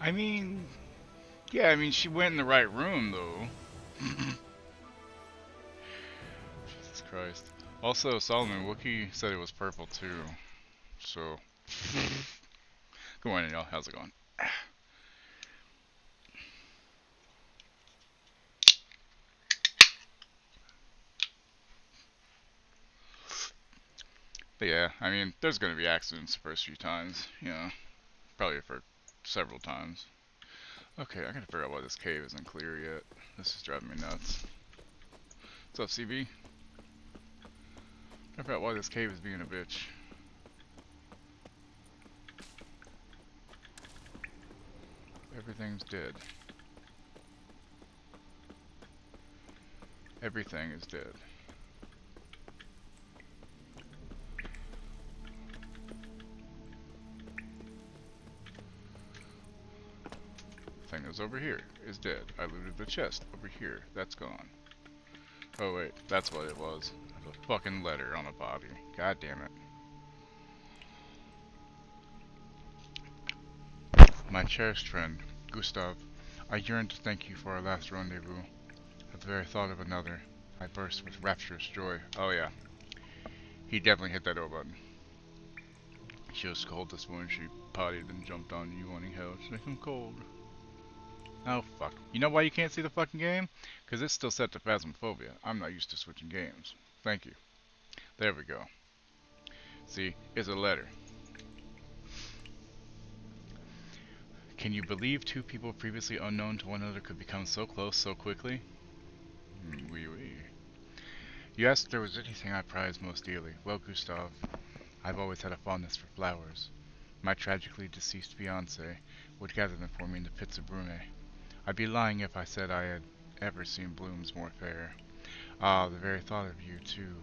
I mean, yeah, I mean, she went in the right room, though. Jesus Christ. Also, Solomon, Wookie said it was purple, too. So, good morning, y'all. How's it going? But yeah, I mean, there's gonna be accidents the first few times, you know. Probably for several times. Okay, I gotta figure out why this cave isn't clear yet. This is driving me nuts. What's up, CB? I figure out why this cave is being a bitch. Everything's dead. Everything is dead. Thing that's over here is dead. I looted the chest over here. That's gone. Oh wait, that's what it was. There's a fucking letter on a body. God damn it. My cherished friend, Gustav, I yearn to thank you for our last rendezvous. At the very thought of another, I burst with rapturous joy. Oh yeah, he definitely hit that O button. She was cold this morning. She potted and jumped on you wanting hell to make him cold. Oh fuck. You know why you can't see the fucking game? Because it's still set to Phasmophobia. I'm not used to switching games. Thank you. There we go. See, it's a letter. Can you believe two people previously unknown to one another could become so close so quickly? Oui, oui. You asked if there was anything I prized most dearly. Well, Gustav, I've always had a fondness for flowers. My tragically deceased fiancée would gather them for me in the pits of Brume. I'd be lying if I said I had ever seen blooms more fair. Ah, the very thought of you too.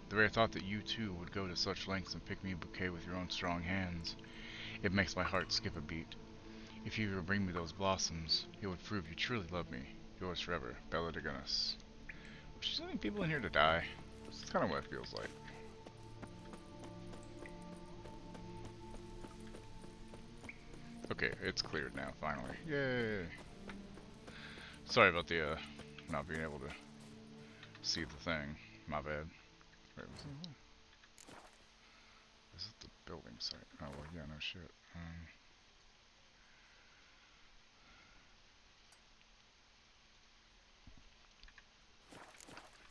The very thought that you too would go to such lengths and pick me a bouquet with your own strong hands. It makes my heart skip a beat. If you ever bring me those blossoms, it would prove you truly love me. Yours forever, Bella Dragonis. She's sending people in here to die. That's kind of what it feels like. Okay, it's cleared now, finally. Yay! Sorry about the, not being able to see the thing. My bad. Wait, was it? This is the building site. Oh, well, yeah, no shit.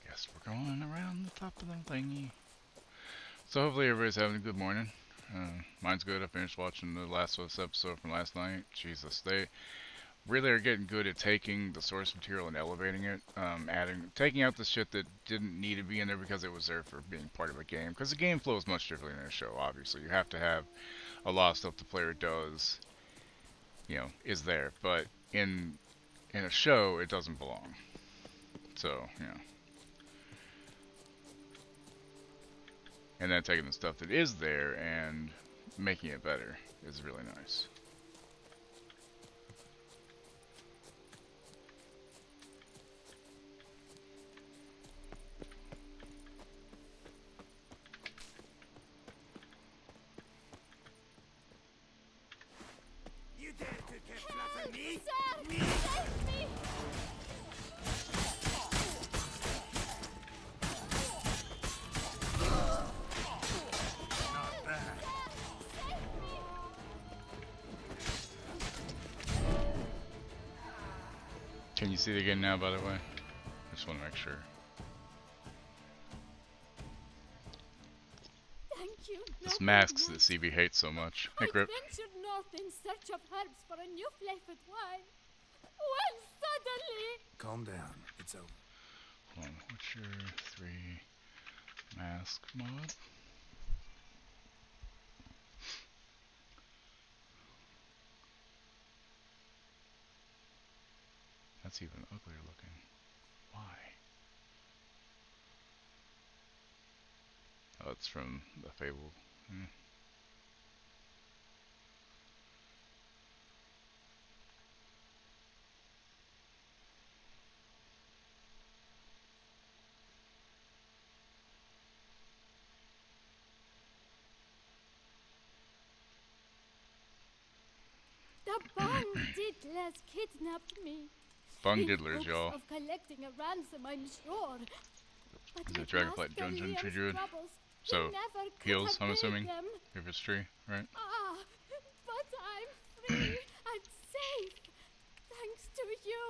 Guess we're going around the top of the thingy. So hopefully everybody's having a good morning. Mine's good. I finished watching the Last of Us episode from last night. Jesus, they really are getting good at taking the source material and elevating it, taking out the shit that didn't need to be in there because it was there for being part of a game. Because the game flows much differently than a show. Obviously, you have to have a lot of stuff the player does, is there. But in a show, it doesn't belong. So, and then taking the stuff that is there and making it better is really nice. You dare to get flat on me? Sir! Me? Save me! Not bad. Save me! Can you see it again now, by the way? I just want to make sure. Thank you. This Nothing masks that more. CB hates so much. Hey, I Grip. ventured north in search of herbs for a new flavored wine. When suddenly... Calm down. It's over. Hold on. Witcher 3 mask mod. That's even uglier looking. Why? Oh, it's from the Fable. The bandits kidnapped me. Bung In diddlers, hopes y'all. of collecting a ransom, I'm sure. But The with Dragonflight Master Dungeon Liam's Druid. troubles, he So, never could heals, have I'm paid assuming, them. if it's tree, right? Ah, but I'm free and safe, thanks to you.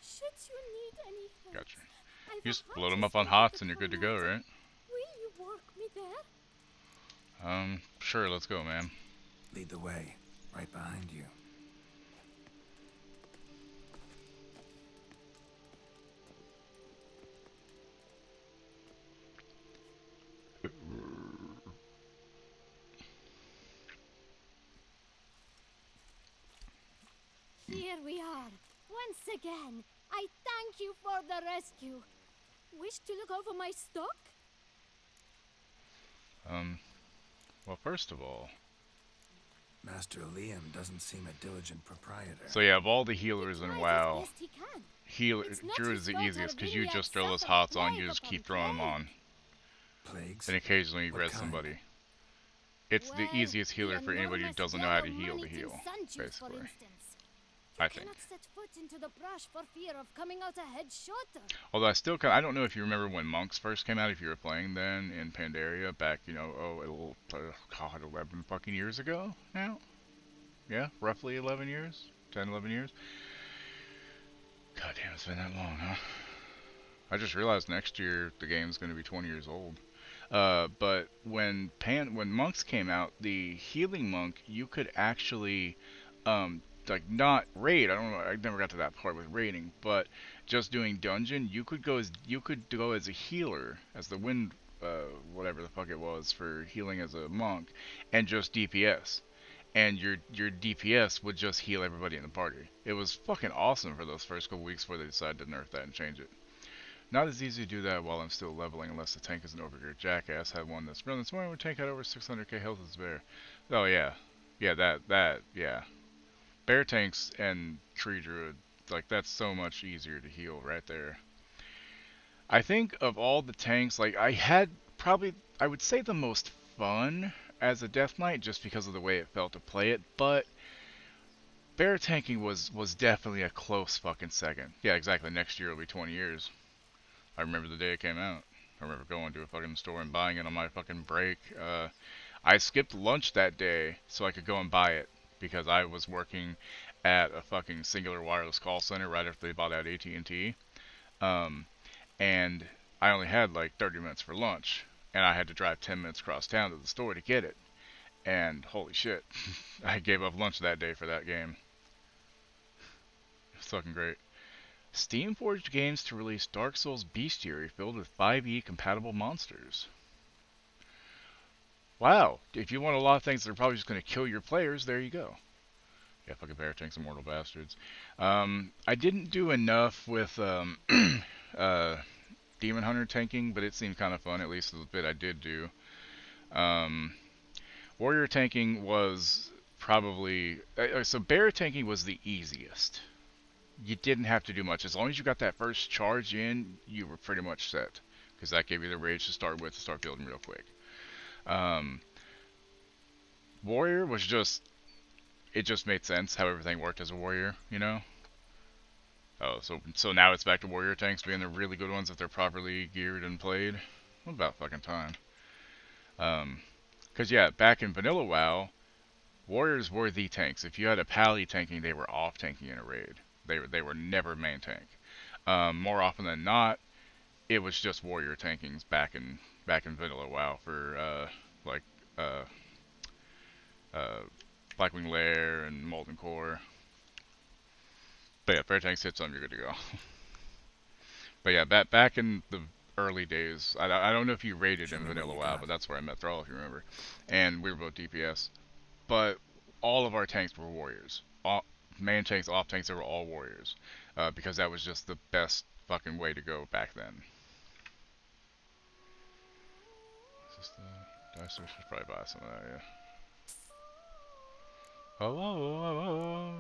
Should you need any help, Gotcha. I've You a just load them hunter's up on mark at HOTS and you're good to go, Carmarthen. right? Will you walk me there? Sure, let's go, man. Lead the way, right behind you. Here we are, once again. I thank you for the rescue. Wish to look over my stock? Well, first of all, Master Liam doesn't seem a diligent proprietor. so yeah, of all the He healers in tries WoW, as best he can. healer It's not Druid his is the fault easiest our because you vineyards just throw those suffer HOTS on, plague you just keep upon throwing them plague. on, Plagues? and occasionally What res kind? somebody. It's the Well, easiest healer the for anybody who enormous doesn't know how to yellow heal Mannington sun juice, basically. For instance. I You think. cannot set foot into the brush for fear of coming out ahead shorter. Although I don't know if you remember when Monks first came out, if you were playing then in Pandaria back, God, 11 fucking years ago now? Yeah, roughly 11 years? 10, 11 years? God damn, it's been that long, huh? I just realized next year the game's going to be 20 years old. But when Monks came out, the healing monk, you could actually, like not raid. I don't know. I never got to that part with raiding, but just doing dungeon, you could go as a healer, as the wind, whatever the fuck it was for healing as a monk, and just DPS. And your DPS would just heal everybody in the party. It was fucking awesome for those first couple weeks before they decided to nerf that and change it. Not as easy to do that while I'm still leveling unless the tank is an overgeared jackass. Had one that's running this morning where tank had over 600k health as bear. Oh yeah. Yeah, yeah. Bear tanks and tree druid, like that's so much easier to heal right there. I think of all the tanks, like I had probably, I would say the most fun as a Death Knight just because of the way it felt to play it, but bear tanking was definitely a close fucking second. Yeah, exactly. Next year will be 20 years. I remember the day it came out. I remember going to a fucking store and buying it on my fucking break. I skipped lunch that day so I could go and buy it because I was working at a fucking Singular Wireless call center right after they bought out AT&T. And I only had like 30 minutes for lunch, and I had to drive 10 minutes across town to the store to get it. And holy shit, I gave up lunch that day for that game. It's fucking great. Steamforged Games to release Dark Souls Bestiary filled with 5e compatible monsters. Wow, if you want a lot of things that are probably just going to kill your players, there you go. Yeah, fucking bear tanks, immortal bastards. I didn't do enough with Demon Hunter tanking, but it seemed kind of fun, at least the bit I did do. Warrior tanking was probably... so bear tanking was the easiest. You didn't have to do much. As long as you got that first charge in, you were pretty much set. Because that gave you the rage to start with, to start building real quick. Warrior was just... It just made sense how everything worked as a warrior, you know? Oh, so now it's back to warrior tanks being the really good ones if they're properly geared and played. What about fucking time? Because yeah, back in vanilla WoW, warriors were the tanks. If you had a pally tanking, they were off tanking in a raid. They were never main tank. More often than not, it was just warrior tankings back in vanilla WoW for Blackwing Lair and Molten Core. But yeah, bear tanks hit some, you're good to go. But yeah, back in the early days, I don't know if you raided in vanilla WoW, but that's where I met Thrall, if you remember. And we were both DPS. But all of our tanks were warriors. Main tanks, off tanks, they were all warriors. Because that was just the best fucking way to go back then. Is this the dice? I should probably buy some of that, yeah. Oh.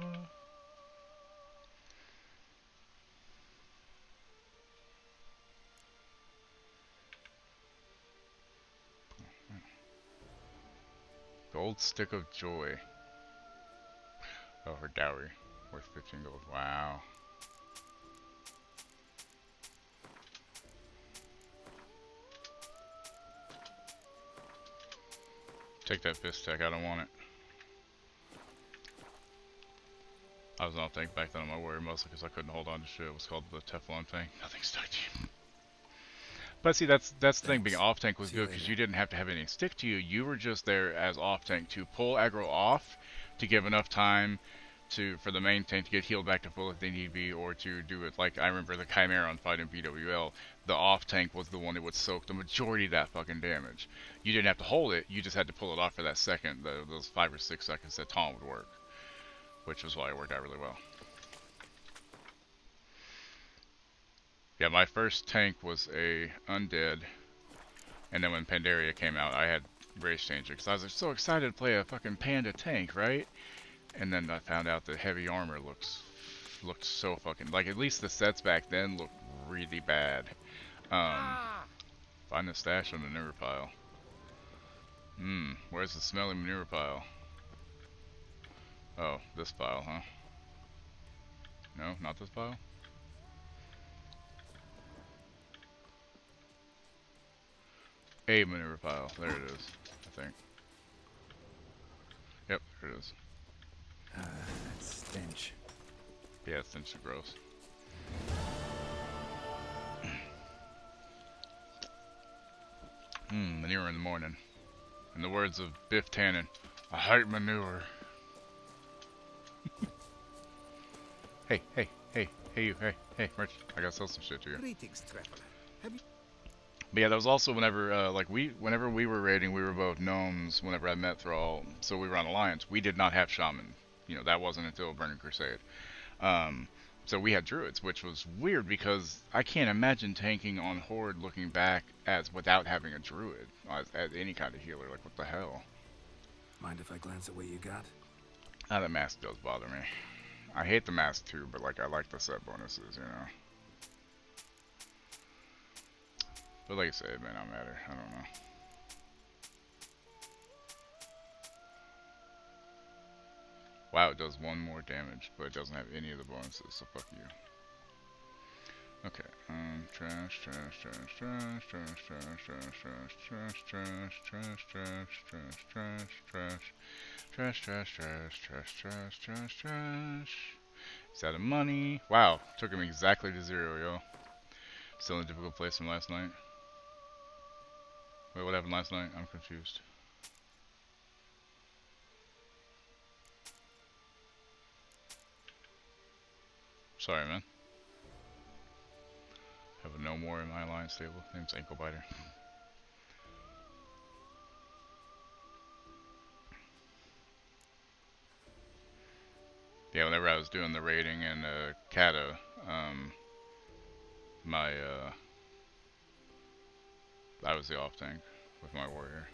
Gold Stick of Joy. Oh, her dowry. Worth 15 gold. Wow. Take that Bistec, I don't want it. I was on tank back then on my warrior mostly because I couldn't hold on to shit. It was called the Teflon thing. Nothing stuck to you. But see, that's the thing. Being off tank was See you good because later. you didn't have to have anything stick to you. You were just there as off tank to pull aggro off to give enough time for the main tank to get healed back to full if they need be, or to do it like I remember the Chimera on fight in BWL. The off tank was the one that would soak the majority of that fucking damage. You didn't have to hold it. You just had to pull it off for that second, those 5 or 6 seconds that Tom would work, which was why it worked out really well. Yeah, my first tank was a undead, and then when Pandaria came out, I had race changer because I was so excited to play a fucking panda tank, right? And then I found out that heavy armor looked so fucking like at least the sets back then looked really bad. Find the stash on the manure pile. Where's the smelly manure pile? Oh, this pile, huh? No, not this pile. A manure pile. There it is, I think. Yep, there it is. That stench. Yeah, it's stench gross. Manure in the morning. In the words of Biff Tannen, I hate manure. Hey, Merch, I gotta sell some shit to you. Greetings, traveler. Have you? But yeah, that was also whenever, whenever we were raiding, we were both gnomes. Whenever I met Thrall, so we were on Alliance. We did not have shaman. You know, that wasn't until Burning Crusade. So we had druids, which was weird because I can't imagine tanking on Horde looking back as without having a druid as any kind of healer. Like, what the hell? Mind if I glance at what you got? The mask does bother me. I hate the mask too, but like I like the set bonuses, you know. But like I said, it may not matter. I don't know. Wow, it does 1 more damage, but it doesn't have any of the bonuses, so fuck you. Okay, trash, He's out of money. Wow, took him exactly to 0, yo. Still in a difficult place from last night. Wait, what happened last night? I'm confused. Sorry, man. Have no more in my alliance stable. Name's Ankle Biter. Yeah, whenever I was doing the raiding in Kata, I was the off tank with my warrior.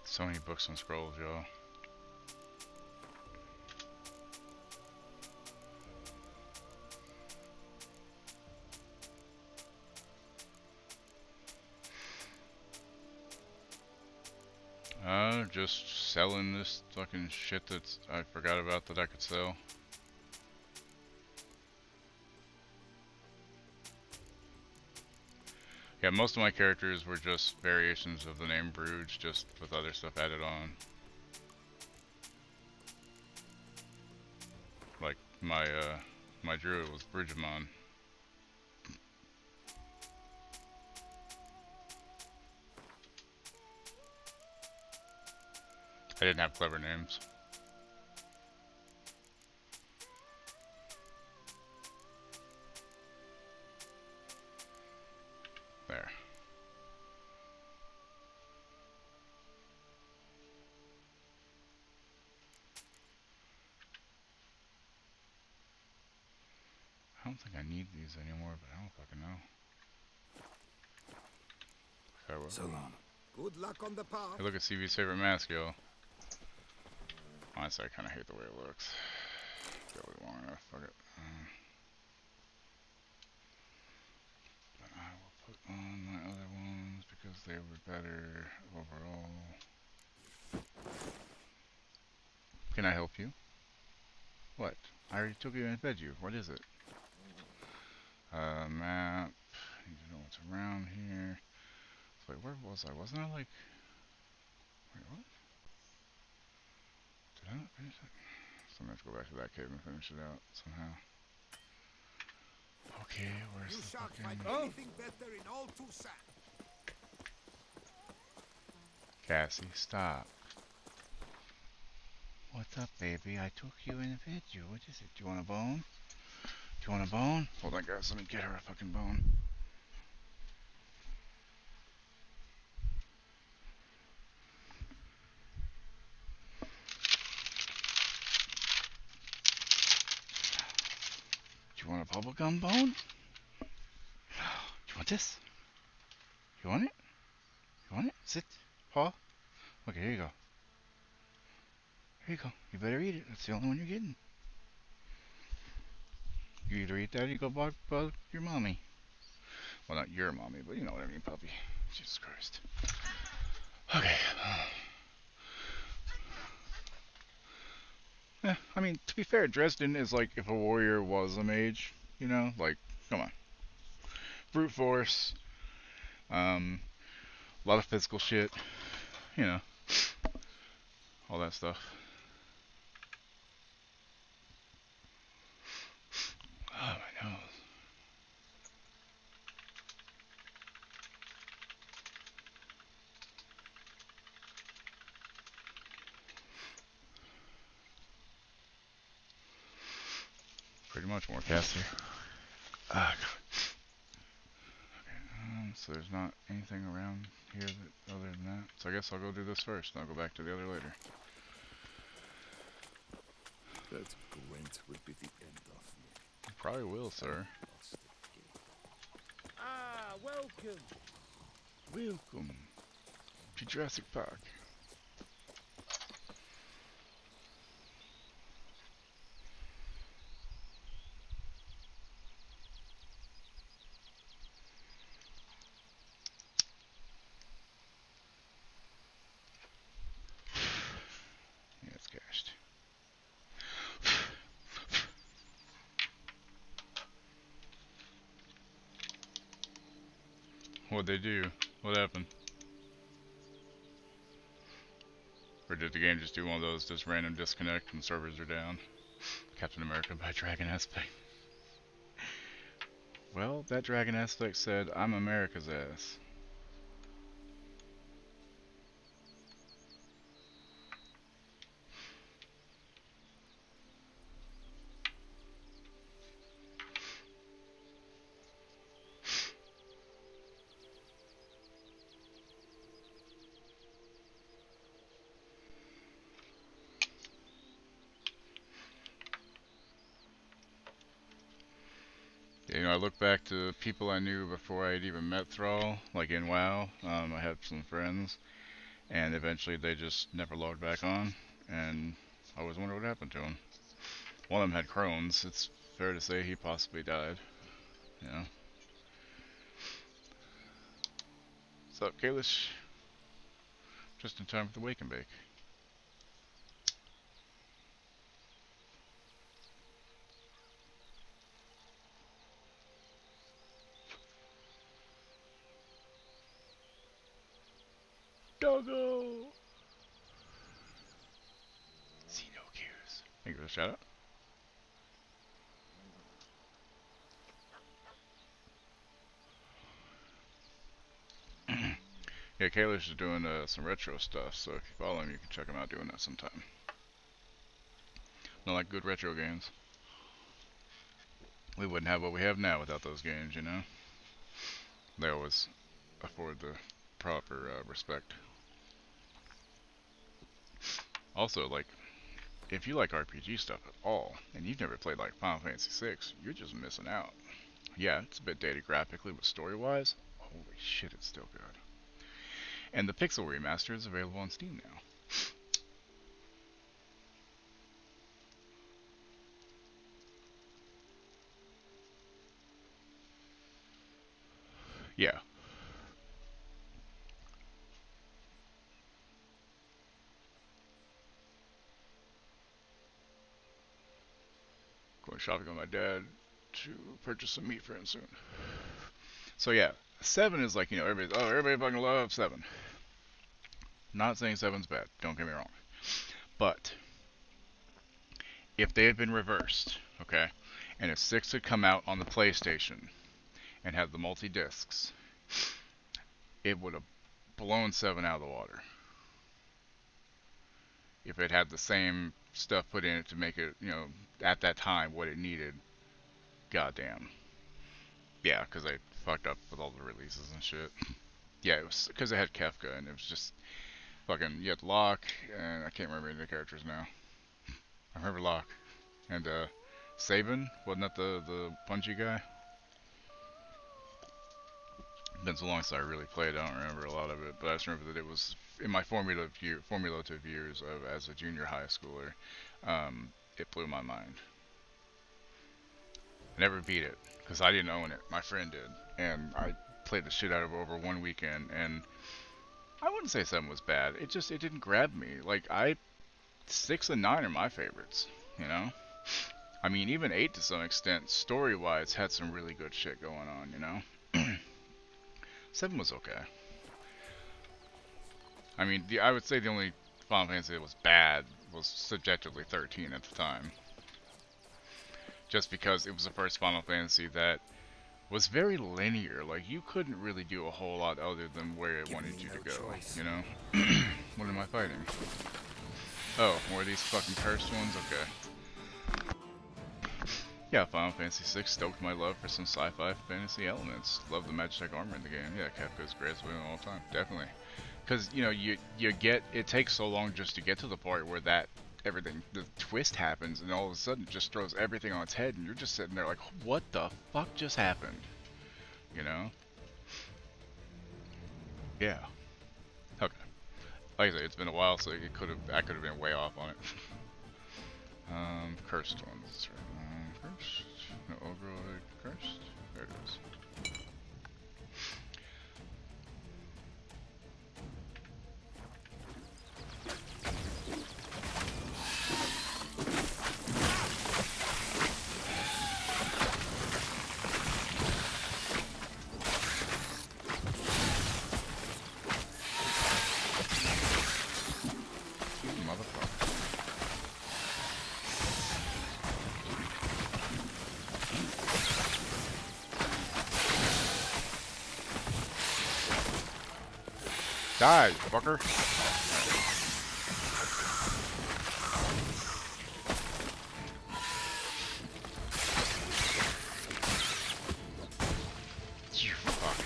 So many books and scrolls, yo. Just selling this fucking shit that's I forgot about that I could sell. Yeah, most of my characters were just variations of the name Bruges, just with other stuff added on. Like my druid was Bridgemon. I didn't have clever names. There. I don't think I need these anymore, but I don't fucking know. Okay, well. So long. Good luck on the path. Hey, look at CV's favorite mask, yo. Honestly, I kind of hate the way it looks. Really long enough, fuck it. But I will put on my other ones because they were better overall. Can I help you? What? I already took you and fed you. What is it? Map. I need to know what's around here. So wait, where was I? Wasn't I like... Wait, what? Did I not finish it? So I'm gonna have to go back to that cave and finish it out somehow. Okay, where's You the shan't find fucking... anything better in all Toussaint. Cassie, stop. What's up, baby? I took you and fed you. What is it? Do you want a bone? Do you want a bone? Hold on, guys. Let me get her a fucking bone. Do you want a bubblegum bone? Do you want this? You want it? You want it? Sit. Paw. Okay, here you go. Here you go. You better eat it. That's the only one you're getting. You either eat that or you go bug your mommy. Well, not your mommy, but you know what I mean, puppy. Jesus Christ. Okay. I mean, to be fair, Dresden is like if a warrior was a mage, you know? Like, come on. Brute force, a lot of physical shit, you know, all that stuff. Oh, my nose. Pretty much more caster. Ah, God. Okay, so there's not anything around here that, other than that. So I guess I'll go do this first, and I'll go back to the other later. That Gwent will be the end of me. Probably will, sir. Lost again. Ah, welcome. Welcome to Jurassic Park. Yeah, it's cached. What'd they do? What happened? Or did the game just do one of those just random disconnect and servers are down? Captain America by Dragon Aspect. Well, that Dragon Aspect said, I'm America's ass. Yeah, you know, I look back to people I knew before I had even met Thrall, like in WoW. I had some friends, and eventually they just never logged back on, and I always wonder what happened to them. One of them had Crohn's. It's fair to say he possibly died. You know. What's up, Kalish? Just in time for the wake and bake. Doggo! See no gears. Thank you for the shout out. Yeah, Kalish is doing some retro stuff, so if you follow him, you can check him out doing that sometime. Not like good retro games. We wouldn't have what we have now without those games, you know? They always afford the proper respect. Also, like, if you like RPG stuff at all, and you've never played like Final Fantasy VI, you're just missing out. Yeah, it's a bit dated graphically, but story-wise, holy shit, it's still good. And the Pixel Remaster is available on Steam now. Yeah. Going shopping with my dad to purchase some meat for him soon. So yeah, 7 is like, you know, everybody fucking loves 7. Not saying 7's bad, don't get me wrong. But if they had been reversed, okay, and if 6 had come out on the PlayStation and had the multi-discs, it would have blown 7 out of the water. If it had the same stuff put in it to make it, you know, at that time what it needed, goddamn. Yeah, because they fucked up with all the releases and shit. Yeah, it was because it had Kefka, and it was just fucking, you had Locke, and I can't remember any of the characters now. I remember Locke. And, Sabin, wasn't that the punchy guy? Been so long since I really played, I don't remember a lot of it, but I just remember that it was in my formative years as a junior high schooler. It blew my mind. I never beat it, because I didn't own it. My friend did, and I played the shit out of it over one weekend, and I wouldn't say 7 was bad. It didn't grab me. Like, 6 and 9 are my favorites, you know? I mean, even 8 to some extent, story-wise, had some really good shit going on, you know? 7 was okay. I mean, I would say the only Final Fantasy that was bad was subjectively 13 at the time. Just because it was the first Final Fantasy that was very linear. Like, you couldn't really do a whole lot other than where it wanted you to go, you know? What am I fighting? Oh, more of these fucking cursed ones? Okay. Yeah, Final Fantasy VI stoked my love for some sci-fi fantasy elements. Love the Magitech armor in the game. Yeah, Kefka's greatest weapon of all time. Definitely. Because, you know, you get, it takes so long just to get to the part where the twist happens, and all of a sudden it just throws everything on its head, and you're just sitting there like, what the fuck just happened? You know? Yeah. Okay. Like I said, it's been a while, so I could have been way off on it. Cursed ones. Cursed? No, Ogroid cursed? There it is. Die, fucker. You fuck.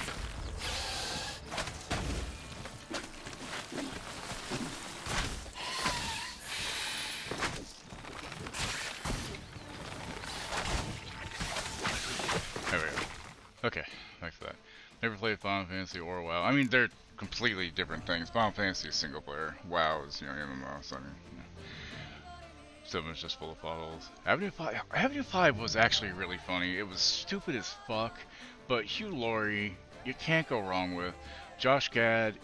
There we go. Okay, thanks for that. Never played Final Fantasy or WoW. I mean, they're completely different things. Final Fantasy is single player. WoW is, you know, MMO. So I mean, you know, 7 is just full of potholes. Avenue 5 was actually really funny. It was stupid as fuck, but Hugh Laurie, you can't go wrong with. Josh Gad,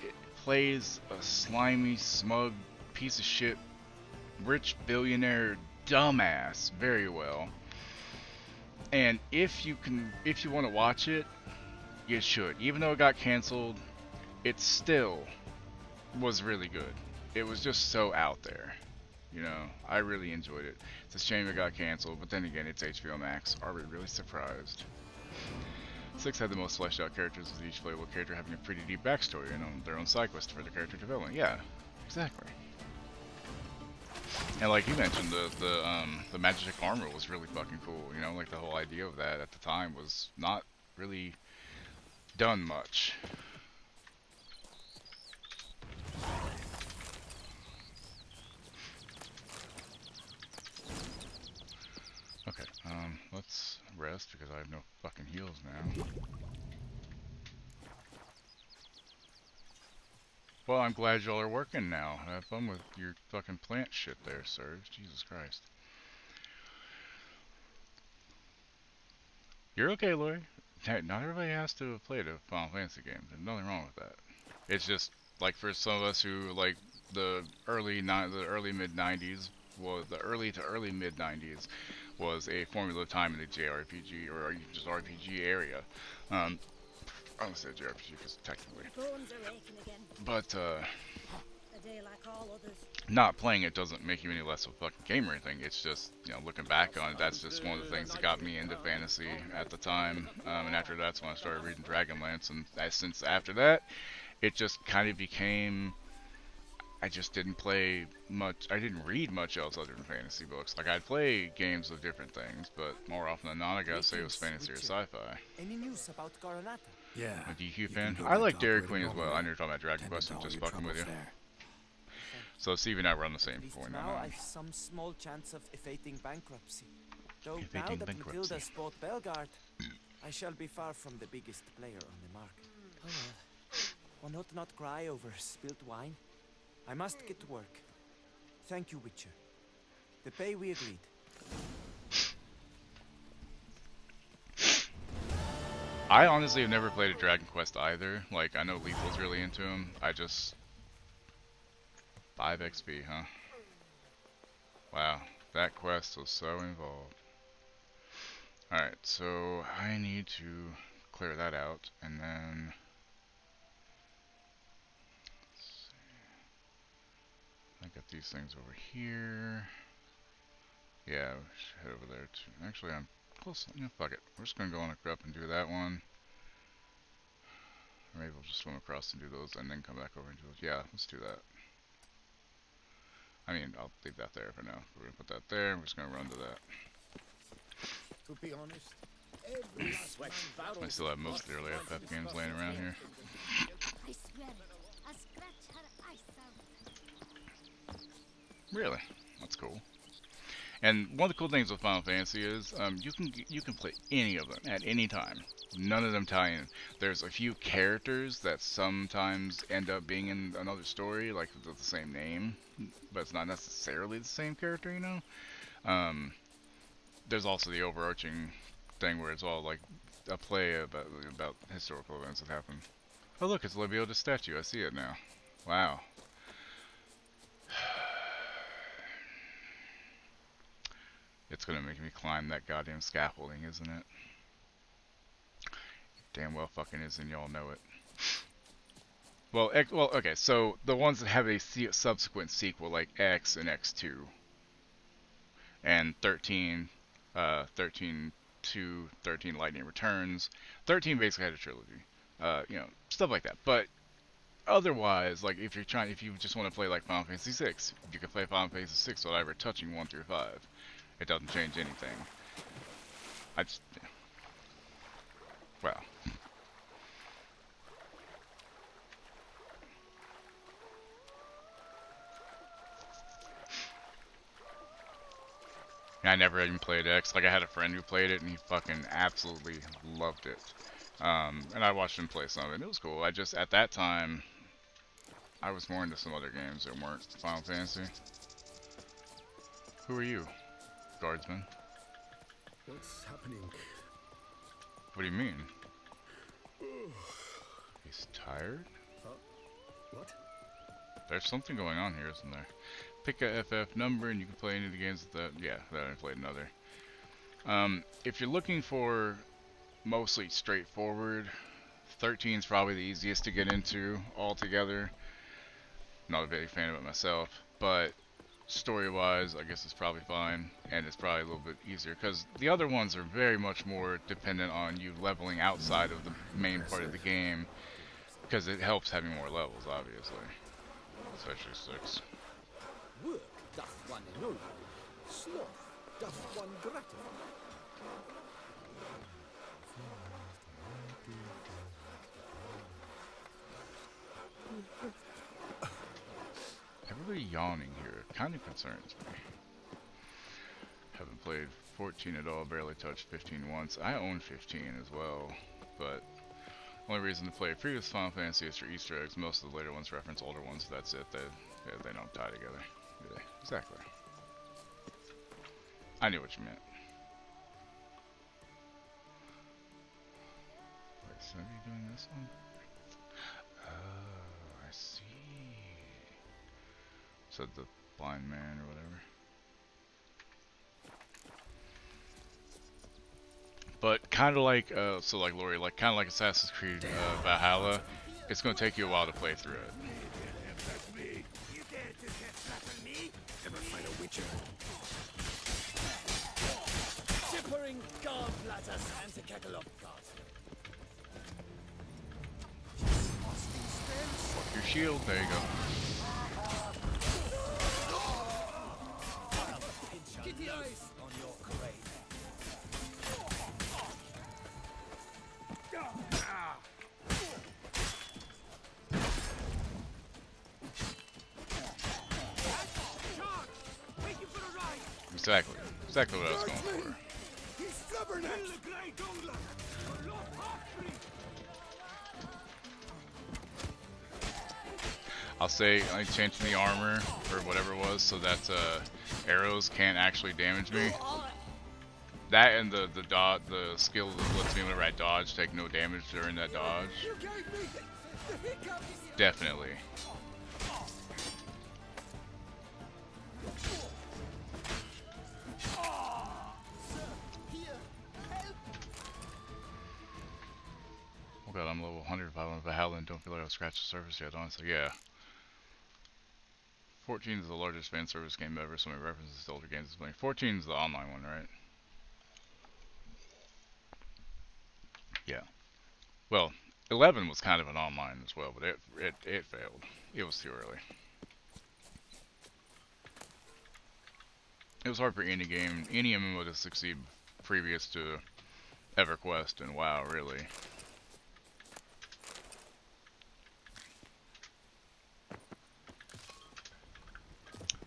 plays a slimy, smug piece of shit, rich billionaire dumbass very well. And if you want to watch it, you should. Even though it got canceled, it still was really good. It was just so out there. You know, I really enjoyed it. It's a shame it got canceled, but then again, it's HBO Max. Are we really surprised? 6 had the most fleshed out characters, with each playable character having a pretty deep backstory and on their own side quest for the character development. Yeah, exactly. And like you mentioned, the magic armor was really fucking cool. You know, like the whole idea of that at the time was not really done much. Okay, let's rest because I have no fucking heals now. Well, I'm glad y'all are working now. Have fun with your fucking plant shit there, sirs. Jesus Christ. You're okay, Lori. Hey, not everybody has to have played a Final Fantasy game. There's nothing wrong with that. It's just like for some of us who like the early mid 90s, well, the early to early mid 90s was a formula of time in the JRPG or just RPG area. I don't say JRPG because technically, Bones are aching again. but A day like all others. not playing it doesn't make you any less of a fucking gamer or anything. It's just, you know, looking back on it, that's just one of the things that got me into fantasy at the time. And after that's when I started reading Dragonlance, and since after that, it just kind of became. I just didn't play much. I didn't read much else other than fantasy books. Like I'd play games of different things, but more often than not, I gotta say it was fantasy or sci-fi. Any news about Coronata? Yeah. A DQ can fan. go I back like to Dairy operating Queen as well. I normally. know you're talking about Dragon Tend Quest. to I'm all just your fucking with you. troubles there. So Steve and I were on the same At least point now now. I've some small chance of evading bankruptcy. Though now Evading that bankruptcy. Matilda's bought Belgard, I shall be far from the biggest player on the market. Oh well. One ought not cry over spilt wine. I must get to work. Thank you, Witcher. The pay we agreed. I honestly have never played a Dragon Quest either. Like, I know Lethal's really into him. I just... 5 XP, huh? Wow, that quest was so involved. Alright, so I need to clear that out, and then... Let's see. I got these things over here. Yeah, we should head over there too. Actually, I'm close. You know, fuck it. We're just gonna go on a up and do that one. Or maybe we'll just swim across and do those and then come back over and do those. Yeah, let's do that. I mean, I'll leave that there for now. We're gonna put that there. We're just gonna run to that. To be honest, every sweat I still have most of the early FF games laying around here. I swear it. I'll scratch her eyes out. Really? That's cool. And one of the cool things with Final Fantasy is you can play any of them at any time. None of them tie in. There's a few characters that sometimes end up being in another story, like with the same name, but it's not necessarily the same character, you know? There's also the overarching thing where it's all like a play about historical events that happen. Oh look, it's Lebioda's statue. I see it now. Wow. It's gonna make me climb that goddamn scaffolding, isn't it? Damn well fucking is, and y'all know it. Well, okay, so the ones that have a subsequent sequel, like X and X2, and 13, 13 2, 13 Lightning Returns. 13 basically had a trilogy. You know, stuff like that. But otherwise, like if you just want to play like Final Fantasy 6, you can play Final Fantasy 6 without ever touching 1 through 5. It doesn't change anything. I just, well. I never even played X. Like, I had a friend who played it, and he fucking absolutely loved it. And I watched him play some of it, and it was cool. I just, at that time, I was more into some other games that weren't Final Fantasy. Who are you, guardsman? What's happening? What do you mean? He's tired? What? There's something going on here, isn't there? Pick a FF number and you can play any of the games that, yeah, that I played another. If you're looking for mostly straightforward, 13 is probably the easiest to get into altogether. Not a big fan of it myself, but story-wise, I guess it's probably fine, and it's probably a little bit easier, because the other ones are very much more dependent on you leveling outside of the main part of the game, because it helps having more levels, obviously. Especially 6. Work doth one ennoble, sloth doth one gratify. Everybody yawning here kind of concerns me. Haven't played 14 at all, barely touched 15 once. I own 15 as well, but only reason to play previous Final Fantasy is for Easter eggs. Most of the later ones reference older ones, that's it. They don't tie together. Yeah, exactly. I knew what you meant. Wait, so are you doing this one? Oh, I see. Said the blind man or whatever. But kind of like, so like Lori, like kind of like Assassin's Creed Valhalla, it's going to take you a while to play through it. You dare to flatter me? Ever fight a witcher? Chippering gallbladders and to cackle up gods. Fuck your shield, there you go. Kitty eyes on your crane. Take you for a ride. Exactly what I was going for. He's stubborn. Kill the Grey Douglas. Or Lord Hawktree. I'll say I changed the armor or whatever it was so that arrows can't actually damage me. That and the skill that lets me whenever I dodge take no damage during that dodge. Definitely. Oh god, I'm level 100 on Valhalla and don't feel like I've scratched the surface yet, honestly. Yeah. 14 is the largest fan service game ever, so many references to older games is playing. 14 is the online one, right? Yeah. Well, 11 was kind of an online as well, but it failed. It was too early. It was hard for any game, any MMO to succeed previous to EverQuest and WoW, really.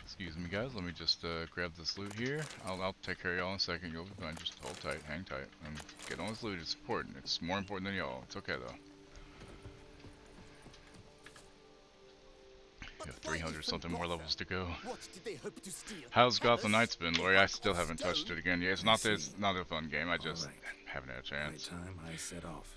Excuse me guys, let me just grab this loot here. I'll take care of y'all in a second. You'll be fine. Just hold tight, hang tight, and get on this loot. It's important. It's more important than y'all. It's okay though. You have 300 something more levels to go. What did they hope to steal? How's Gotham Knights been, Lori? I still haven't touched it again. Yeah, it's not that it's not a fun game. I just Alright. haven't had a Right chance. time I set off.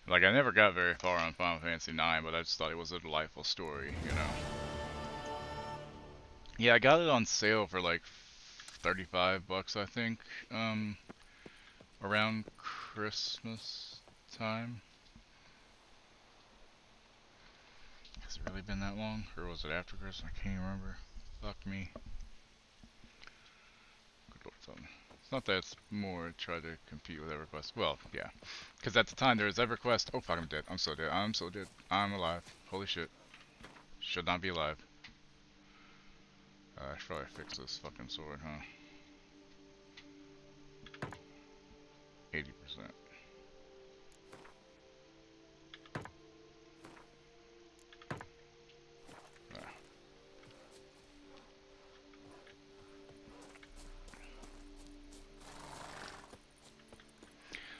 Like, I never got very far on Final Fantasy IX, but I just thought it was a delightful story, you know. Yeah, I got it on sale for like 35 bucks, I think, around Christmas time. Has it really been that long? Or was it after Christmas? I can't even remember. Fuck me. Good lord, something. It's not that it's more try to compete with EverQuest. Well, yeah. Because at the time there was EverQuest. Oh fuck, I'm dead. I'm so dead. I'm so dead. I'm alive. Holy shit. Should not be alive. I should probably fix this fucking sword, huh? 80%.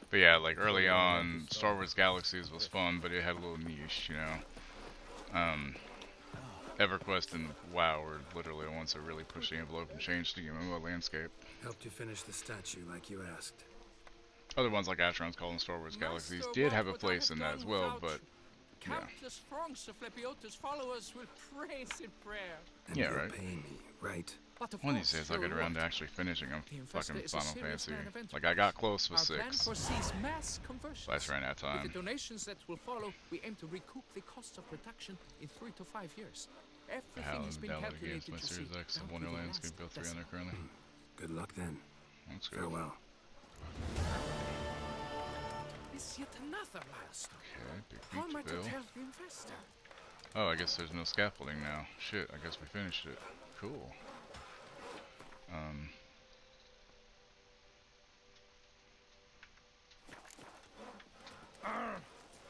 But yeah, like early on, Star Wars Galaxies was fun, but it had a little niche, you know. EverQuest and WoW were literally the ones that really pushed the envelope and changed the MMO landscape. Helped you finish the statue like you asked. Other ones like Asheron's Call and Star Wars Galaxies did have a place in that as well, but yeah. Countless throngs of Lebiota's followers will praise in prayer. And Yeah, you're right. paying me, right? But of One of these course, days I'll get you're around to right. actually finishing them. The Fucking Infestor is a Final serious Fantasy. man of Like I got close with Our plan 6, foresees mass conversions. but I just ran out of With time. the donations that will follow, we aim to recoup the cost of production in 3 to 5 years. Everything Hell, has been downloaded calculated games, my to Series see X, down to Wonder the Landscape last built 3 decimal. under currently. Good luck then. That's good. Farewell. Is yet another milestone. Okay, big How am I beach to bill. tell the investor? Oh, I guess there's no scaffolding now. Shit, I guess we finished it. Cool.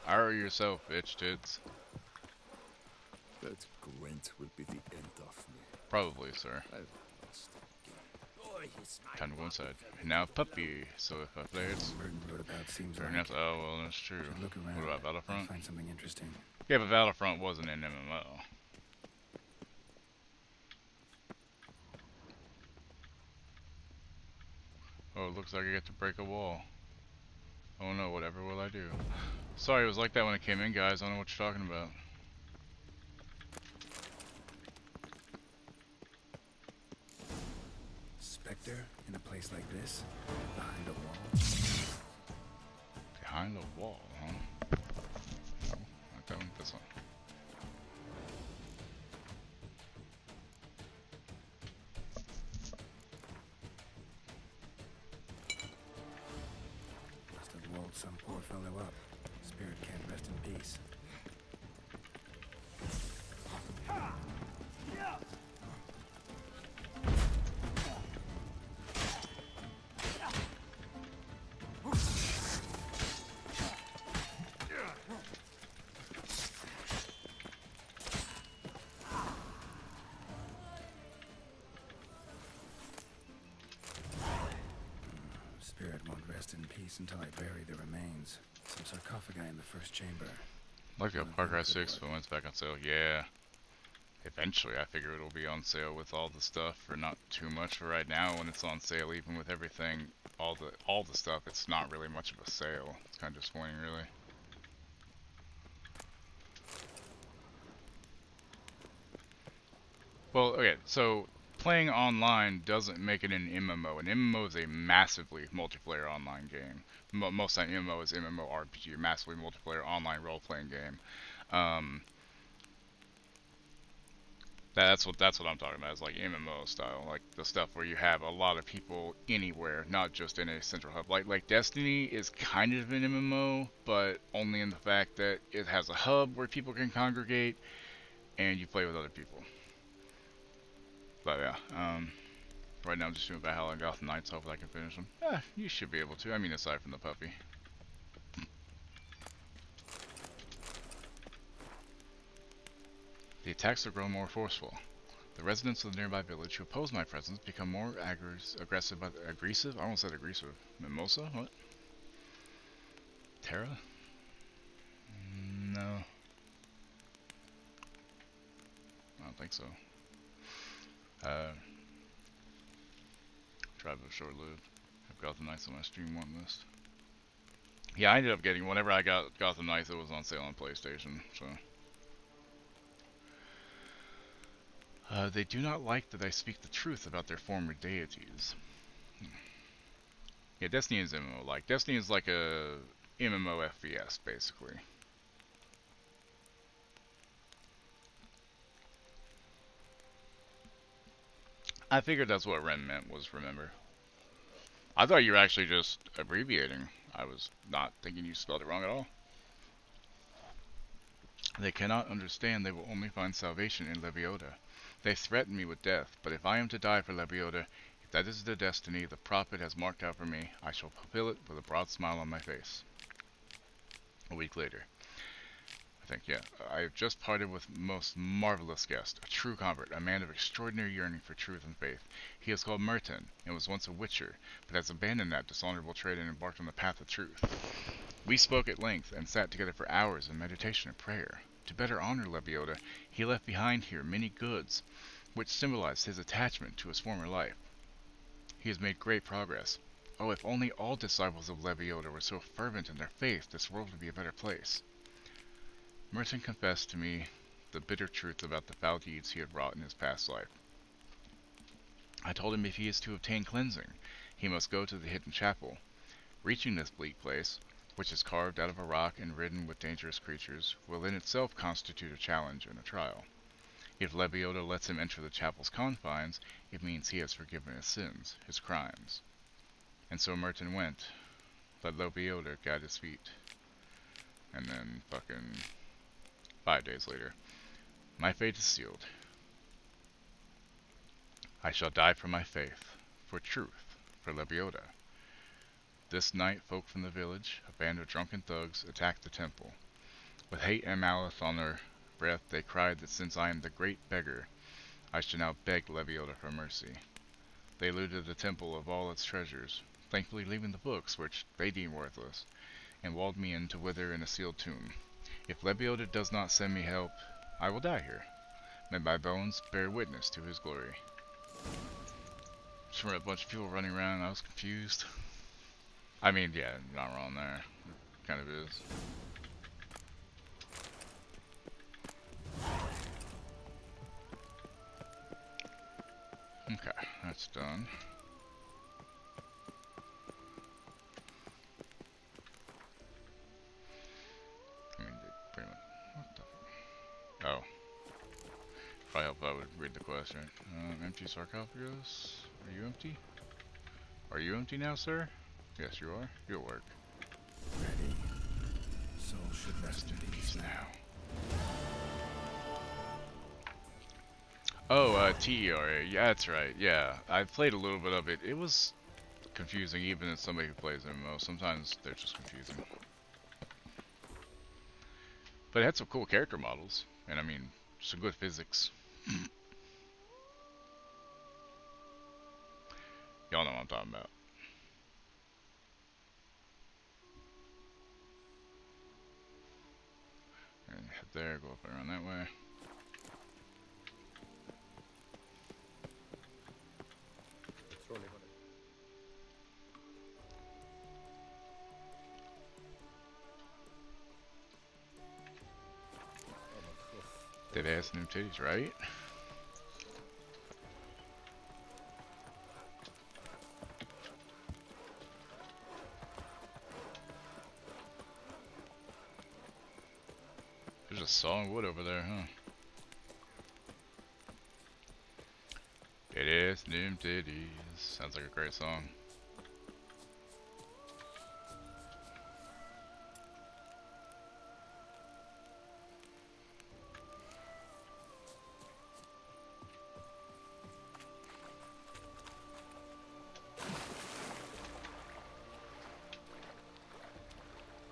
Arr yourself, bitch tits. That Gwent will be the end of me. Probably, sir. I've lost. Time to go inside. Now puppy. So if I play it, Burden wrote about seems fair like. enough. Oh well, that's true. Should look around. What about Might Battlefront? Find something interesting. Yeah, but Battlefront wasn't an MMO. Oh, it looks like I get to break a wall. Oh no, whatever will I do? Sorry, it was like that when I came in, guys. I don't know what you're talking about. Spectre in a place like this, behind a wall. Behind the wall, huh? Oh, not that one, this one. Must have walled some poor fellow up. Spirit can't rest in peace. Spirit won't rest in peace until I bury the remains. Some sarcophagi in the first chamber. Like the One of Far them Cry could 6 work. when it's back on sale. Yeah. Eventually, I figure it'll be on sale with all the stuff for not too much. For right now, when it's on sale, even with everything, all the stuff, it's not really much of a sale. It's kind of disappointing, really. Well, okay, so playing online doesn't make it an MMO. An MMO is a massively multiplayer online game. Most of the time, MMO is MMORPG, a massively multiplayer online role-playing game. That's what I'm talking about. Is like MMO style, like the stuff where you have a lot of people anywhere, not just in a central hub. Like Destiny is kind of an MMO, but only in the fact that it has a hub where people can congregate, and you play with other people. But yeah, right now I'm just doing Valhalla and Gotham Knights. Hopefully I can finish them. You should be able to. I mean, aside from the puppy. The attacks have grown more forceful. The residents of the nearby village who oppose my presence become more aggressive. Aggressive? I almost said aggressive. Mimosa? What? Terra? No. I don't think so. Tribe of Short-Lived. I've got the Knights on my stream want list. Yeah, I ended up getting, whenever I got Gotham Knights, it was on sale on PlayStation, so. They do not like that I speak the truth about their former deities. Yeah, Destiny is MMO-like. Destiny is like a MMO FPS, basically. I figured that's what Ren meant was remember. I thought you were actually just abbreviating. I was not thinking you spelled it wrong at all. They cannot understand they will only find salvation in Leviota. They threaten me with death, but if I am to die for Leviota, if that is the destiny the prophet has marked out for me, I shall fulfill it with a broad smile on my face. A week later. I think, yeah. I have just parted with most marvelous guest, a true convert, a man of extraordinary yearning for truth and faith. He is called Merton, and was once a witcher, but has abandoned that dishonorable trade and embarked on the path of truth. We spoke at length, and sat together for hours in meditation and prayer. To better honor Lebioda, he left behind here many goods, which symbolized his attachment to his former life. He has made great progress. Oh, if only all disciples of Lebioda were so fervent in their faith, this world would be a better place. Merton confessed to me the bitter truth about the foul deeds he had wrought in his past life. I told him if he is to obtain cleansing, he must go to the hidden chapel. Reaching this bleak place, which is carved out of a rock and ridden with dangerous creatures, will in itself constitute a challenge and a trial. If Lebioda lets him enter the chapel's confines, it means he has forgiven his sins, his crimes. And so Merton went, let Lebioda guide his feet. And then fucking 5 days later, my fate is sealed. I shall die for my faith, for truth, for Lebioda. This night, folk from the village, a band of drunken thugs, attacked the temple. With hate and malice on their breath, they cried that since I am the great beggar, I should now beg Lebioda for mercy. They looted the temple of all its treasures, thankfully leaving the books, which they deemed worthless, and walled me in to wither in a sealed tomb. If Lebioda does not send me help, I will die here. May my bones bear witness to his glory. Just remember a bunch of people running around, I was confused. I mean, yeah, not wrong there. It kind of is. Okay, that's done. I mean, pretty much. What the? Oh. Probably help if I would read the quest, right? Empty sarcophagus. Are you empty? Are you empty now, sir? Yes, you are. You'll work. Ready. Soul should rest in peace now. Oh, TERA. Yeah, that's right. Yeah, I played a little bit of it. It was confusing, even as somebody who plays MMO. Sometimes they're just confusing. But it had some cool character models, and I mean, some good physics. Y'all know what I'm talking about. And head there, go up and around that way. Dead ass new titties, right? There's a sawing wood over there, huh? Dead ass new titties. Sounds like a great song.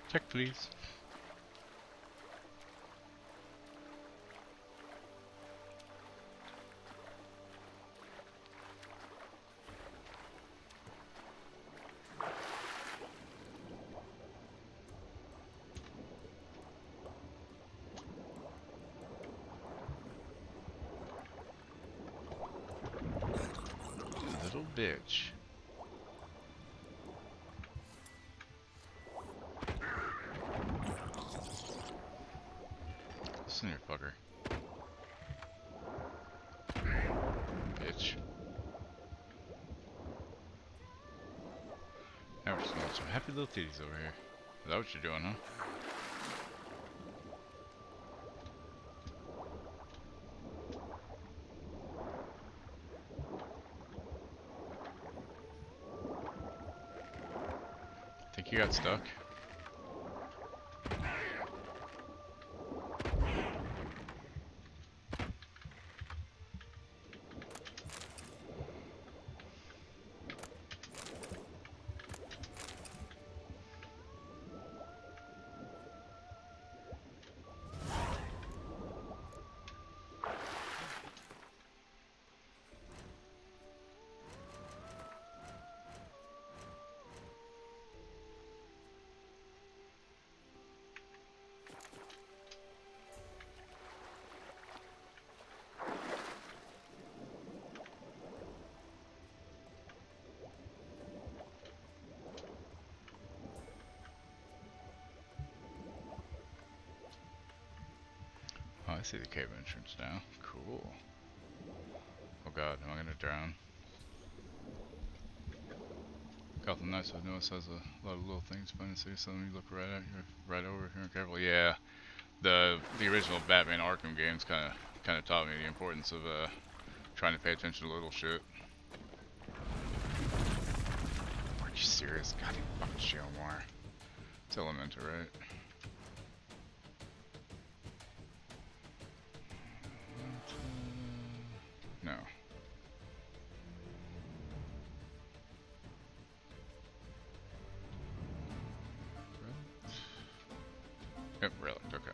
Check, please. Little bitch. Listen here, fucker. Bitch. Now we're just gonna have some happy little titties over here. Is that what you're doing, huh? Think you got stuck? see the cave entrance now. Cool. Oh god, am I gonna drown? Gotham Knights, I've noticed, has a lot of little things behind the city, so you look right at you, right over here and careful. Yeah, the original Batman Arkham games kind of taught me the importance of trying to pay attention to little shit. Are you serious? God, you fucking Shalmar. It's Elemental, right? No. Yep, relic, okay.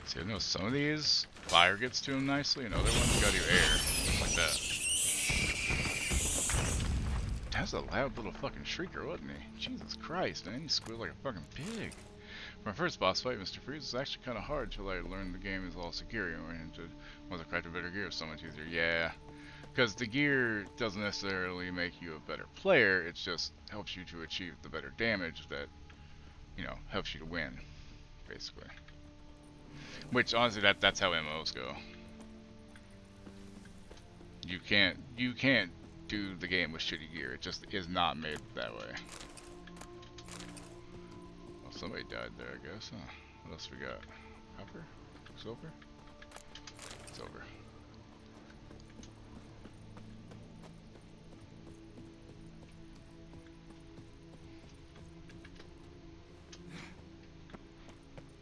See, I know some of these fire gets to him nicely, and other ones gotta do air, like that. That's a loud little fucking shrieker, wasn't he? Jesus Christ, man, he squealed like a fucking pig. My first boss fight, Mr. Freeze, was actually kind of hard until I learned the game is all security oriented. Once I cracked a better gear, so much easier. Yeah, because the gear doesn't necessarily make you a better player, it just helps you to achieve the better damage that, you know, helps you to win, basically. Which honestly, that's how MMOs go. You can't do the game with shitty gear. It just is not made that way. Well, somebody died there, I guess. Huh? What else we got? Copper? Silver? Silver.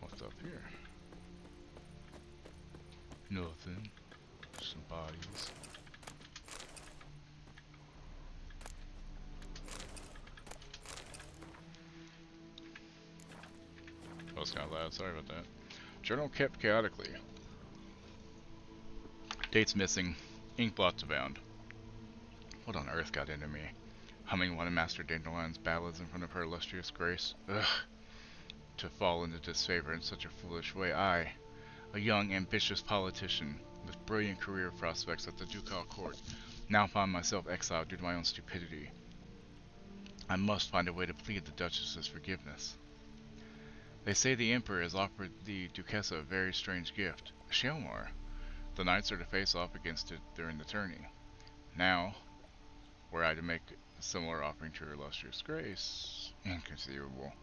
What's up here? Nothing. Some bodies. That was kind of loud, sorry about that. Journal kept chaotically. Dates missing. Ink blots abound. What on earth got into me? Humming one of Master Dandelion's ballads in front of her illustrious grace. Ugh. To fall into disfavor in such a foolish way, I, a young, ambitious politician with brilliant career prospects at the ducal court, now find myself exiled due to my own stupidity. I must find a way to plead the Duchess's forgiveness. They say the Emperor has offered the Duchessa a very strange gift, a Shalmar. The knights are to face off against it during the tourney. Now, were I to make a similar offering to her illustrious grace, inconceivable.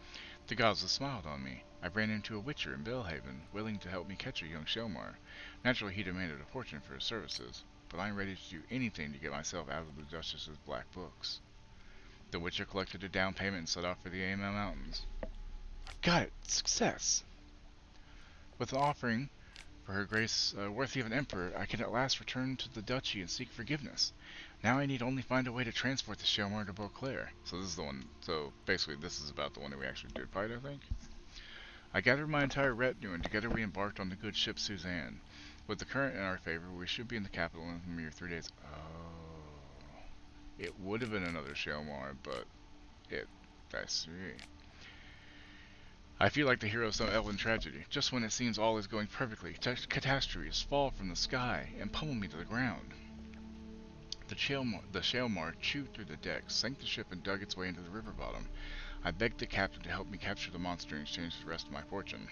The gods have smiled on me. I ran into a witcher in Belhaven, willing to help me catch a young Shalmar. Naturally, he demanded a fortune for his services, but I am ready to do anything to get myself out of the Duchess's black books. The witcher collected a down payment and set off for the AML Mountains. Got it! Success! With an offering for her grace worthy of an emperor, I can at last return to the duchy and seek forgiveness. Now I need only find a way to transport the Shalmar to Beauclair. So this is the one, so basically this is about the one that we actually did fight, I think. I gathered my entire retinue and together we embarked on the good ship Suzanne. With the current in our favor, we should be in the capital in a mere 3 days. Oh. It would have been another Shalmar, but I see. I feel like the hero of some elven tragedy. Just when it seems all is going perfectly, catastrophes fall from the sky and pummel me to the ground. The Shalmar chewed through the deck, sank the ship, and dug its way into the river bottom. I begged the captain to help me capture the monster in exchange for the rest of my fortune.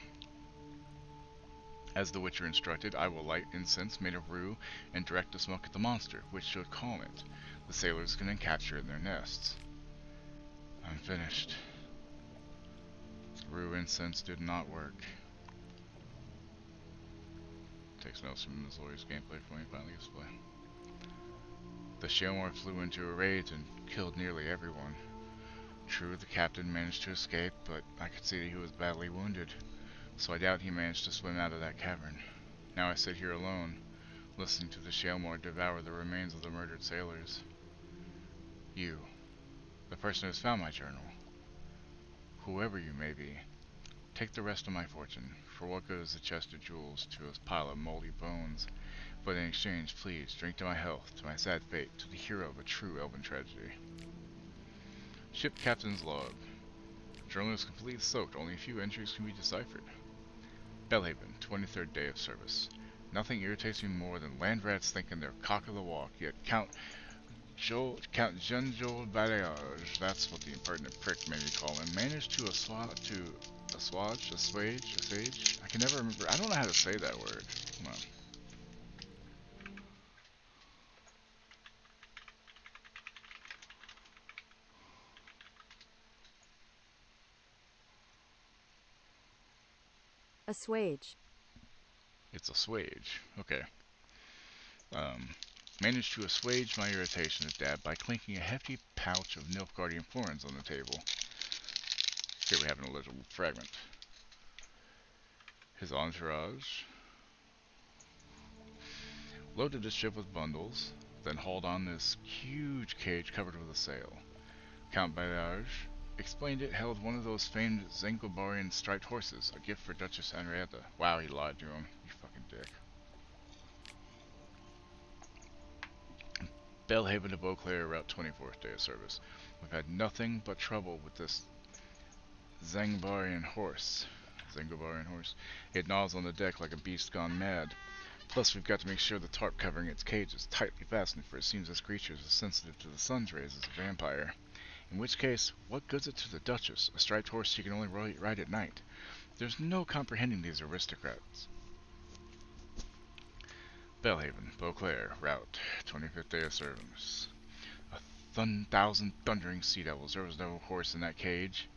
As the Witcher instructed, I will light incense made of rue and direct the smoke at the monster, which should calm it. The sailors can then capture it in their nests. I'm finished. Rue incense did not work. Takes notes from Missouri's gameplay for me finally gets play. The Shaelmar flew into a rage and killed nearly everyone. True, the captain managed to escape, but I could see that he was badly wounded, so I doubt he managed to swim out of that cavern. Now I sit here alone, listening to the Shaelmar devour the remains of the murdered sailors. You, the person who has found my journal, whoever you may be, take the rest of my fortune. For what good is the chest of jewels to a pile of moldy bones? But in exchange, please, drink to my health, to my sad fate, to the hero of a true elven tragedy. Ship Captain's Log. Journal is completely soaked, only a few entries can be deciphered. Bellhaven, 23rd day of service. Nothing irritates me more than land rats thinking they're cock of the walk, yet Count Jean-Joel Balayage, that's what the impertinent prick made me call him, managed to assuage? I can never remember. I don't know how to say that word. Come on. Assuage. It's assuage. Okay. Managed to assuage my irritation at Dad by clinking a hefty pouch of Nilfgaardian florins on the table. Here we have an illegible fragment. His entourage loaded the ship with bundles, then hauled on this huge cage covered with a sail. Count Baillarge explained it held one of those famed Zengobarian striped horses, a gift for Duchess Henrietta. Wow, he lied to him. You fucking dick. Bellhaven to Beauclair, Route 24th day of service. We've had nothing but trouble with this Zengobarian horse. It gnaws on the deck like a beast gone mad. Plus, we've got to make sure the tarp covering its cage is tightly fastened, for it seems this creature is as sensitive to the sun's rays as a vampire. In which case, what good's it to the Duchess, a striped horse she can only ride at night? There's no comprehending these aristocrats. Bellhaven, Beauclair, Route 25th day of service. 1,000 thundering sea devils. There was no horse in that cage,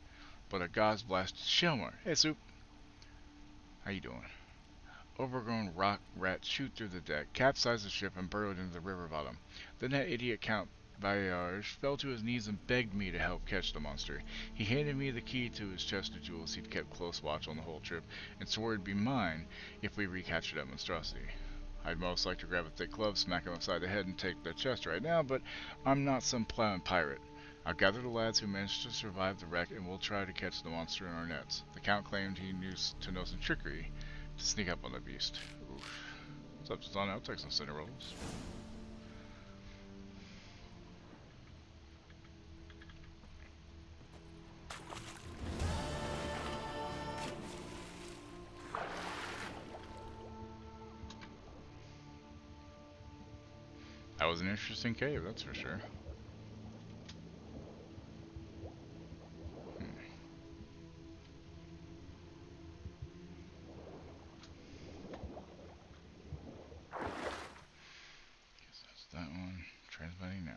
but a god's blasted Shaelmar. Hey, Soup. How you doing? Overgrown rock rats shoot through the deck, capsize the ship, and burrowed into the river bottom. Then that idiot Count Baillarge fell to his knees and begged me to help catch the monster. He handed me the key to his chest of jewels he'd kept close watch on the whole trip, and swore it'd be mine if we recaptured that monstrosity. I'd most like to grab a thick club, smack him upside the head, and take the chest right now, but I'm not some plowing pirate. I'll gather the lads who managed to survive the wreck, and we'll try to catch the monster in our nets. The Count claimed he knew to know some trickery to sneak up on the beast. Oof. What's up, Susanna? I'll take some cinder rolls. That was an interesting cave, that's for sure. Guess that's that one. Transmitting now.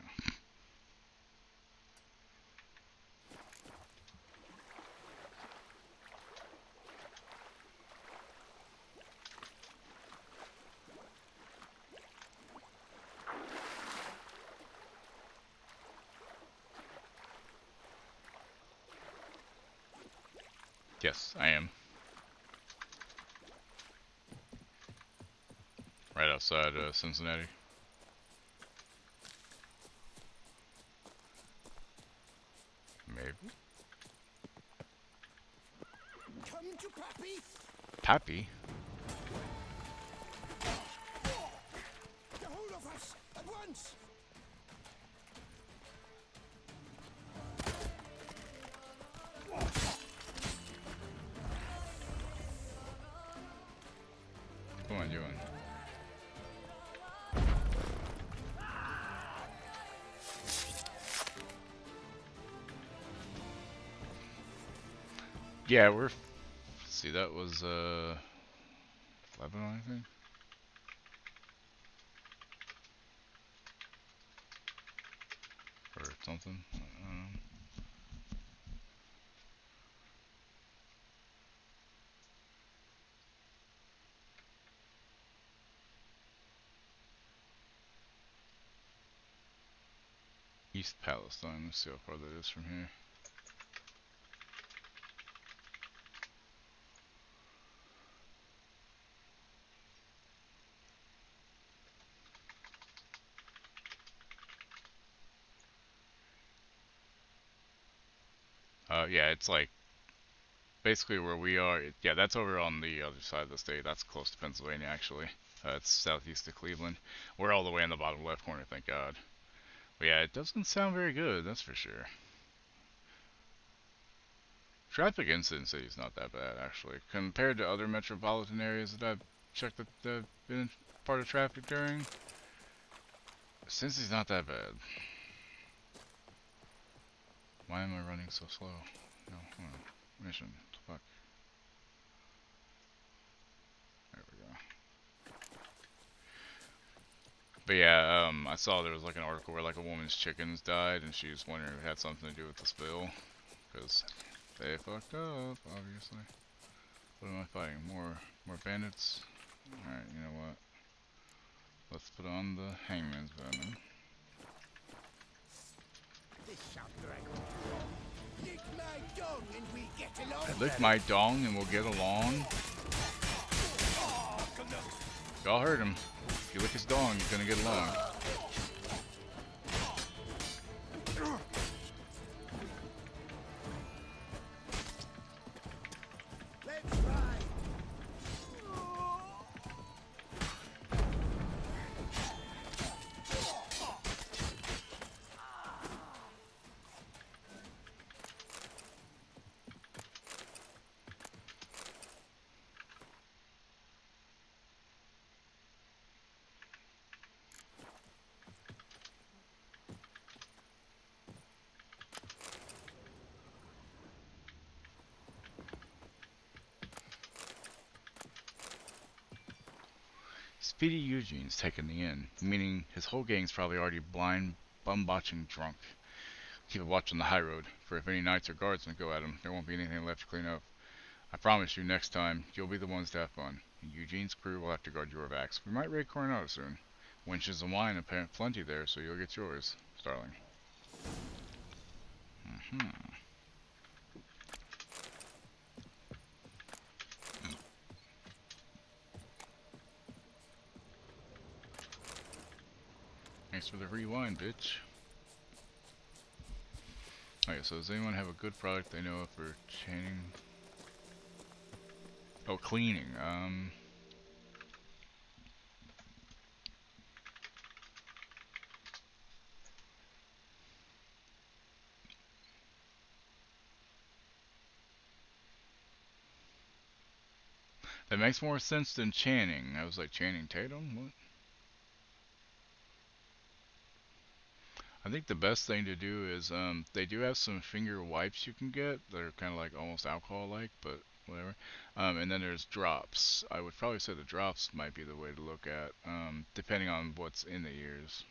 Yes, I am. Right outside Cincinnati. Maybe. Come to Pappy! Pappy? Get hold of us! At once! What am I doing? Yeah, we're... See, that was, Lebanon, I think. Or something. I don't know. East Palestine. Let's see how far that is from here. Yeah, it's like basically where we are. Yeah, that's over on the other side of the state. That's close to Pennsylvania, actually. It's southeast of Cleveland. We're all the way in the bottom left corner, thank God. But yeah, it doesn't sound very good, that's for sure. Traffic in Sin City is not that bad, actually. Compared to other metropolitan areas that I've checked that have been part of traffic during, Cincy's not that bad. Why am I running so slow? No, hold on. Mission. Fuck. There we go. But yeah, I saw there was like an article where like a woman's chickens died, and she was wondering if it had something to do with the spill, because they fucked up, obviously. What am I fighting? More bandits? Alright, you know what? Let's put on the Hangman's Venom. This shall drag on too long. Lick my dong and we get along. I lick my dong and we'll get along. Y'all heard him. If you lick his dong, you're gonna get along. Let's ride. Speedy Eugene's taken the inn, meaning his whole gang's probably already blind, bum-botching drunk. Keep a watch on the high road, for if any knights or guardsmen go at him, there won't be anything left to clean up. I promise you, next time, you'll be the ones to have fun. Eugene's crew will have to guard your backs. We might raid Coronado soon. Winches and wine, apparent plenty there, so you'll get yours, Starling. Thanks for the rewind, bitch. Okay, so does anyone have a good product they know of for chaining? Oh, cleaning. That makes more sense than Channing. I was like, Channing Tatum? What? I think the best thing to do is, they do have some finger wipes you can get. They're kind of like almost alcohol-like, but whatever. And then there's drops. I would probably say the drops might be the way to look at, depending on what's in the ears.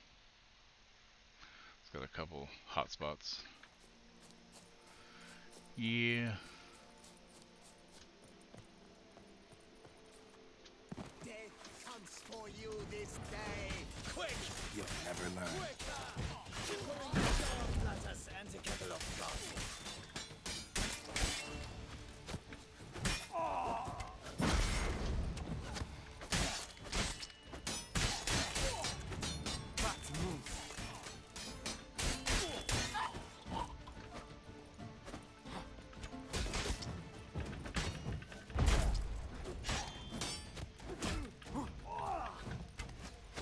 It's got a couple hot spots. Yeah. Death comes for you this day. Quick! You'll never learn. Platters and a kettle of broth.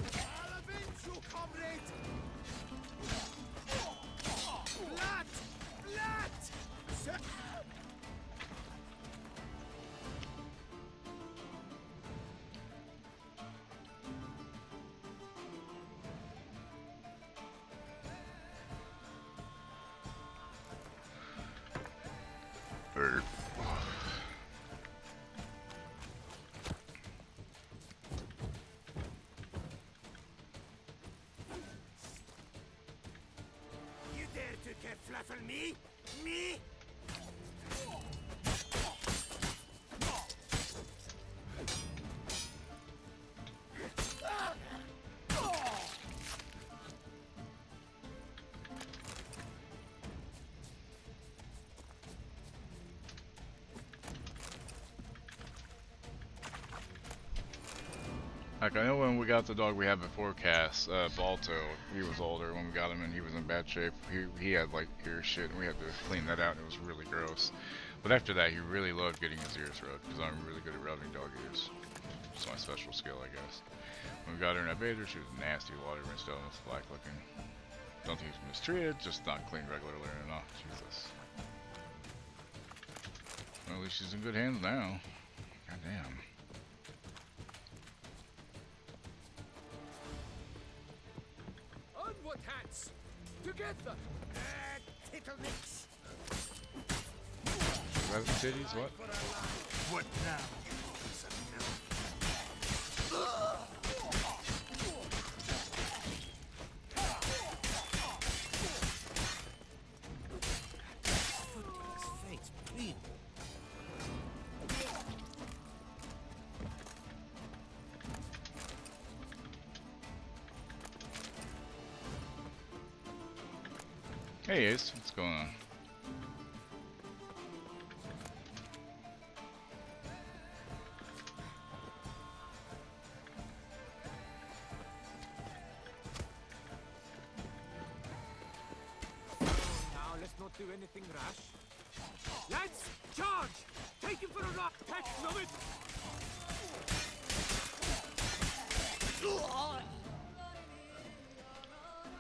I'll avenge you, comrade! Blood! Blood! Kerfluffle me? Me? Like, I know when we got the dog we had before Cass, Balto, he was older when we got him and he was in bad shape. He had like ear shit and we had to clean that out and it was really gross. But after that, he really loved getting his ears rubbed because I'm really good at rubbing dog ears. It's my special skill, I guess. When we got her in that bather, she was nasty, water rinsed out, and black looking. Don't think she was mistreated, just not cleaned regularly enough. Jesus. Well, at least she's in good hands now. God damn. Onward, Hans! Together! Tittle mix. Resin titties, what? What now? Hey Ace, what's going on? Now let's not do anything rash. Lads, charge! Take him for a rock! Catch from it!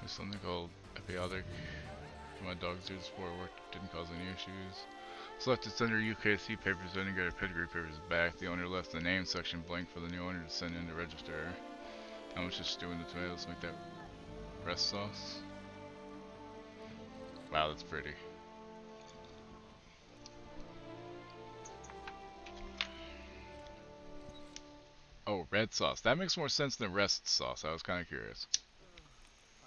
There's something called epiotic. My dog's due sport work didn't cause any issues. Selected sender UKC papers, then get a pedigree papers back. The owner left the name section blank for the new owner to send in to register. How much is stewing the tomatoes make that breast sauce? Wow, that's pretty. Oh, red sauce. That makes more sense than rest sauce. I was kind of curious.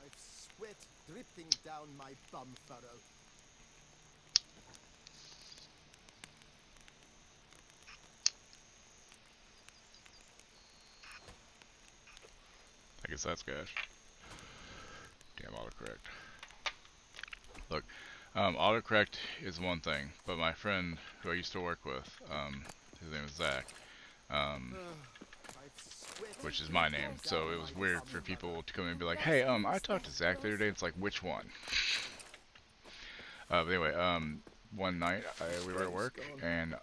I've sweat dripping down my bum furrow. I guess that's cash. Damn autocorrect. Look, autocorrect is one thing, but my friend who I used to work with, his name is Zach, which is my name, so it was weird for people to come in and be like, hey, I talked to Zach the other day, it's like, which one? But anyway, one night we were at work, and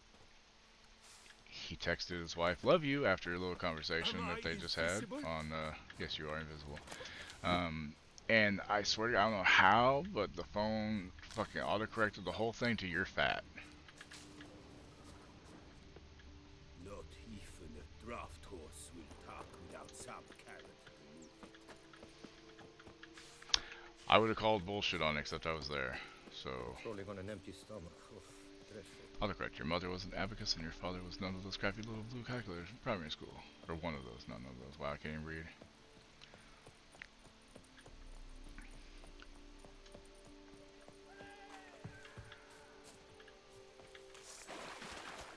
he texted his wife, love you, after a little conversation that they just had on, yes, you are invisible. And I swear to God, I don't know how, but the phone fucking autocorrected the whole thing to you're fat. Not even a draft horse will talk without some carrot to move it. I would have called bullshit on it, except I was there. So, Crawling on an empty stomach. Oof, dreadful. autocorrect. Your mother was an abacus and your father was none of those crappy little blue calculators in primary school. Or one of those, none of those. Wow, I can't even read.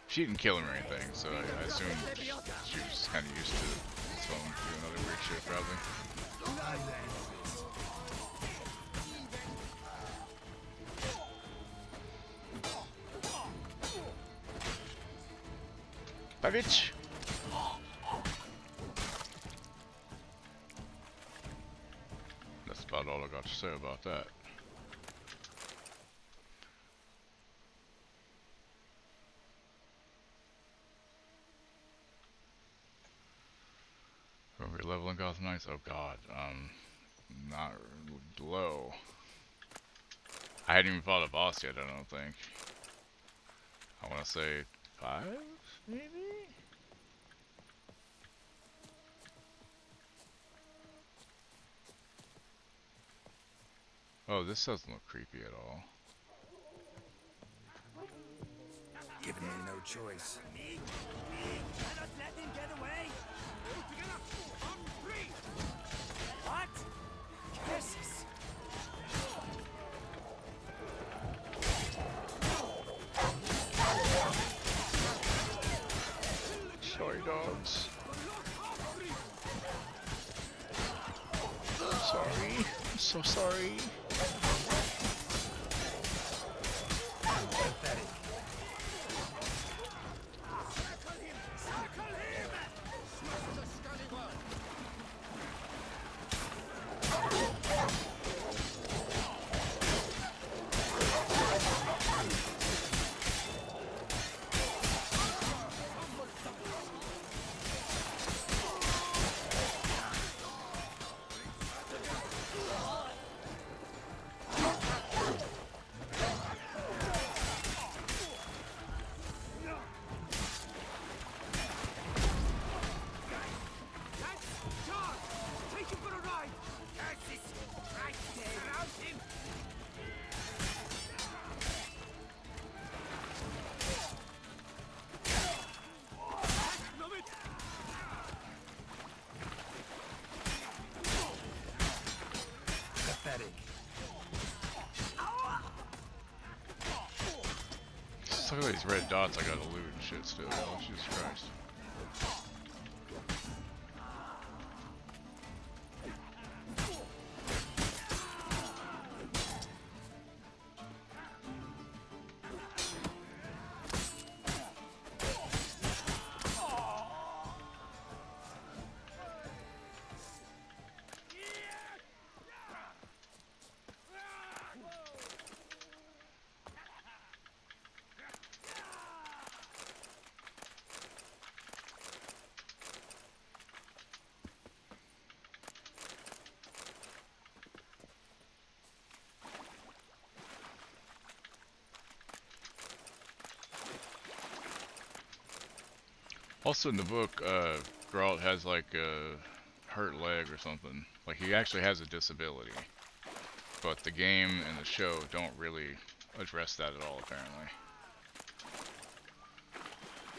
She didn't kill him or anything, so I assume she was kind of used to his phone doing other weird shit, probably. Bye, bitch! That's about all I got to say about that. Over level in Gotham Knights? Oh god, not low. I hadn't even fought a boss yet, I don't think. I want to say 5, maybe? Oh, this doesn't look creepy at all. Giving me no choice. Cannot let him get away. All together. On three. What? Curses. sorry. I'm so sorry. Lads, charge! Take him for a ride! That's it! Right there! Surround him! Numb it! Pathetic. Just look at these red dots I gotta loot and shit still. Oh, Jesus Christ. Also in the book, Geralt has like a hurt leg or something. Like he actually has a disability. But the game and the show don't really address that at all apparently.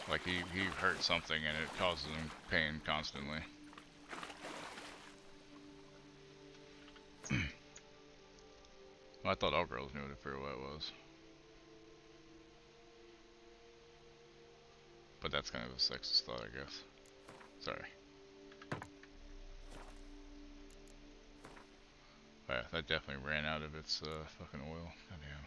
Like he hurt something and it causes him pain constantly. Well, I thought all girls knew what a pirouette was. But that's kind of a sexist thought, I guess. Sorry. Oh, yeah, that definitely ran out of its fucking oil. Goddamn.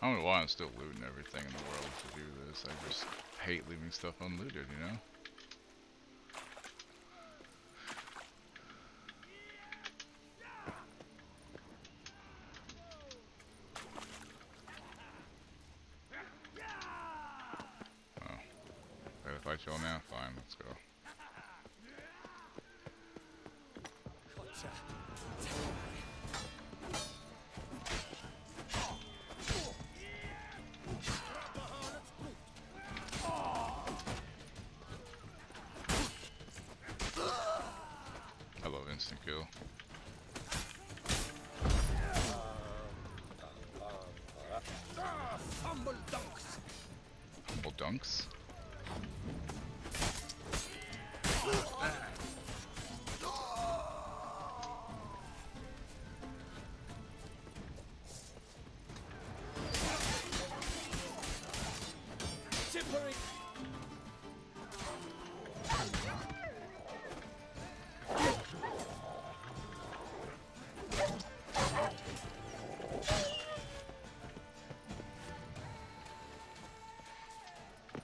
I don't know why I'm still looting everything in the world to do this. I just hate leaving stuff unlooted, you know? Fight y'all now? Fine, let's go. I love instant kill. Humble dunks. Humble dunks?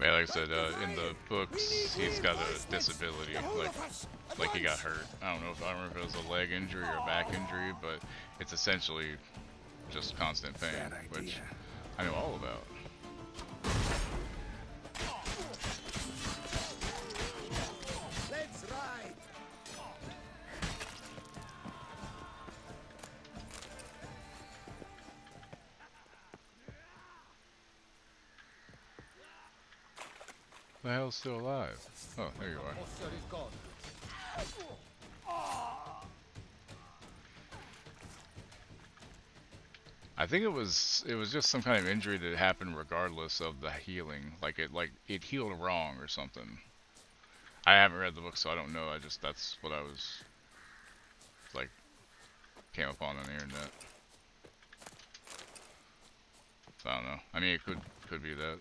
Yeah, like I said, in the books, he's got a disability, like he got hurt. I don't remember if it was a leg injury or a back injury, but it's essentially just constant pain, which I know all about. Let's ride. The hell's still alive? Oh, there you are. Monster is gone. I think it was just some kind of injury that happened regardless of the healing. Like it healed wrong or something. I haven't read the book, so I don't know. That's what I was like came upon the internet. So I don't know. I mean, it could be that.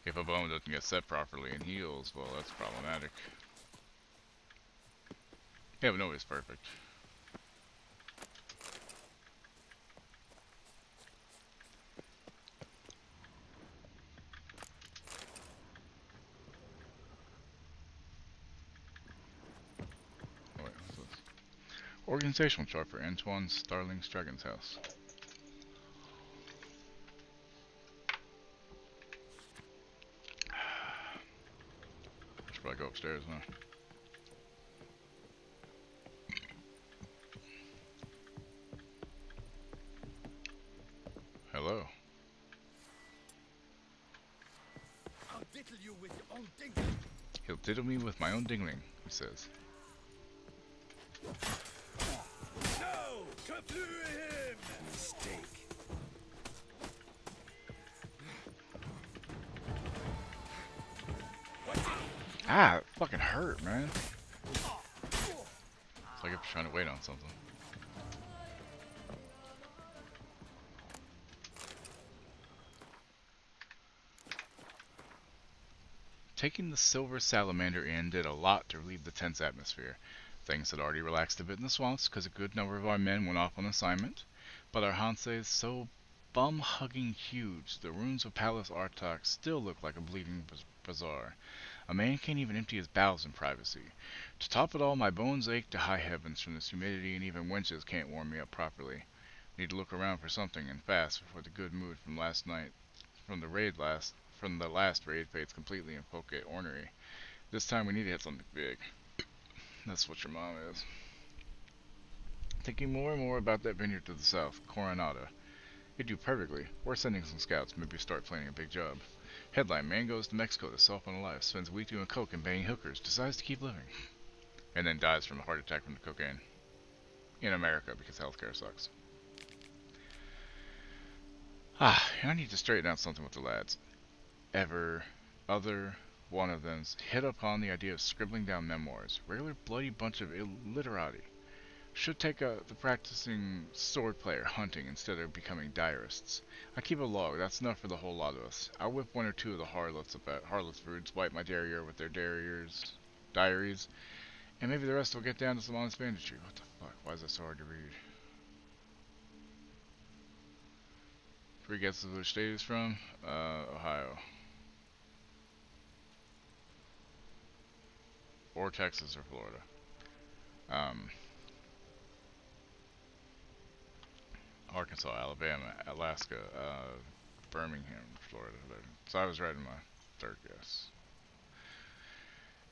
If a bone doesn't get set properly and heals, well, that's problematic. Yeah, but nobody's perfect. Oh, wait, what's this? Organizational chart for Antoine Starling's Dragon's House. Should probably go upstairs, huh? Hello. I'll diddle you with your own dingle. He'll diddle me with my own dingling, he says. No! Kaplu him! Mistake. Ah, it fucking hurt, man. It's like I'm trying to wait on something. Taking the Silver Salamander in did a lot to relieve the tense atmosphere. Things had already relaxed a bit in the swamps because a good number of our men went off on assignment, but our Hanse is so bum-hugging huge, the ruins of Palace Artak still look like a bleeding bazaar. A man can't even empty his bowels in privacy. To top it all, my bones ache to high heavens from this humidity, and even wenches can't warm me up properly. Need to look around for something, and fast, before the good mood from last night, from the last raid fades completely in Poke Ornery. This time we need to hit something big. That's what your mom is. Thinking more and more about that vineyard to the south, Coronado. It'd do perfectly. We're sending some scouts, maybe start planning a big job. Headline, man goes to Mexico to sell up on life, spends a week doing coke and banging hookers, decides to keep living. And then dies from a heart attack from the cocaine. In America, because healthcare sucks. I need to straighten out something with the lads. Other one of them's hit upon the idea of scribbling down memoirs. Regular bloody bunch of illiterati. Should take the practicing sword player hunting instead of becoming diarists. I keep a log, that's enough for the whole lot of us. I'll whip one or two of the harlots broods, wipe my derriere with their diaries, and maybe the rest will get down to some honest banditry. What the fuck? Why is that so hard to read? 3 guesses which state he's from? Ohio. Or Texas or Florida. Arkansas, Alabama, Alaska, Birmingham, Florida. So I was right in my 3rd guess.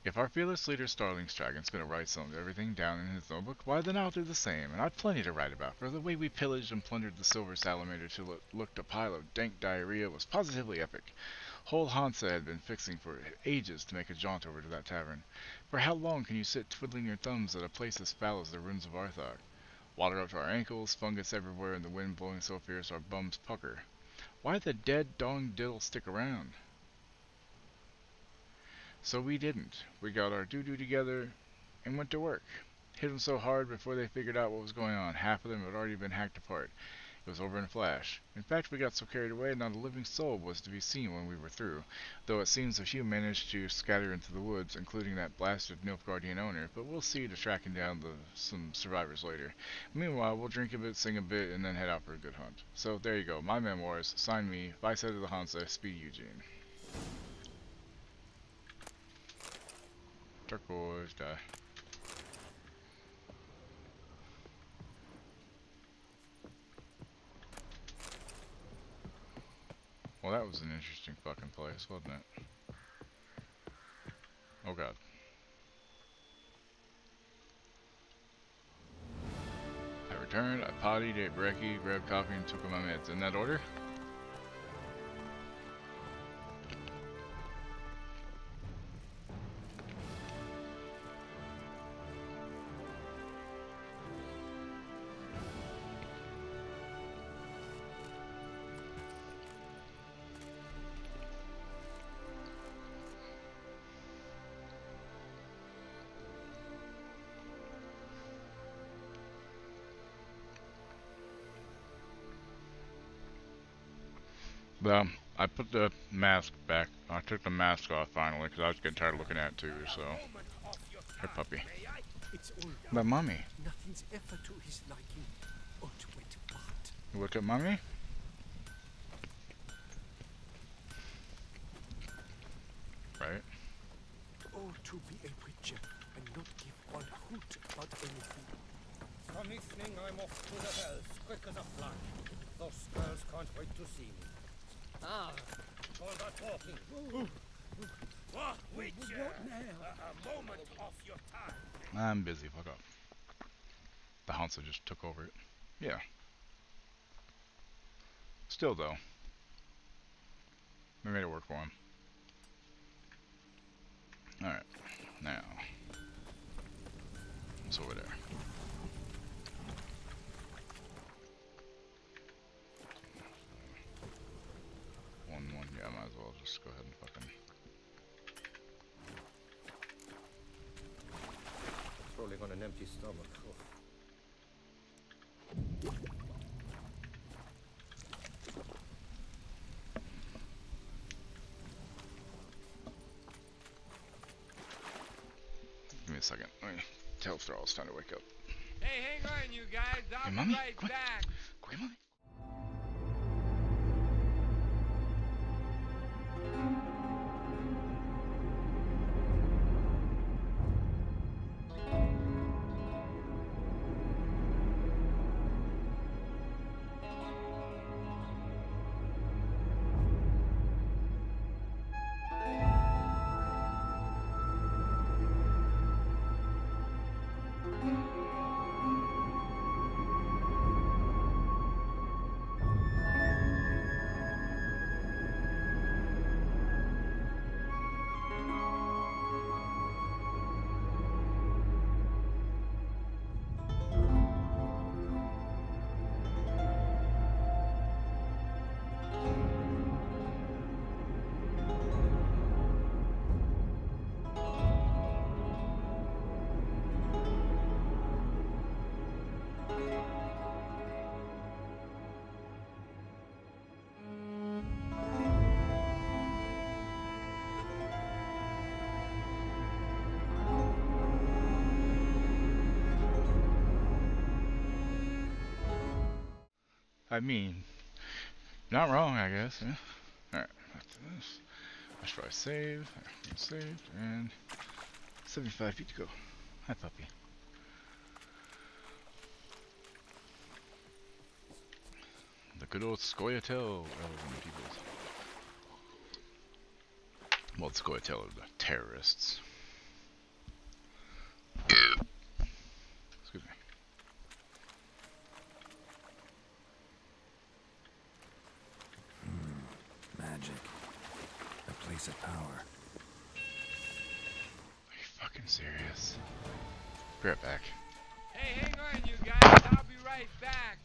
If our fearless leader Starling Dragon's gonna write everything down in his notebook, why then I'll do the same, and I've plenty to write about, for the way we pillaged and plundered the Silver Salamander till it looked a pile of dank diarrhea was positively epic. Whole Hansa had been fixing for ages to make a jaunt over to that tavern. For how long can you sit twiddling your thumbs at a place as foul as the ruins of Arthak? Water up to our ankles, fungus everywhere, and the wind blowing so fierce our bums pucker. Why the dead dong diddle stick around? So we didn't. We got our doo-doo together and went to work. Hit them so hard before they figured out what was going on. Half of them had already been hacked apart. It was over in a flash. In fact, we got so carried away not a living soul was to be seen when we were through, though it seems a few managed to scatter into the woods, including that blasted Nilfgaardian owner, but we'll see to tracking down some survivors later. Meanwhile, we'll drink a bit, sing a bit, and then head out for a good hunt. So there you go, my memoirs, signed me, Vice Head of the Hansa, Speedy Eugene. Turquoise, die. Well, that was an interesting fucking place, wasn't it? Oh god. I returned, I pottied, ate brekkie, grabbed coffee, and took my meds. In that order? Well, I put the mask back. I took the mask off finally because I was getting tired of looking at it too. So, here, puppy. It's all But mommy, nothing's ever to his liking. Ultimate part. you look at mommy. Right. Oh, to be a witcher and not give one hoot about anything. From evening, I'm off to the hells, quick as a flash. Those girls can't wait to see me. Ah, all that talking. What, Witcher? What now? A moment off your time. I'm busy. Fuck up. The Hansa just took over it. Yeah. Still though, we made it work for him. All right, now it's over there. One. Yeah, I might as well just go ahead and fucking. Rolling on an empty stomach. Oh. Give me a second. Tell Thrall's time to wake up. Hey, hang on, you guys. I'll Hey, be Mommy, right come on. back. Go ahead, mommy. I mean, not wrong, I guess. Yeah. Alright, back to this. Let's try save. Saved, and 75 feet to go. Hi, puppy. The good old Scoia'tael elven peoples. Well, the Scoia'tael are the terrorists. Excuse me. Magic. A place of power. Are you fucking serious? Be right back. Hey, hang on, you guys. I'll be right back.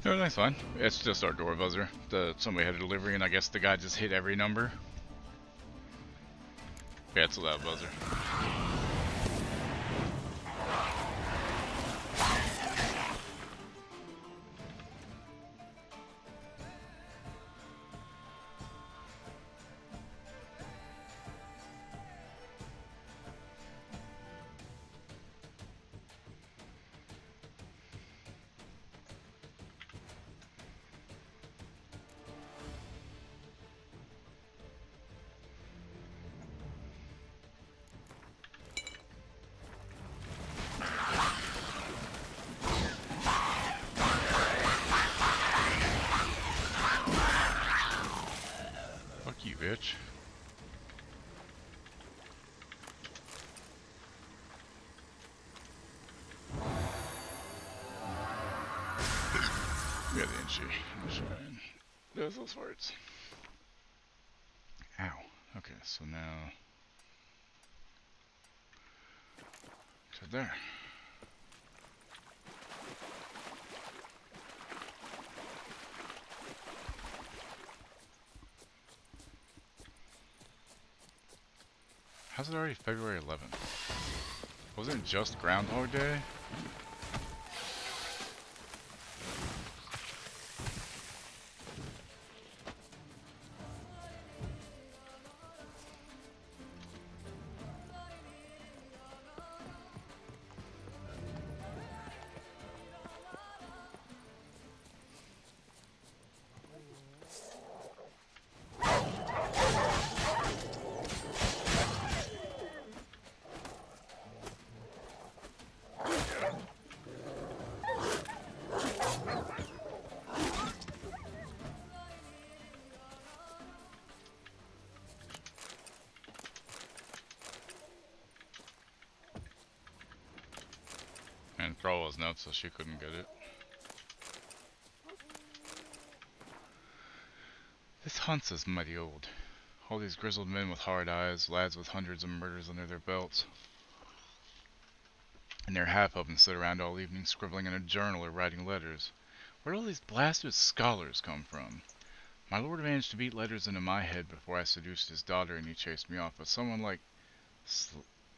Everything's fine. It's just our door buzzer. Somebody had a delivery and I guess the guy just hit every number. Yeah, it's a loud buzzer. she? Does those words. Ow. Okay, so now to there. How's it already February 11th? Wasn't it just Groundhog Day? And Thrall was nuts, so she couldn't get it. This hunt is mighty old. All these grizzled men with hard eyes, lads with hundreds of murders under their belts. And they're half of them sit around all evening scribbling in a journal or writing letters. Where do all these blasted scholars come from? My lord managed to beat letters into my head before I seduced his daughter and he chased me off, but someone like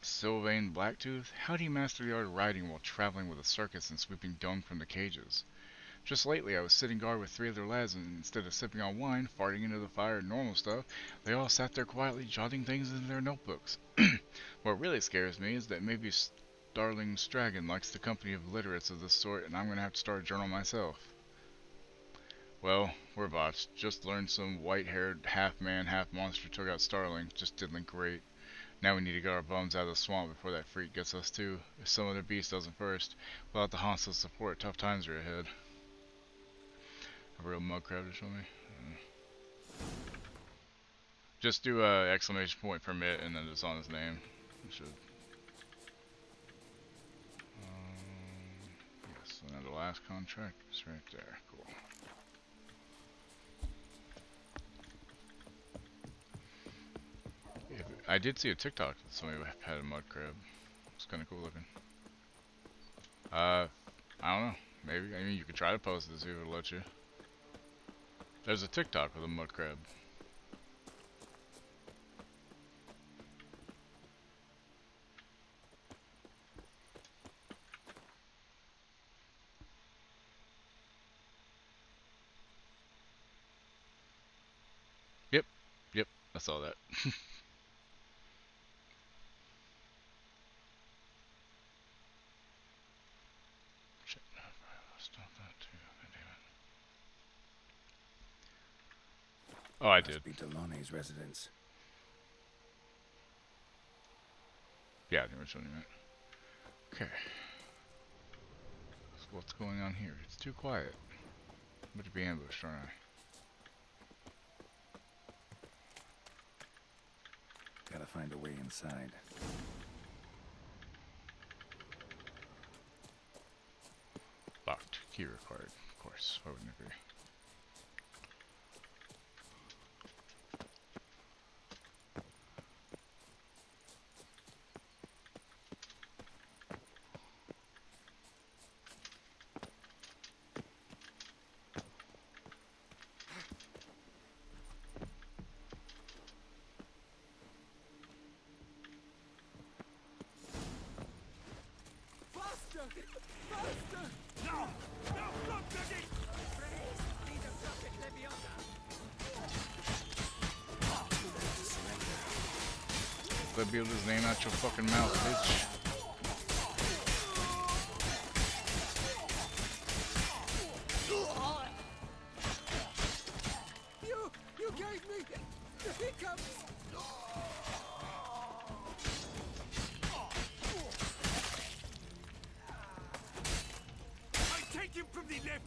Sylvain Blacktooth? How'd he master the art of writing while traveling with a circus and sweeping dung from the cages? Just lately I was sitting guard with 3 other lads and instead of sipping on wine, farting into the fire and normal stuff, they all sat there quietly jotting things into their notebooks. What really scares me is that maybe Starling Stragon likes the company of literates of this sort and I'm gonna have to start a journal myself. Well, we're botched. Just learned some white-haired half-man, half-monster took out Starling. Just diddling great. Now we need to get our bums out of the swamp before that freak gets us too. If some other beast doesn't first, without the hostile support, tough times are ahead. A real mud crab to show me. Just do a exclamation point permit and then it's on his name. It should. Yes, and then the last contract is right there. Cool. I did see a TikTok that somebody had a mud crab. It's kind of cool looking. I don't know. Maybe. I mean, you could try to post it to see if it'll let you. There's a TikTok with a mud crab. Yep, I saw that. Stop that too. Oh, I did. Must be Delaunay's residence. Yeah, I think which one you meant. Okay. So what's going on here? It's too quiet. I'm about to be ambushed, aren't I? Gotta find a way inside. Locked. Key required. Of course. Why wouldn't it be? Let Builder's name out your fucking mouth, bitch. You gave me the hiccups. I take him from the left.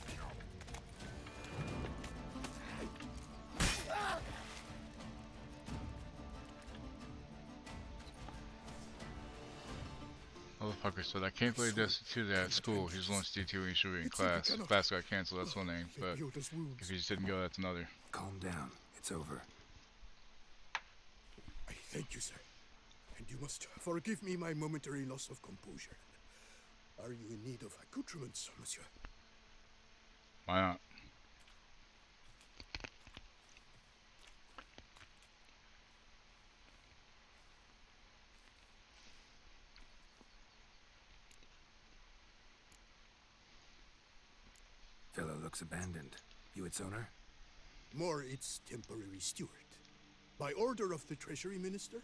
Fucker said, I can't play Destiny 2 at school. He's launched D2 when he should be in class. Class got cancelled, that's one thing. But Yoda's wounds. if he just didn't go, that's another. Calm down. It's over. I thank you, sir. And you must forgive me my momentary loss of composure. Are you in need of accoutrements, monsieur? Why not? Fellow looks abandoned. You its owner? More its temporary steward. By order of the Treasury Minister,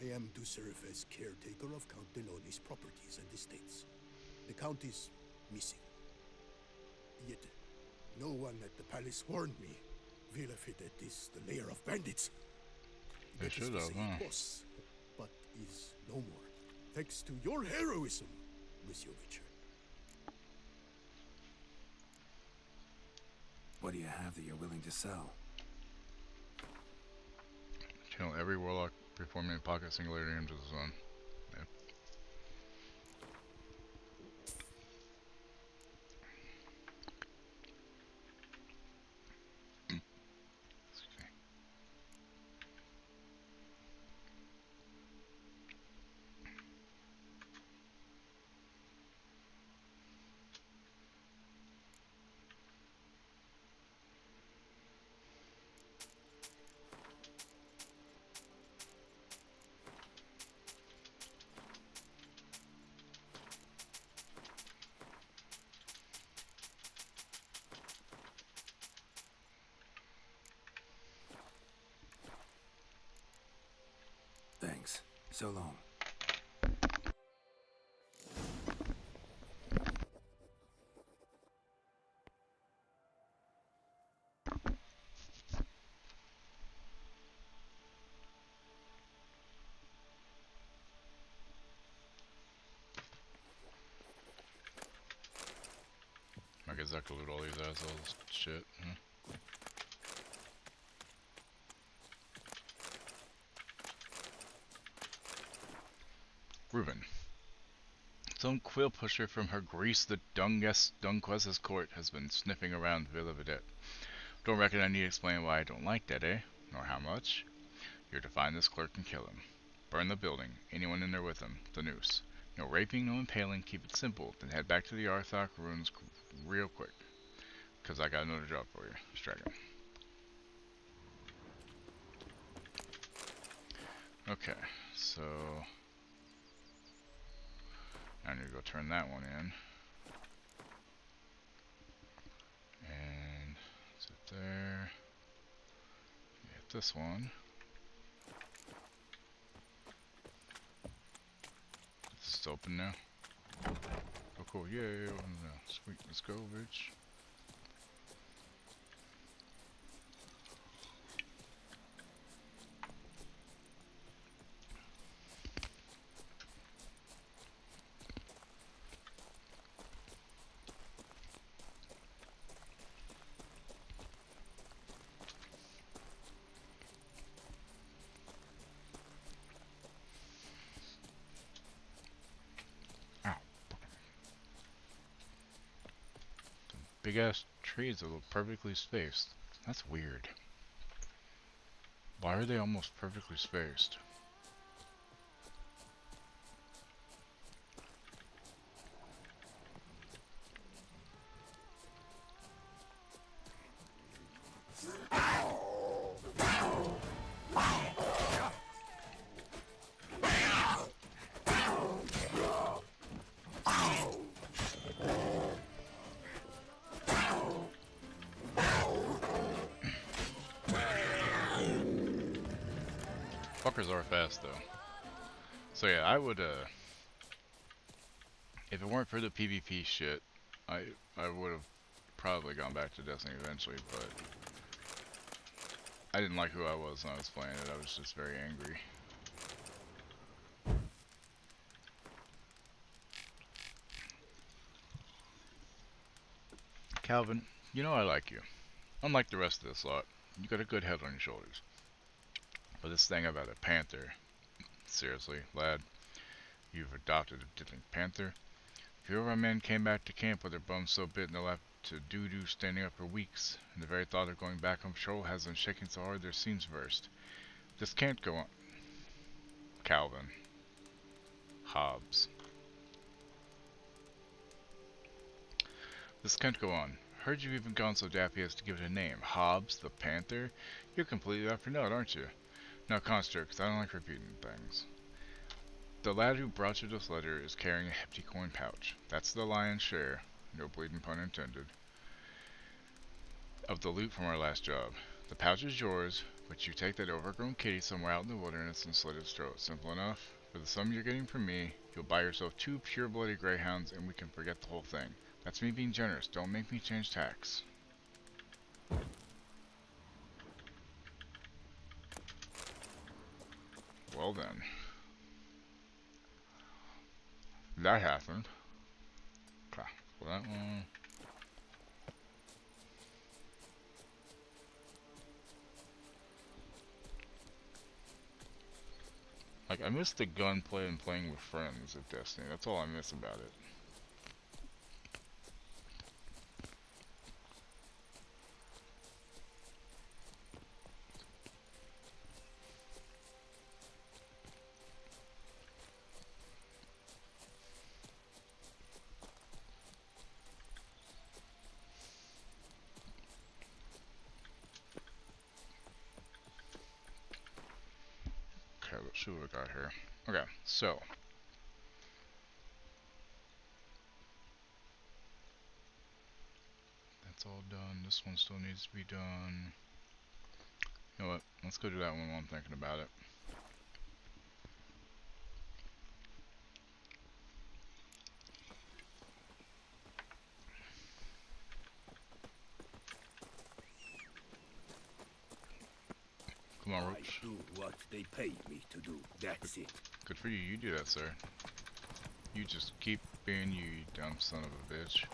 I am to serve as caretaker of Count Deloni's properties and estates. The Count is missing. Yet, no one at the palace warned me. Villafedet is the lair of bandits. They That is should to have, say huh? it was, but is no more. Thanks to your heroism, Monsieur Witcher. What do you have that you're willing to sell? Channel every warlock performing pocket singularity into the sun. Yeah. Okay. Thanks. So long. I guess I could loot all these assholes. Shit. Huh? Reuben. Some quill pusher from her Greece the Dunquess's court has been sniffing around Villa Vedette. Don't reckon I need to explain why I don't like that, eh? Nor how much? You're to find this clerk and kill him. Burn the building. Anyone in there with him. The noose. No raping, no impaling. Keep it simple. Then head back to the Arthok ruins real quick. Because I got another job for you. Stragon. Okay, so I need to go turn that one in. And sit there. Get this one. This is open now. Oh cool, yay, open now. Sweet, let's go, bitch. Big ass trees that look perfectly spaced. That's weird. Why are they almost perfectly spaced? Fuckers are fast though. So yeah, I would if it weren't for the PvP shit, I would have probably gone back to Destiny eventually, but I didn't like who I was when I was playing it. I was just very angry. Calvin, you know I like you. Unlike the rest of this lot, you got a good head on your shoulders. But this thing about a panther, seriously, lad, You've adopted a diddling panther. A few of our men came back to camp with their bums so bitten they'll have to doo-doo standing up for weeks, and the very thought of going back on patrol has them shaking so hard their seams burst. This can't go on. Calvin. Hobbs. This can't go on. Heard you've even gone so daffy as to give it a name. Hobbs the Panther? You're completely off your nut, aren't you? Now concentrate, because I don't like repeating things. The lad who brought you this letter is carrying a hefty coin pouch. That's the lion's share, no bleeding pun intended, of the loot from our last job. The pouch is yours, but you take that overgrown kitty somewhere out in the wilderness and slit its throat. Simple enough. For the sum you're getting from me, you'll buy yourself 2 pure-blooded greyhounds and we can forget the whole thing. That's me being generous. Don't make me change tacks. Well then. That happened. Okay, well that one. Like, I miss the gunplay and playing with friends of Destiny. That's all I miss about it. Okay, let's see what we got here. Okay, so. That's all done. This one still needs to be done. You know what? Let's go do that one while I'm thinking about it. Come on, Roach. I do what they paid me to do. That's it. Good for you. You do that, sir. You just keep being you, you dumb son of a bitch.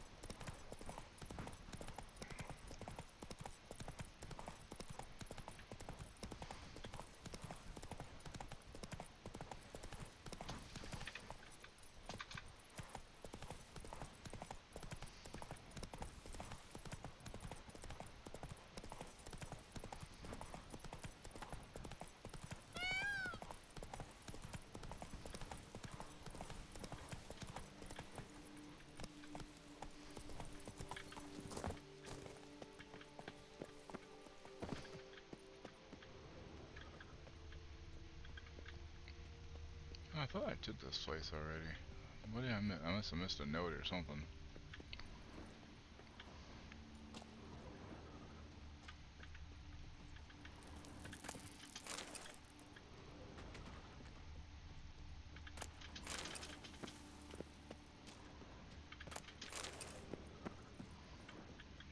I thought I did this place already. What did I miss? I must have missed a note or something.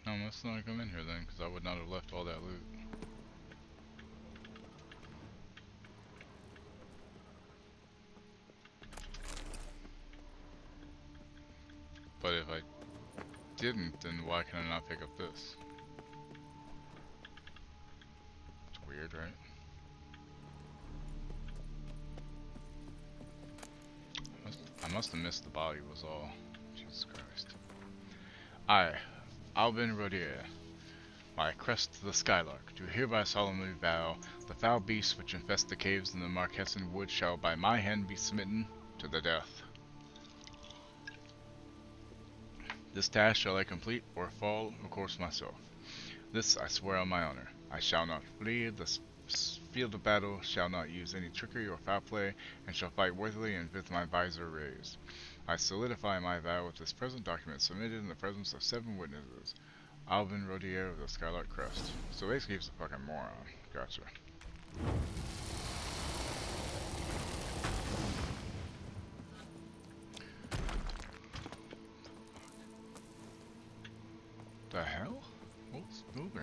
No, I must not have come in here then, because I would not have left all that loot. But if I didn't, then why can I not pick up this? It's weird, right? I must have missed the body was all. Jesus Christ. I, Albin Rodier, I crest the Skylark, do hereby solemnly vow the foul beasts which infest the caves in the Marquesan wood shall by my hand be smitten to the death. This task shall I complete or fall, of course, myself. This I swear on my honor. I shall not flee the field of battle, shall not use any trickery or foul play, and shall fight worthily and with my visor raised. I solidify my vow with this present document submitted in the presence of 7 witnesses. Alvin Rodier of the Skylark Crest. So basically he's a fucking moron. Gotcha. The hell? What's moving?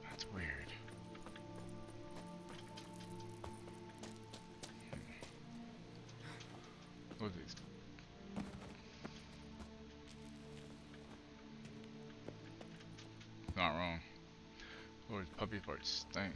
That's weird. What are these? Lord, puppy farts stink.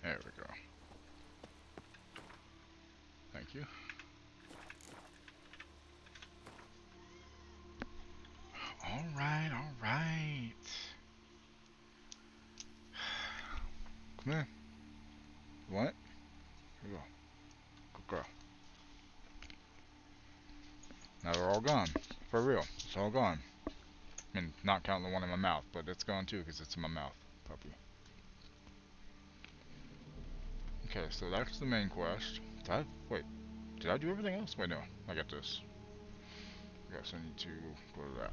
There we go. Thank you. Alright, alright. Come here. You want it? Here you go. Good girl. Now they're all gone. For real. It's all gone. I mean, not counting the one in my mouth, but it's gone too because it's in my mouth. Puppy. Okay, so that's the main quest. Wait, did I do everything else? Wait, no. I got this. Guess I need to go to that.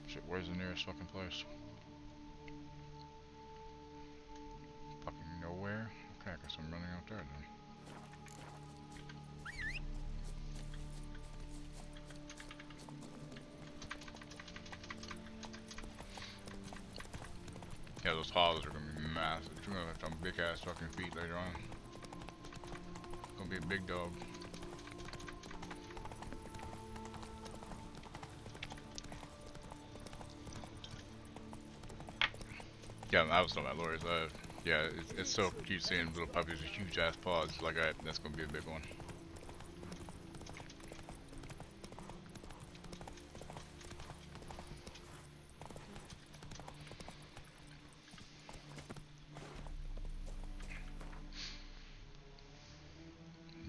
Shit, where's the nearest fucking place? Fucking nowhere? Okay, I guess I'm running out there then. Yeah, those halls are gonna be massive. You're gonna have some big ass fucking feet later on. Gonna be a big dog. Yeah, I was talking about Lori's. Yeah, it's so cute seeing little puppies with huge ass paws like that. That's gonna be a big one.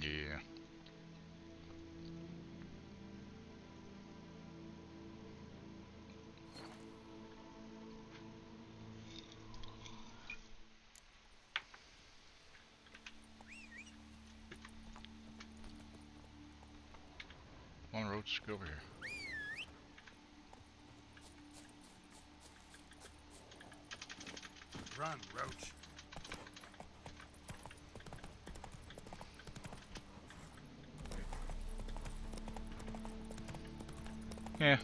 Yeah. Come on, Roach, get over here. Run, Roach. Yeah.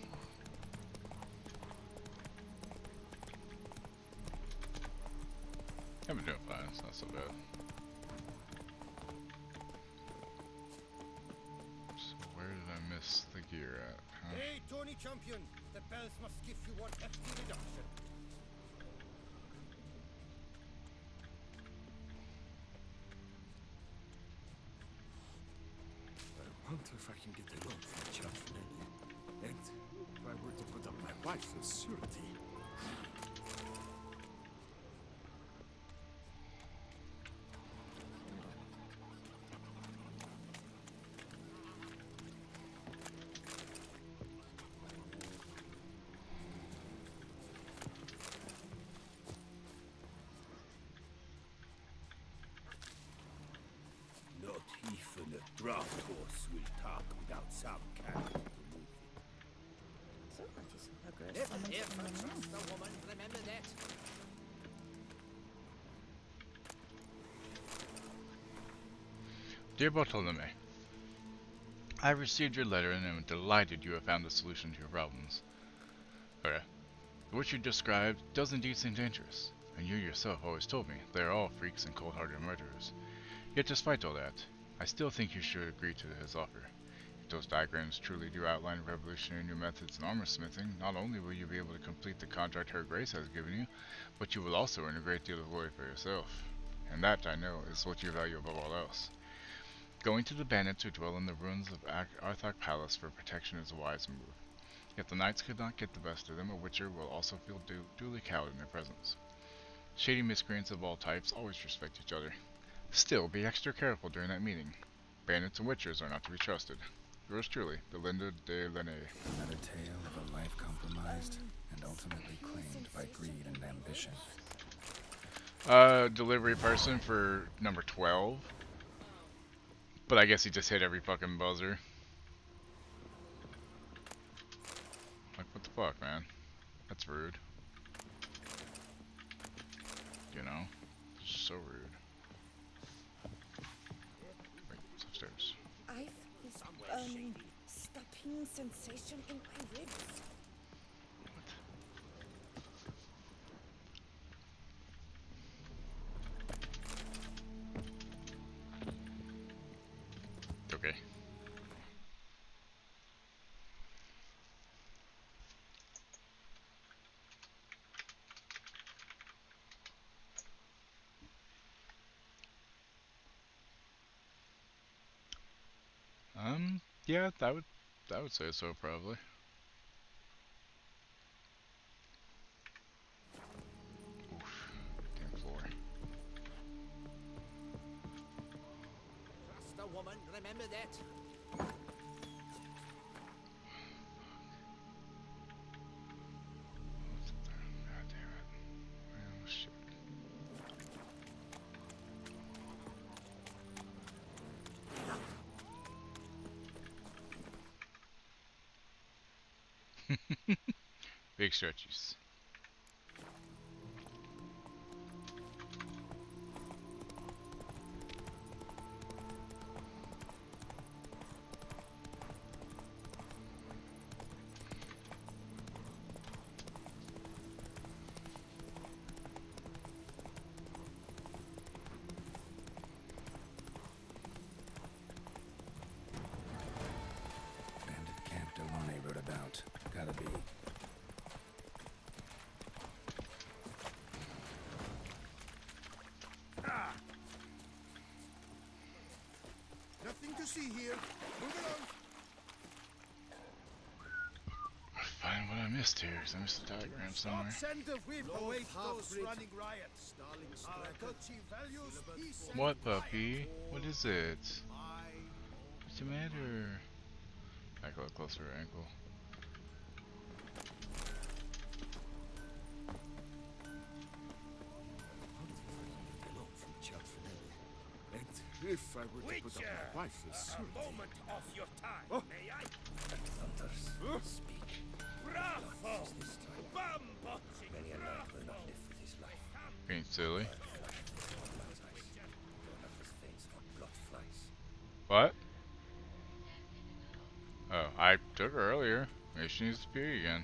I've been doing fine, it's not so bad. So where did I miss the gear at, huh? Hey, Tony Champion! The bells must give you one hefty reduction. I wonder if I can get a loan from Cianfanelli. And if I were to put up my wife as surety. Not even a draft horse will talk without some kind to move it. If trust the woman, remember that. Dear Bartolome, I received your letter and am delighted you have found a solution to your problems. Okay. What you described does indeed seem dangerous, and you yourself always told me they are all freaks and cold-hearted murderers. Yet despite all that, I still think you should agree to his offer. If those diagrams truly do outline revolutionary new methods in armor smithing, not only will you be able to complete the contract Her Grace has given you, but you will also earn a great deal of glory for yourself. And that, I know, is what you value above all else. Going to the bandits who dwell in the ruins of Arthak Palace for protection is a wise move. Yet the knights could not get the best of them, a witcher will also feel duly cowed in their presence. Shady miscreants of all types always respect each other. Still, be extra careful during that meeting. Bandits and witchers are not to be trusted. Yours truly, Belinda de Lene. Another tale of a life compromised and ultimately claimed by greed and ambition. Delivery person for number 12. But I guess he just hit every fucking buzzer. Like, what the fuck, man? That's rude. you know? It's so rude. Wait, it's upstairs. I've this burning, stopping sensation in my ribs. Okay. Yeah, I would say so, probably. Oof, damn floor. Trust a woman, remember that. What's up there? God damn it. Oh, shit. Big stretches. Bandit camp Delone wrote about. Gotta be. Nothing to see here. Move along. Find what I missed here, 'cause I missed the diagram somewhere. Send the whip away those half-breed. running riots. Stalling Our striker. touchy values, peace and What, quiet. puppy? What is it? My What's the matter? Back a little closer to ankle. Hello from Cialfinelli. And if I were to put up Witcher, my wife as a surrogate. moment of your time, Oh. may I? Huh? Speak. Bravo! This time, Bum-botching! many a knight will not Bravo! live with his life. Being silly. Man's eyes. Burn up his veins for blood flies. What? Oh, I took her earlier. Maybe she needs to pee again.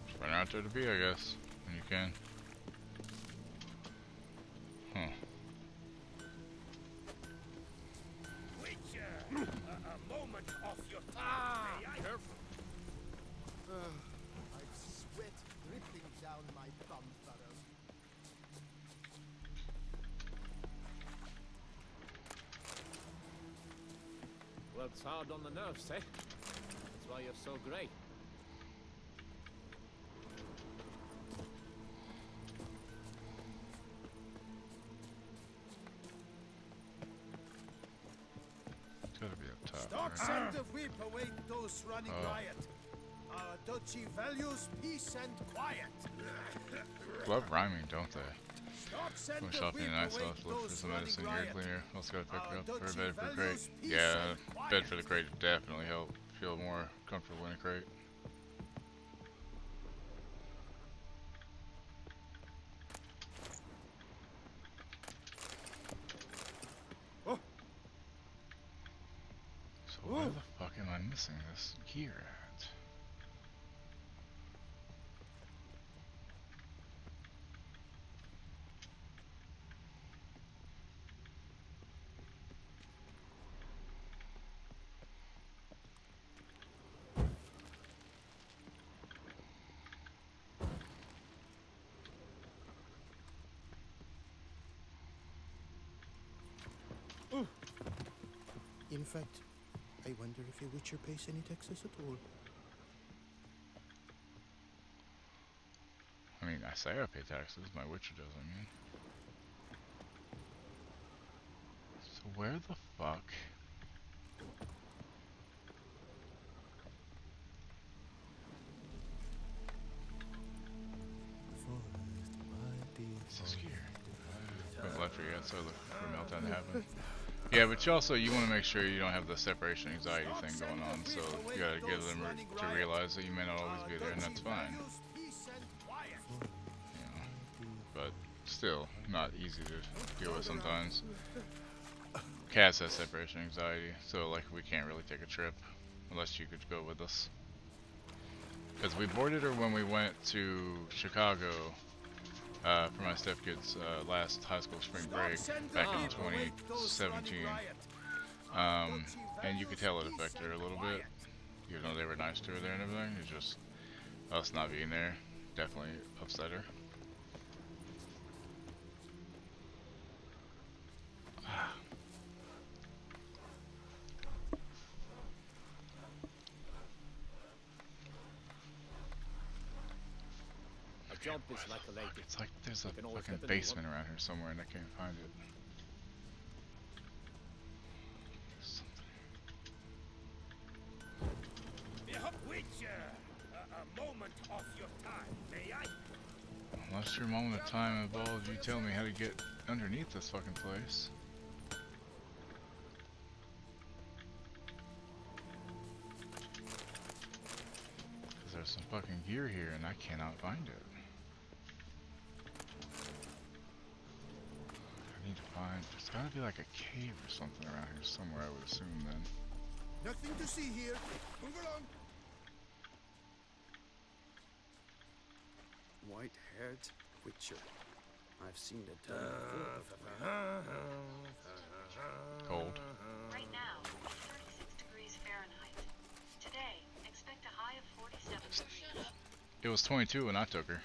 Just run out there to pee, I guess. When you can. Huh. Witcher, a moment of your time, may I? careful. I've sweat dripping down my bum furrow. Works hard on the nerves, eh? That's why you're so great. It's gotta be up top. Stop, Right? send the whip away those running Oh. riot. Our duchy values peace and quiet. Love rhyming, don't they? Stop, send Going the shopping whip tonight, so away I'll have to look for those some running medicine, ear riot. cleaner. Also gotta pick Our up for duchy bed for crate. values peace Yeah, and bed for quiet. the crate would definitely help feel more comfortable in a crate. Oh. So where the fuck am I missing this gear at? In fact, I wonder if a Witcher pays any taxes at all. I mean, I say I pay taxes, my Witcher does, I mean. So where the fuck? This is gear. Went left or yet, so look for meltdown to happen. Yeah, but you also, you want to make sure you don't have the separation anxiety thing going on, so you gotta get them to realize that you may not always be there, and that's fine. Peace and quiet. still not easy to deal with sometimes. Cass has separation anxiety, so like we can't really take a trip unless you could go with us. Because we boarded her when we went to Chicago for my stepkid's last high school spring break back in 2017. And you could tell it affected her a little bit, even though they were nice to her there and everything. It's just us not being there definitely upset her. A job is like a lady. It's like there's a fucking basement around here somewhere and I can't find it. Witcher, a moment of your time, may I? Unless your moment of time involves you tell me how to get underneath this fucking place. Cause there's some fucking gear here and I cannot find it. I need to find, there's gotta be like a cave or something around here somewhere, I would assume then. Nothing to see here. Move along. White-haired Witcher. I've seen the term before. Cold. Right now, it's 36 degrees Fahrenheit. Today, expect a high of 47 degrees. It was 22 when I took her.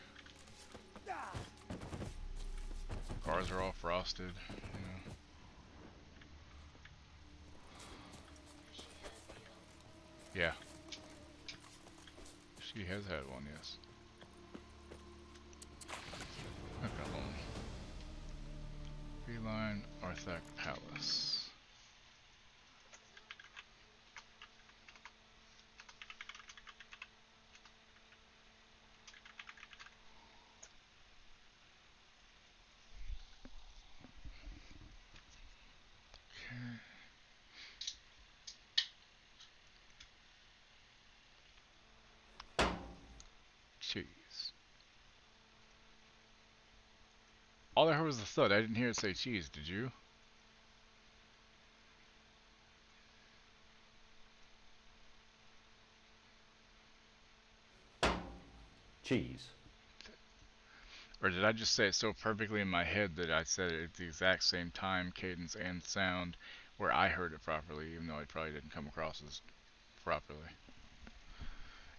Cars are all frosted. Yeah. She has had one, yes. Okay, hold on. Feline Arthak Palace. Cheese. All I heard was the thud. I didn't hear it say cheese, did you? Cheese. Or did I just say it so perfectly in my head that I said it at the exact same time, cadence, and sound, where I heard it properly, even though it probably didn't come across as properly.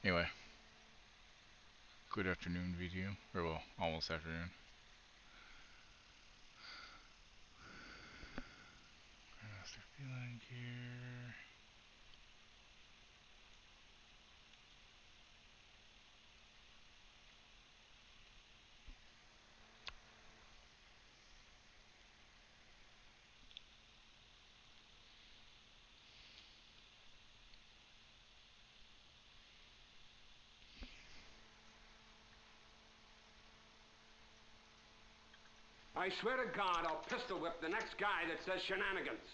Anyway. Good afternoon, video. Or, well, almost afternoon. Grandmaster feline gear. I swear to God, I'll pistol whip the next guy that says shenanigans.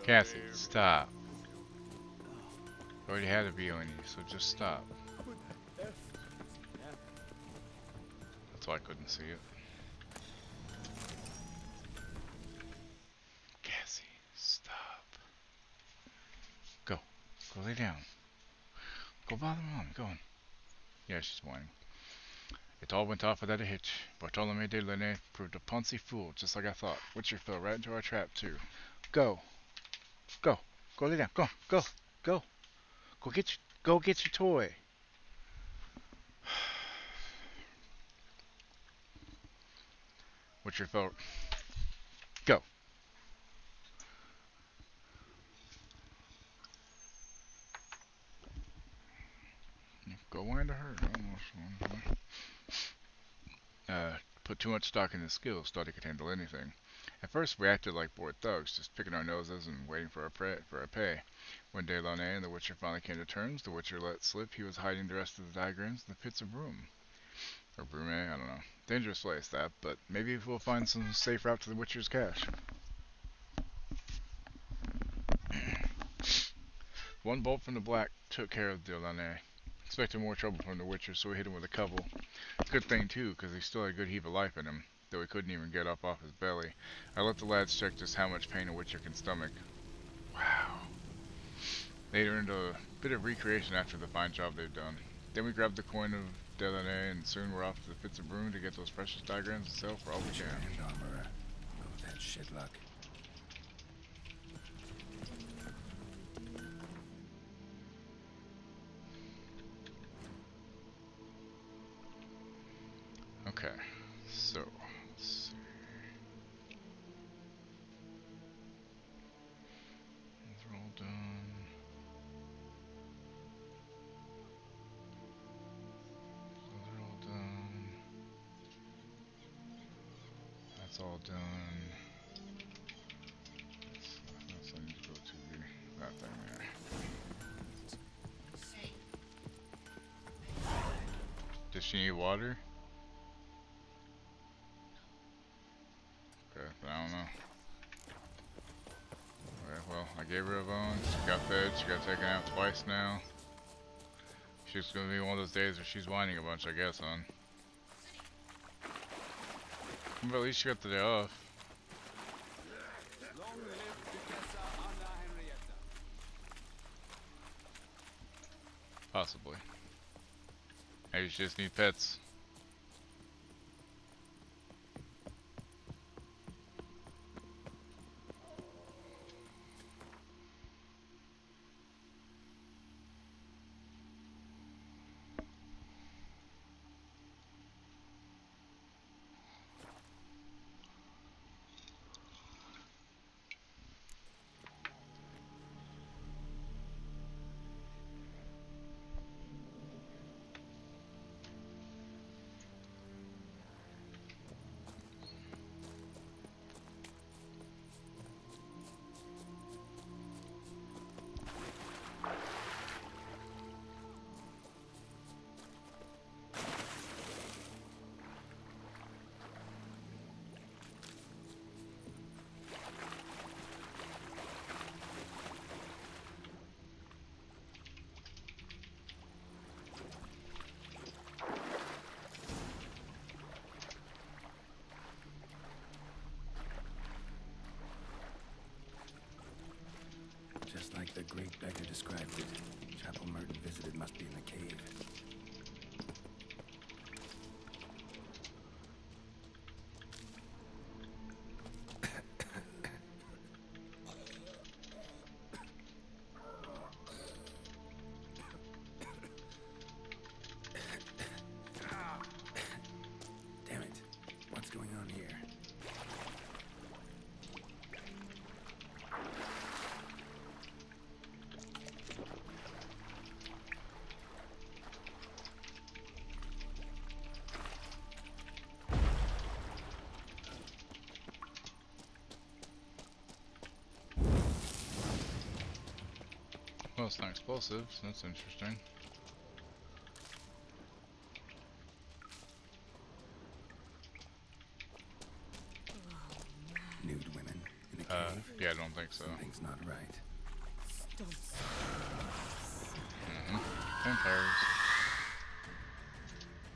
Cassie, stop. You already had a bee on you, so just stop. That's why I couldn't see it. Cassie, stop. Go. Go lay down. Go bother Mom. Go on. Yeah, she's whining. It all went off without a hitch. Bartolome de Lene proved a poncy fool, just like I thought. Witcher fell right into our trap, too. Go. Go. Go lay down. Go. Go. Go. Go get your toy. Witcher felt. Go. Go wind her. Put too much stock in his skills, thought he could handle anything. At first we acted like bored thugs, just picking our noses and waiting for our pay. When Delaunay and the Witcher finally came to terms, the Witcher let slip he was hiding the rest of the diagrams in the pits of Broom. Or Brume, I don't know. Dangerous place that, but maybe we'll find some safe route to the Witcher's cache. One bolt from the black took care of Delaunay. Expected more trouble from the Witcher, so we hit him with a couple. Good thing too, because he still had a good heap of life in him, though he couldn't even get up off his belly. I let the lads check just how much pain a Witcher can stomach. Wow. They earned a bit of recreation after the fine job they've done. Then we grabbed the coin of Delaunay, and soon we're off to the pits of Broom to get those precious diagrams and sell for all we can. Armorer. Go with that shit luck. Okay, so let's see. These are all done. Those are all done. That's all done. That's I need to go to that thing there. Does she need water? I don't know. Okay, well, I gave her a bone. She got fed. She got taken out twice now. She's gonna be one of those days where she's whining a bunch, I guess, hon. But at least she got the day off. Possibly. Maybe she just needs pets. Just like the great beggar described it. Chapel Merton visited must be in the cave. Damn it. What's going on here? Well, it's not explosives. That's interesting. Nude women in a cave? Yeah, I don't think so. Something's not right. Vampires.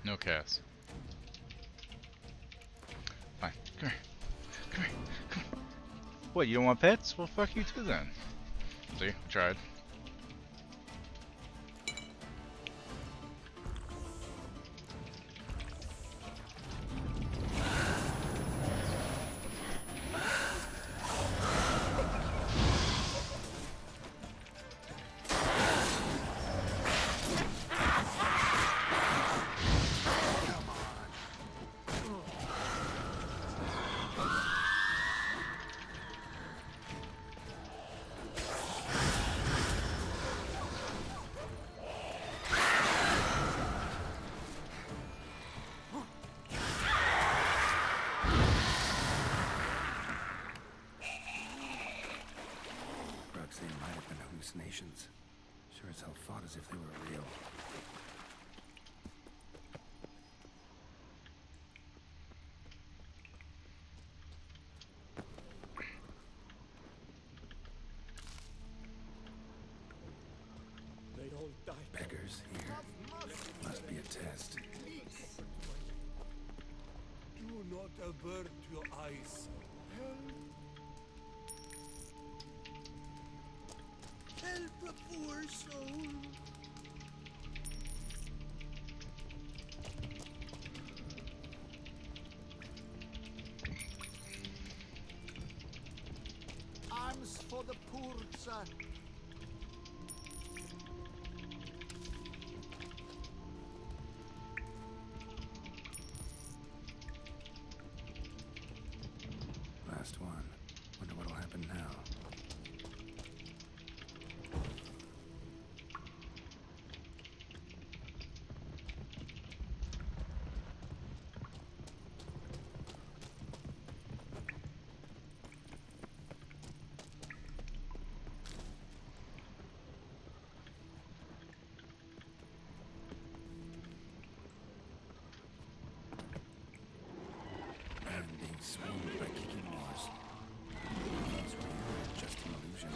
No cats. Fine. Come here. Come here. Come here. What, you don't want pets? Well, fuck you too then. See? I tried. might have been hallucinations. Sure as hell fought as if they were real. They all died. Beggars here. Must be a test. Do not avert your eyes. Help a poor soul. Arms for the poor, sir. Last one. Wonder what'll happen now. Man being swooned by kicking wars. These were just an illusion.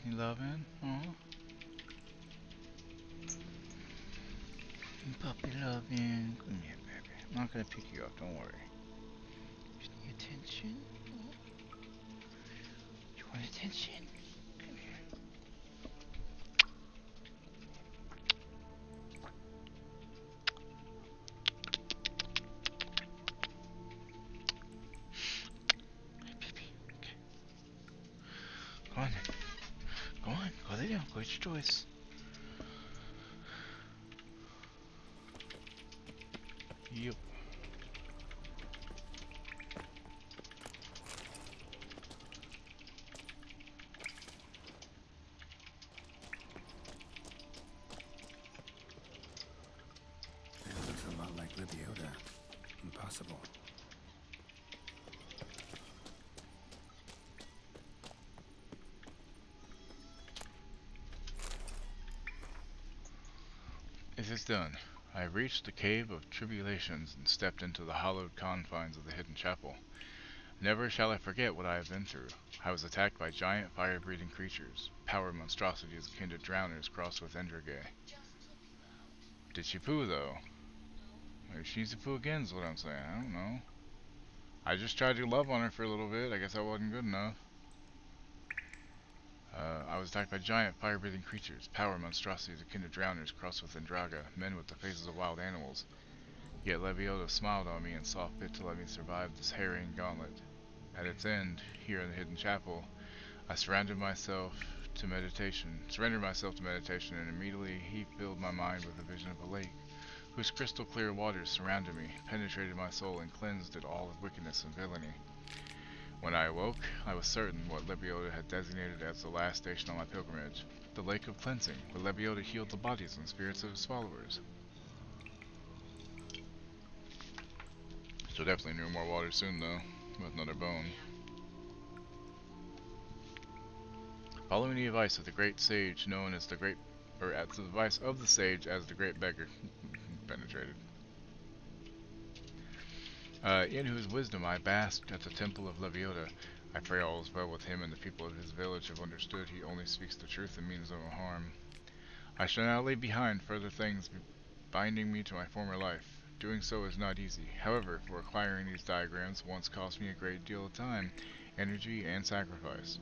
You loving? Aw. Puppy loving. Come here, baby. I'm not gonna pick you up, don't worry. Just need attention. You want attention? Come here. Hey, baby. Okay. Go on then. Go on, go lay down, go get your toys. Yep. It looks a lot like Lebiota. Impossible. It is done. I have reached the Cave of Tribulations and stepped into the hallowed confines of the hidden chapel. Never shall I forget what I have been through. I was attacked by giant fire-breathing creatures, power monstrosities akin to drowners crossed with Endragay. Did she poo though? Maybe she needs to poo again is what I'm saying. I don't know. I just tried to love on her for a little bit. I guess I wasn't good enough. I was attacked by giant fire-breathing creatures, power monstrosities akin to drowners crossed with Endraga, men with the faces of wild animals. Yet Lebiota smiled on me and saw fit to let me survive this harrying gauntlet. At its end, here in the hidden chapel, I surrendered myself to meditation, and immediately he filled my mind with a vision of a lake, whose crystal clear waters surrounded me, penetrated my soul, and cleansed it all of wickedness and villainy. When I awoke, I was certain what Lebiota had designated as the last station on my pilgrimage, the Lake of Cleansing, where Lebiota healed the bodies and spirits of his followers. So definitely near more water soon though, with another bone. Following the advice of the great sage known as the great, or at the advice of the sage as the great beggar, penetrated. In whose wisdom I basked at the temple of Leviota. I pray all is well with him, and the people of his village have understood he only speaks the truth and means no harm. I shall now leave behind further things binding me to my former life. Doing so is not easy. However, for acquiring these diagrams once cost me a great deal of time, energy, and sacrifice.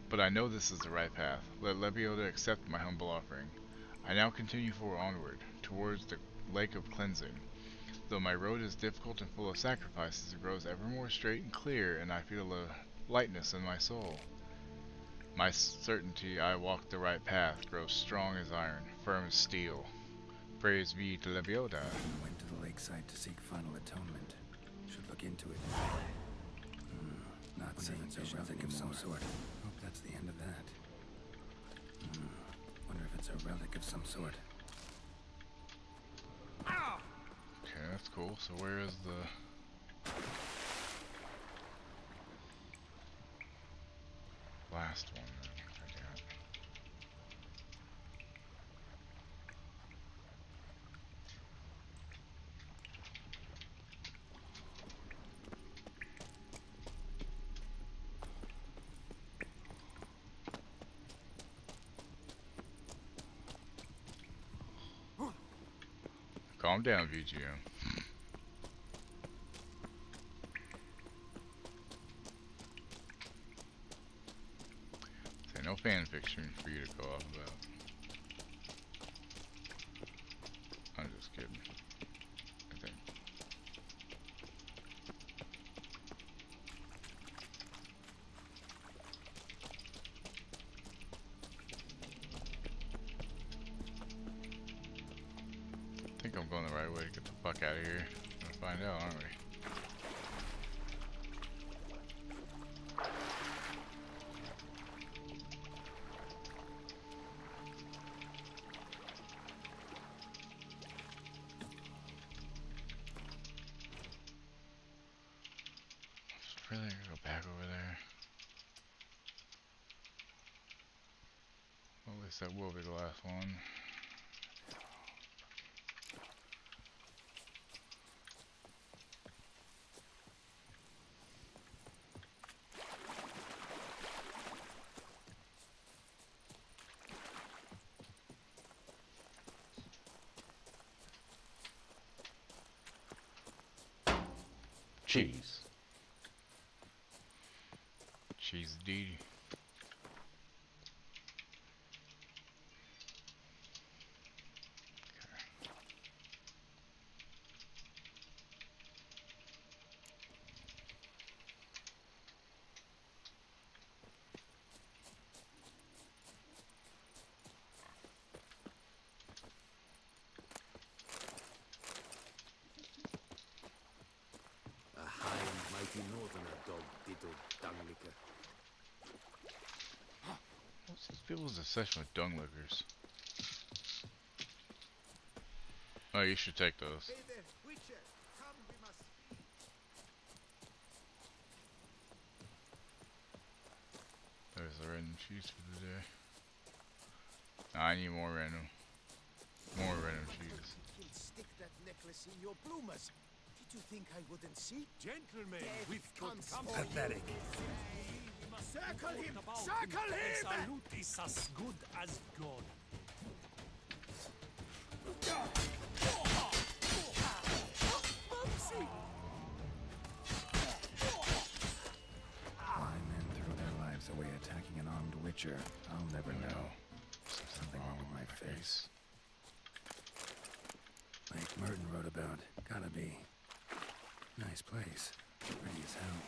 But I know this is the right path. Let Leviota accept my humble offering. I now continue onward, towards the lake of cleansing. Though my road is difficult and full of sacrifices, it grows ever more straight and clear, and I feel a lightness in my soul. My certainty I walk the right path grows strong as iron, firm as steel. Praise be to Leviota. Went to the lakeside to seek final atonement. Should look into it. Not seeing it's a relic of some sort. Hope that's the end of that. Wonder if it's a relic of some sort. Okay, that's cool. So where is the last one then? I got. Calm down, VGM. Say no fanfiction for you to go off about. I'm just kidding. I think. I think I'm going the right way to get the fuck out of here. We're gonna find out, aren't we? Really gonna go back over there. Well, at least that will be the last one. Cheese. Cheese D. A high and mighty northerner dog, ditto dunglicker. What's these people's obsession with dung lickers? Oh, you should take those. Hey there, Witcher. Come, we must speak. There's the random cheese for the day. I need more random. More random cheese. He'll stick that necklace in your bloomers. Did you think I wouldn't see? Gentlemen, Death we've comes come. for you. Pathetic. Circle him! Circle him! Salute is as good as gold. Why men throw their lives away attacking an armed witcher, I'll never know. Something wrong with my face. Like Merton wrote about, gotta be. Nice place. Pretty as hell.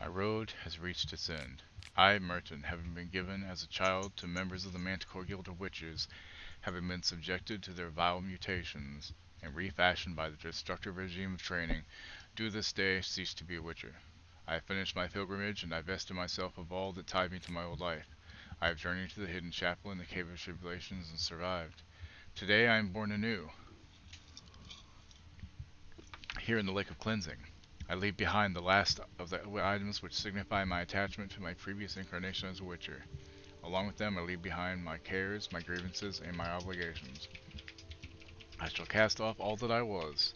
My road has reached its end. I, Merton, having been given as a child to members of the Manticore Guild of Witches, having been subjected to their vile mutations, and refashioned by the destructive regime of training, do this day cease to be a Witcher. I have finished my pilgrimage, and divested myself of all that tied me to my old life. I have journeyed to the hidden chapel in the Cave of Tribulations and survived. Today I am born anew, here in the Lake of Cleansing. I leave behind the last of the items which signify my attachment to my previous incarnation as a Witcher. Along with them I leave behind my cares, my grievances, and my obligations. I shall cast off all that I was,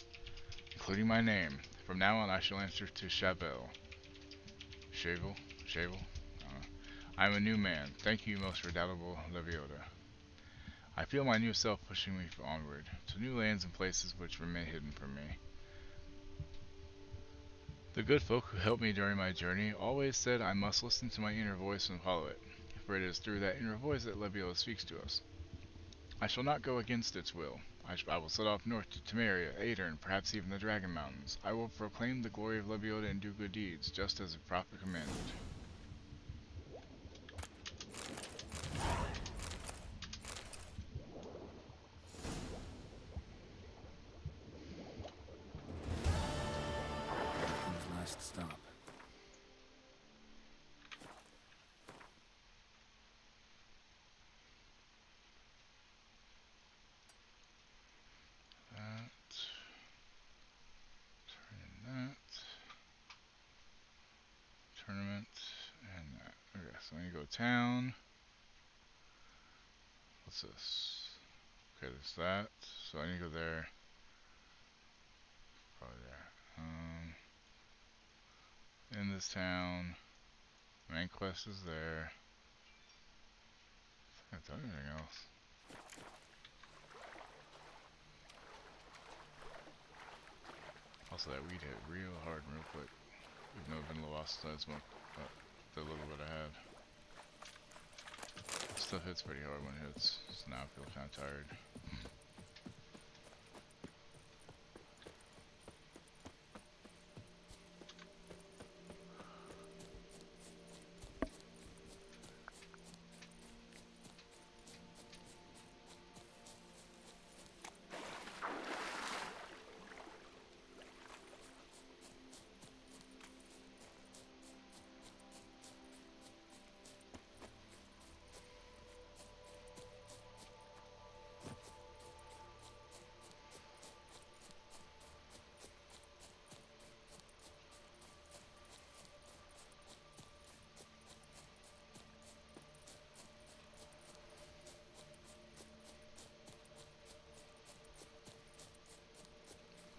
including my name. From now on I shall answer to Shavel. Shavel? I am a new man. Thank you, most redoubtable Leviota. I feel my new self pushing me onward, to new lands and places which remain hidden from me. The good folk who helped me during my journey always said I must listen to my inner voice and follow it, for it is through that inner voice that Leviota speaks to us. I shall not go against its will. I will set off north to Temeria, Aedirn, perhaps even the Dragon Mountains. I will proclaim the glory of Leviota and do good deeds, just as the prophet commanded. Whose last stop? Tournament, and that. Okay, so I need to go to town. What's this? Okay, there's that. So I need to go there. Probably there. In this town. Main quest is there. I think I've done anything else. Also, that weed hit real hard and real quick. Even though I've been lost as much, but the little bit I had. Stuff hits pretty hard when it hits, so now I feel kind of tired.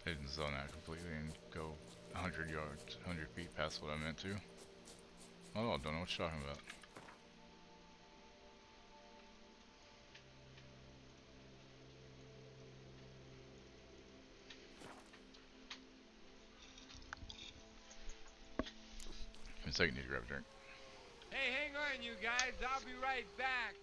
I didn't zone out completely and go 100 yards, 100 feet past what I meant to. Oh, I don't know what you're talking about. Give me a second, need to grab a drink. Hey, hang on, you guys. I'll be right back.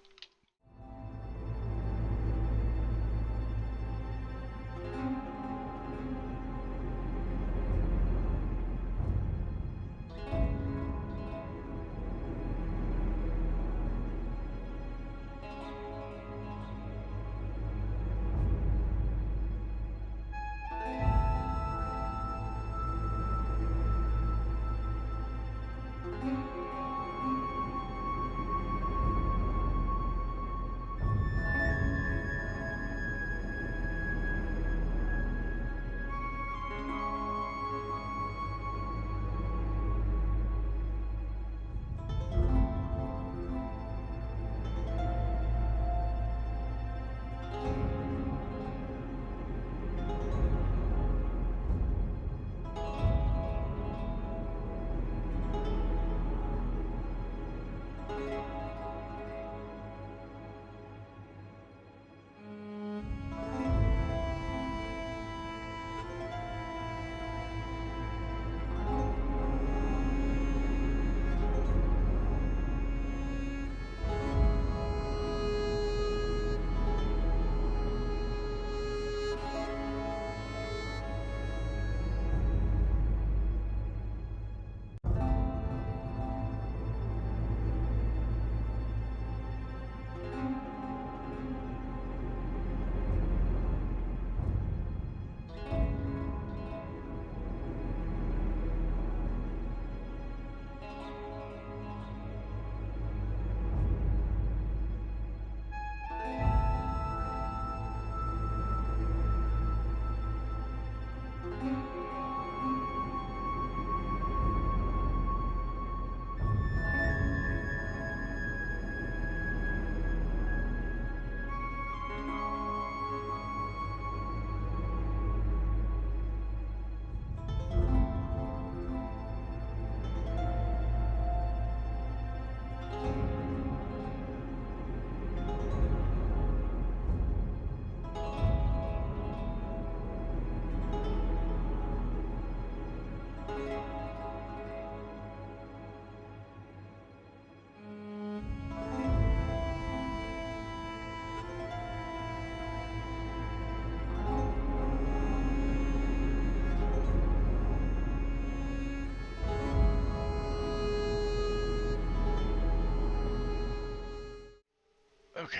Okay,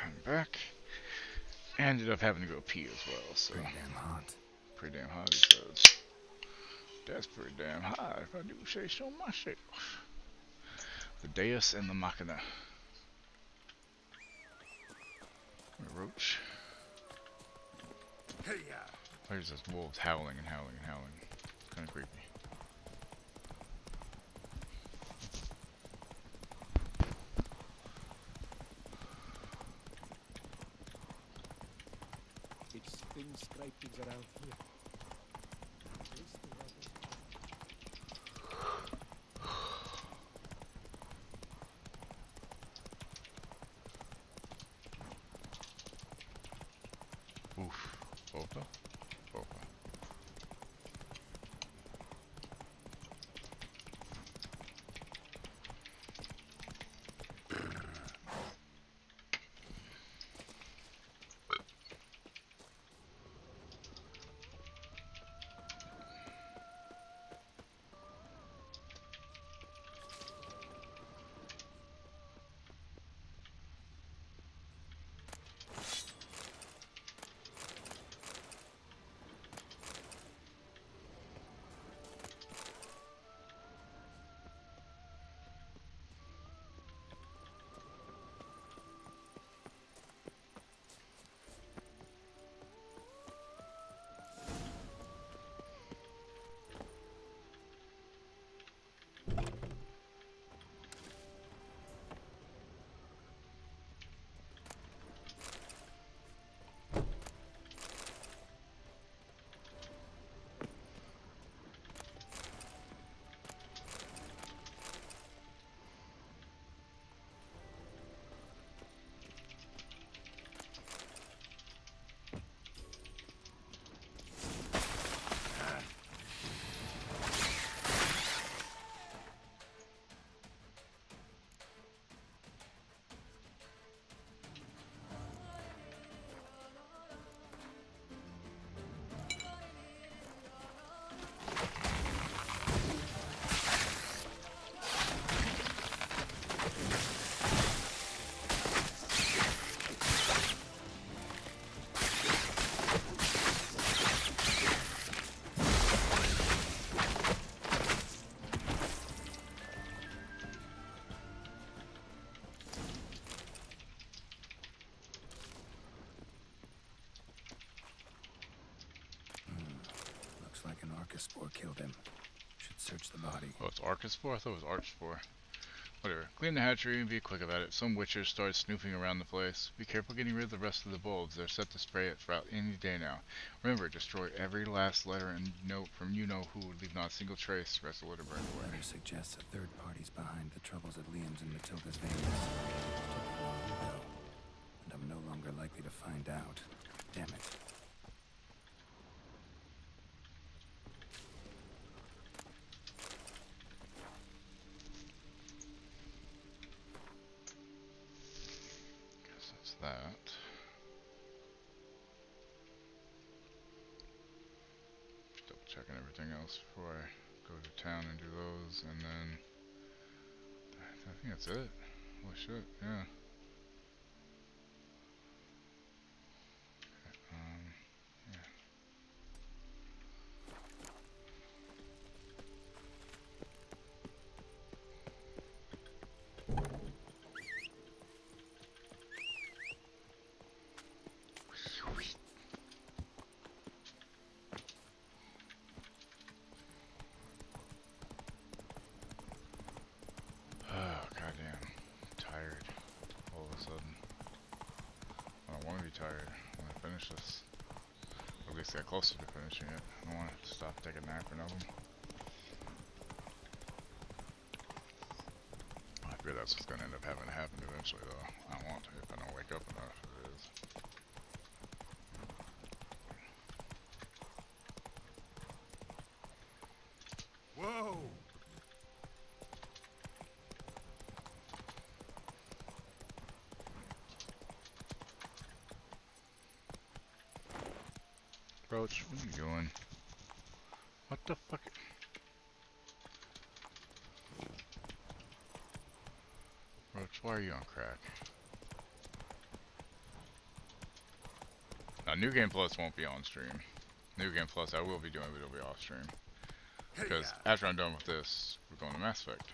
I'm back. Ended up having to go pee as well, so. Pretty damn hot. Pretty damn hot, he says. That's pretty damn hot, if I do say so myself. The Deus and the Machina. A roach. Hey, yeah. There's this wolves howling and howling and howling. It's kind of creepy. It's thin scrapings around here. Oof. Volta? Volta. Looks like an Archospore killed him. Should search the body. Oh, it's Archospore? I thought it was Archspore. Whatever. Clean the hatchery and be quick about it. Some witchers started snooping around the place. Be careful getting rid of the rest of the bulbs. They're set to spray it throughout any day now. Remember, destroy every last letter and note from you-know-who. Leave not a single trace. Rest of the litter burned away. Letter suggests a third party's behind the troubles at Liam's and Matilda's veins. And I'm no longer likely to find out. Damn it. Guess that's that. Just double checking everything else before I go to town and do those, and then I think that's it. Holy shit, yeah. Yeah. Oh, goddamn. Tired. All of a sudden. I don't want to be tired. I want to finish this. Or at least get closer to finishing it. I don't want to stop, take a nap or nothing. I fear that's what's going to end up having to happen eventually, though. I don't want to if I don't wake up enough. It is. Whoa! Roach, what are you doing? What the fuck? Roach, why are you on crack? New Game Plus won't be on stream. New Game Plus I will be doing, but it'll be off stream. Because after I'm done with this, we're going to Mass Effect.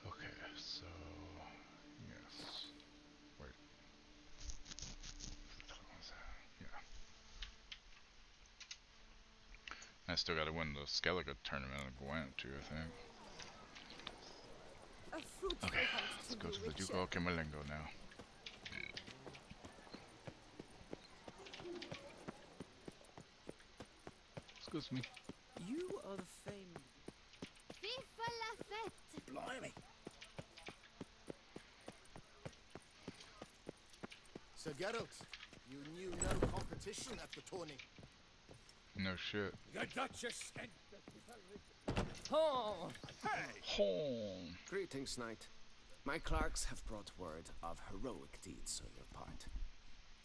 Okay, so yes. Wait. Yeah. I still gotta win the Skellige tournament in Gwent too, I think. Okay, let's go to the Ducal Camerlengo now. Excuse me. You are the famous. FIFA la fête! Blimey. Sir Geralt, you knew no competition at the tourney. No shit. The Duchess and Oh! Home. Greetings, knight. My clerks have brought word of heroic deeds on your part.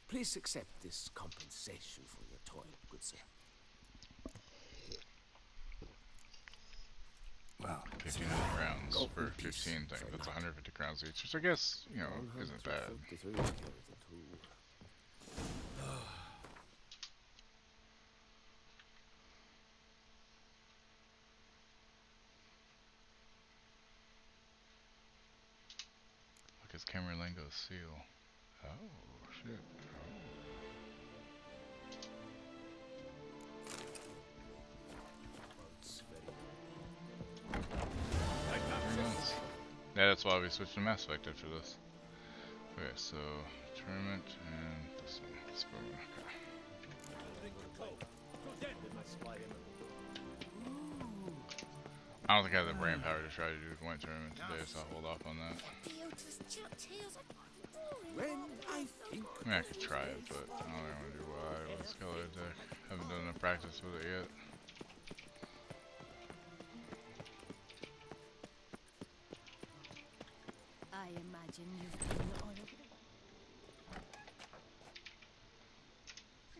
Please accept this compensation for your toil, good sir. Wow. 1500 crowns for 15 things. That's 150 crowns each, which I guess, you know, isn't bad. Look, it's Camerlengo's seal. Oh, shit. Yeah, that's why we switched to Mass Effect after this. Okay, so tournament and this one. Spoon. Okay. I don't think I have the brain power to try to do the Gwent tournament today, so I'll hold off on that. I mean, I could try it, but I don't think I'm gonna do why with this color deck. Haven't done enough practice with it yet. I imagine you've been on a...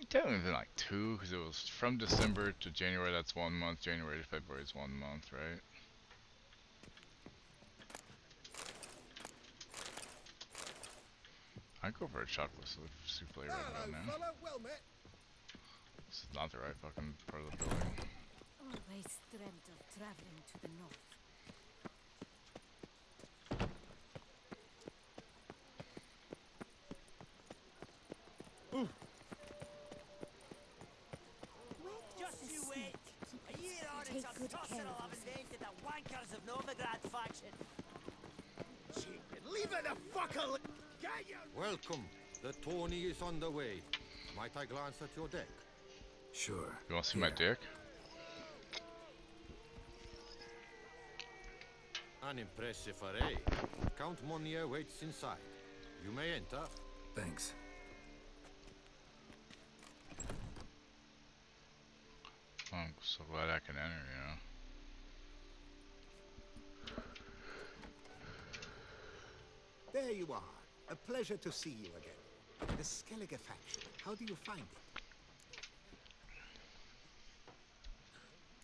Technically been like 2, because it was from December to January, that's 1 month. January to February is 1 month, right? I'd go for a chocolate souffle right about now. Well met. This is not the right fucking part of the building. Always dreamt of traveling to the north. Just you wait. A year on Take it's good a care tussle of of invented the wankers of Novigrad faction. Leave it the fuck alone. Welcome. The tourney is on the way. Might I glance at your deck? Sure. You wanna see my dick? An impressive array. Count Monnier waits inside. You may enter. Thanks. I'm so glad I can enter, you know. There you are. A pleasure to see you again. The Skellige faction. How do you find it?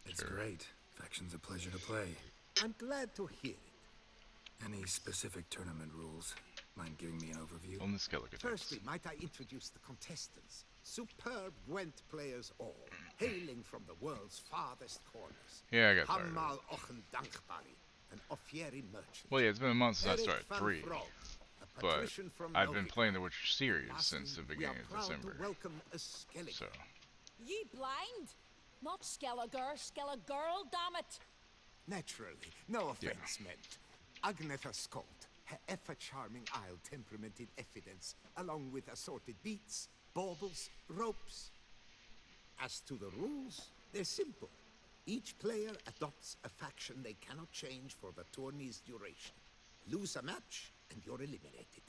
It's great. Faction's a pleasure to play. I'm glad to hear it. Any specific tournament rules? Mind giving me an overview? Only Skellige. Firstly, might I introduce the contestants? Superb Gwent players all, hailing from the world's farthest corners. Yeah, I got tired of it. Hamal Ochen Dankbari, an Offieri merchant. Well, yeah, it's been a month since I Eric started van 3, Vrog, a but patrician from I've been Novigrad. playing the Witcher series Lastly, since the we beginning are of proud December. to welcome a Skellige. So, Ye blind? Not Skellige, Skellige, damn it! Naturally, no offense meant. Agnetha Skolt, her ever-charming Isle temperament in evidence, along with assorted beats, baubles, ropes. As to the rules, they're simple. Each player adopts a faction they cannot change for the tourney's duration. Lose a match, and you're eliminated.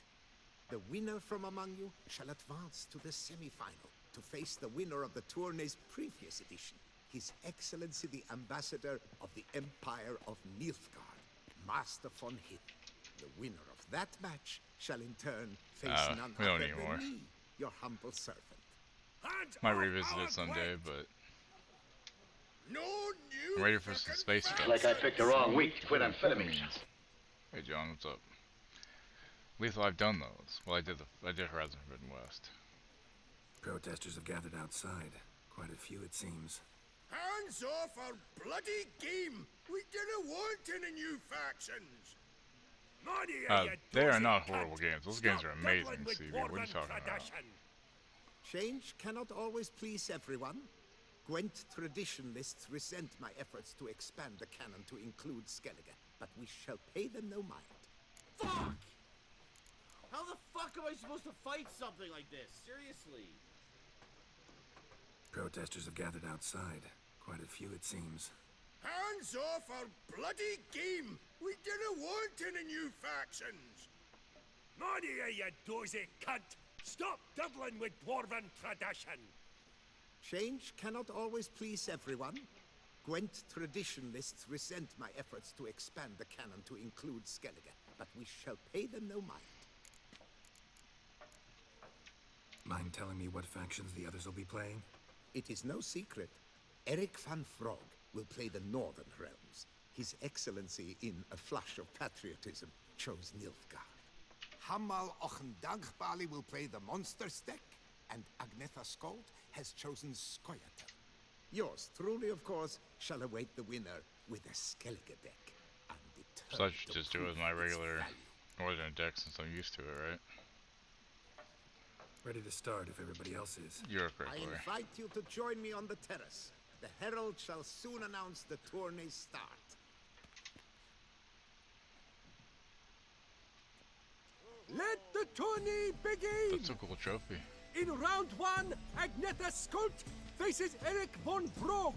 The winner from among you shall advance to the semi-final to face the winner of the tourney's previous edition, His Excellency the Ambassador of the Empire of Nilfgaard, Master von Hinn. The winner of that match shall in turn face none we don't other need more. than me, your humble servant. might revisit it someday, but No new. I'm ready for some space Looks stuff. like I picked the wrong week to quit amphetamines. Hey John, what's up? Lethal, I've done those. Well, I did Horizon Forbidden West. Protesters have gathered outside. Quite a few, it seems. Hands off our bloody game! We didn't want any new factions! They are not horrible games. Those games are amazing, CB. What are you talking about? Change cannot always please everyone. Gwent traditionalists resent my efforts to expand the canon to include Skellige, but we shall pay them no mind. Fuck! How the fuck am I supposed to fight something like this? Seriously? Protesters have gathered outside. Quite a few, it seems. Hands off our bloody game! We didn't want any new factions! Nadia, you dozy cunt! Stop diddling with dwarven tradition! Change cannot always please everyone. Gwent traditionalists resent my efforts to expand the canon to include Skellige, but we shall pay them no mind. Mind telling me what factions the others will be playing? It is no secret. Eric van Frog will play the Northern Realms. His Excellency, in a flush of patriotism, chose Nilfgaard. Hamal Ochendagbali will play the Monsters deck, and Agnetha Skold has chosen Skoyatel. Yours truly, of course, shall await the winner with a Skellige deck. So I should just do it with my regular Northern deck since I'm used to it, right? Ready to start if everybody else is. You're a great I player. invite you to join me on the terrace. The Herald shall soon announce the tourney's start. Let the tourney begin! That's a cool trophy. In round one, Agnetha Skolt faces Eric von Brog,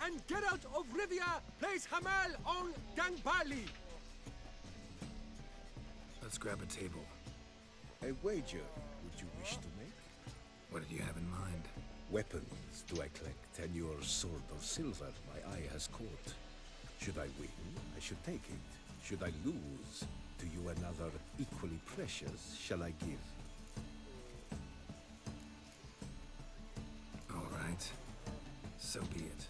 and Geralt of Rivia plays Hamal on Dangbali. Let's grab a table. A wager would you wish to make? What did you have in mind? Weapons do I collect, and your sword of silver my eye has caught. Should I win, I should take it. Should I lose, to you another equally precious shall I give. All right. So be it.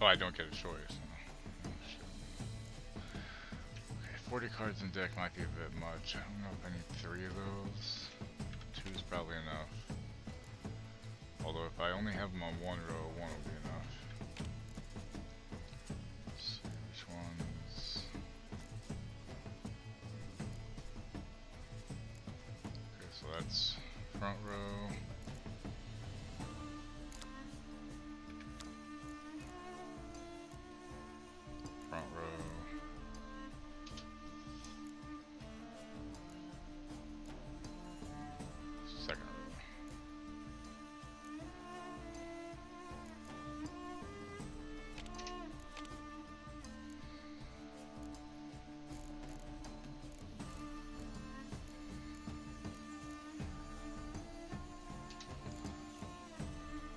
Oh, I don't get a choice. Oh, shit. Okay, 40 cards in deck might be a bit much. I don't know if I need 3 of those. 2's probably enough. Although if I only have them on one row, 1 will be enough. Let's see which ones. Okay, so that's front row. Front row. Second row.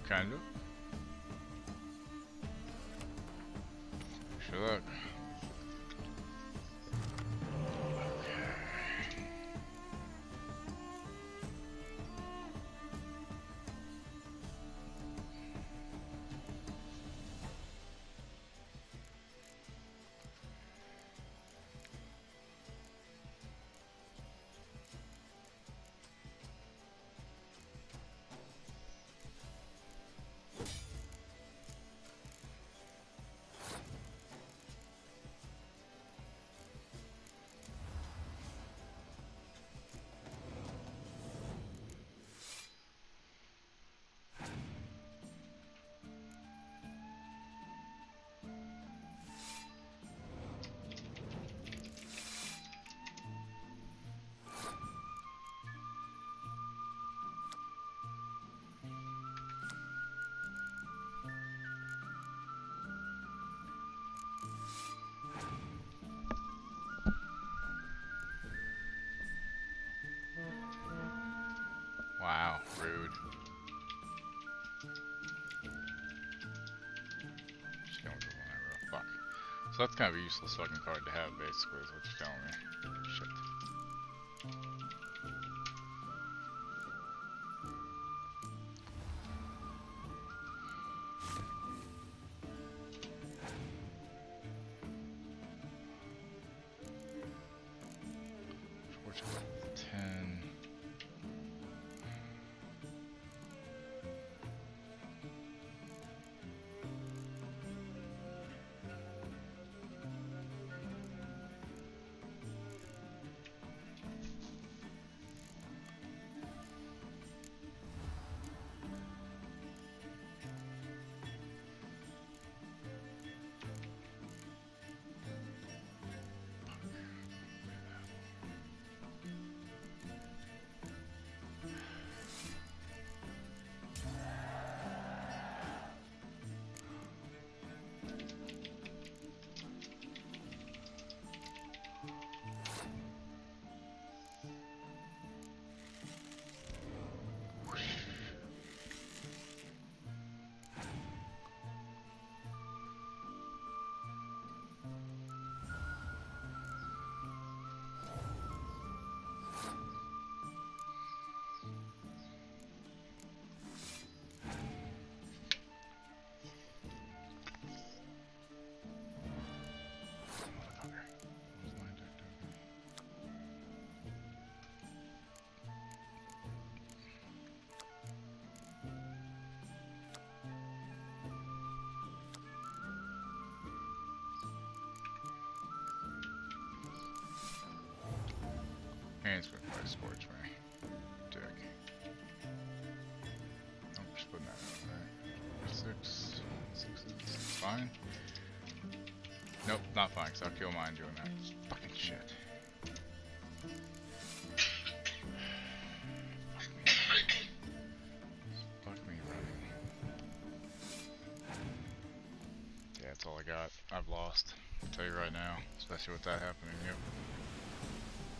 Kind of. Good luck. Wow, rude. Just going to the line row. Fuck. So that's kind of a useless fucking card to have, basically, is what you're telling me. Shit. And it's been probably sports for me. Dick. Oh, we're splitting that out, right? 6. 6 is fine. Nope, not fine, because I'll kill mine doing that. Fucking shit. Fuck me running. Yeah, that's all I got. I've lost. I'll tell you right now. Especially with that happening, yep.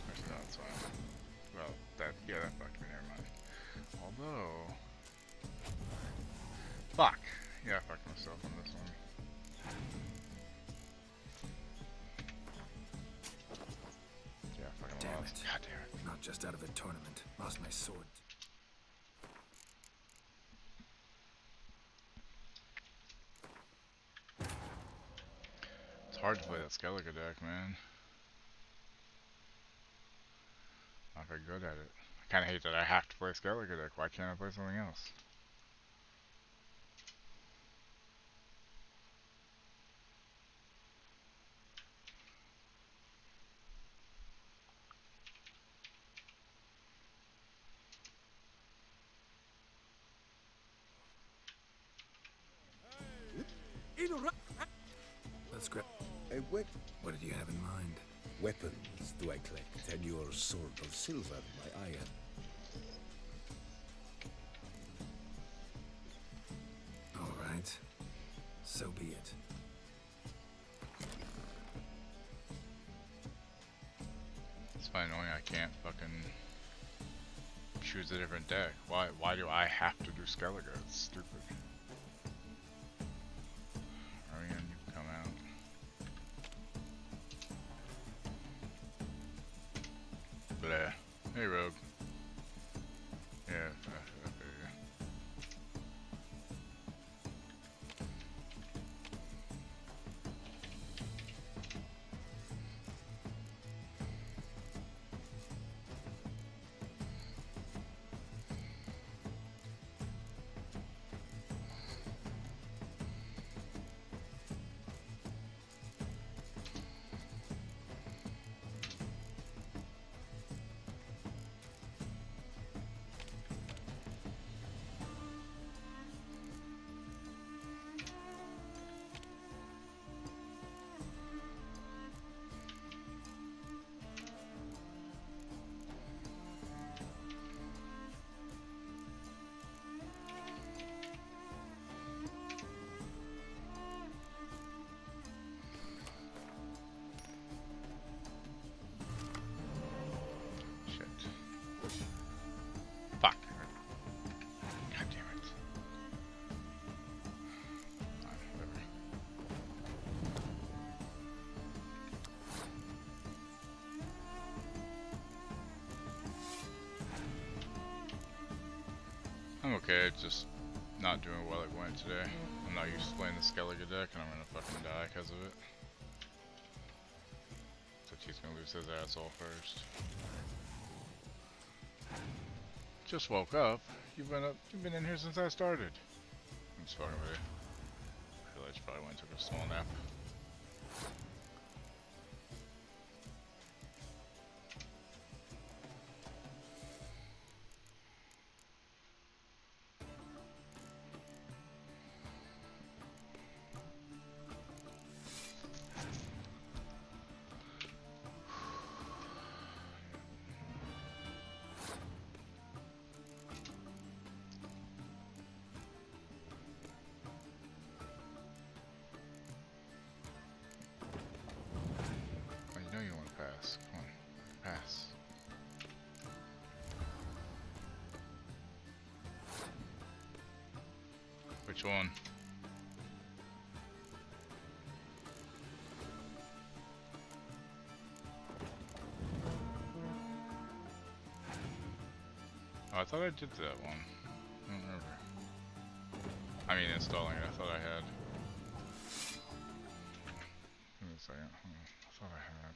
Actually, no, it's fine. Well, yeah, that fucked me, never mind. Although... Fuck! Yeah, I fucked myself on this one. Yeah, I fucking Damn lost. it. God damn it. Not just out of a tournament. Lost my sword. It's hard to play that Skellige deck, man. Not very good at it. I kinda hate that I have to play Skellige deck. Why can't I play something else? Let's grab. What What did you have in mind? weapons do I collect, and your sword of silver, my iron? All right. So be it. It's fine annoying I can't fucking choose a different deck. Why do I have to do Skellige? It's stupid. Arian, you can come out. But hey Rogue. Yeah, okay. Fuck. God damn it. Whatever. I'm okay, just not doing well at Gwent today. I'm not used to playing the Skellige deck and I'm gonna fucking die because of it. So he's gonna lose his asshole first. Just woke up. You've been in here since I started. I'm just fucking with you. I realized you probably went and took a small nap. Pass. Come on. Pass. Which one? Oh, I thought I did that one. I don't remember. I mean, installing it. I thought I had. Give me a second. I thought I had.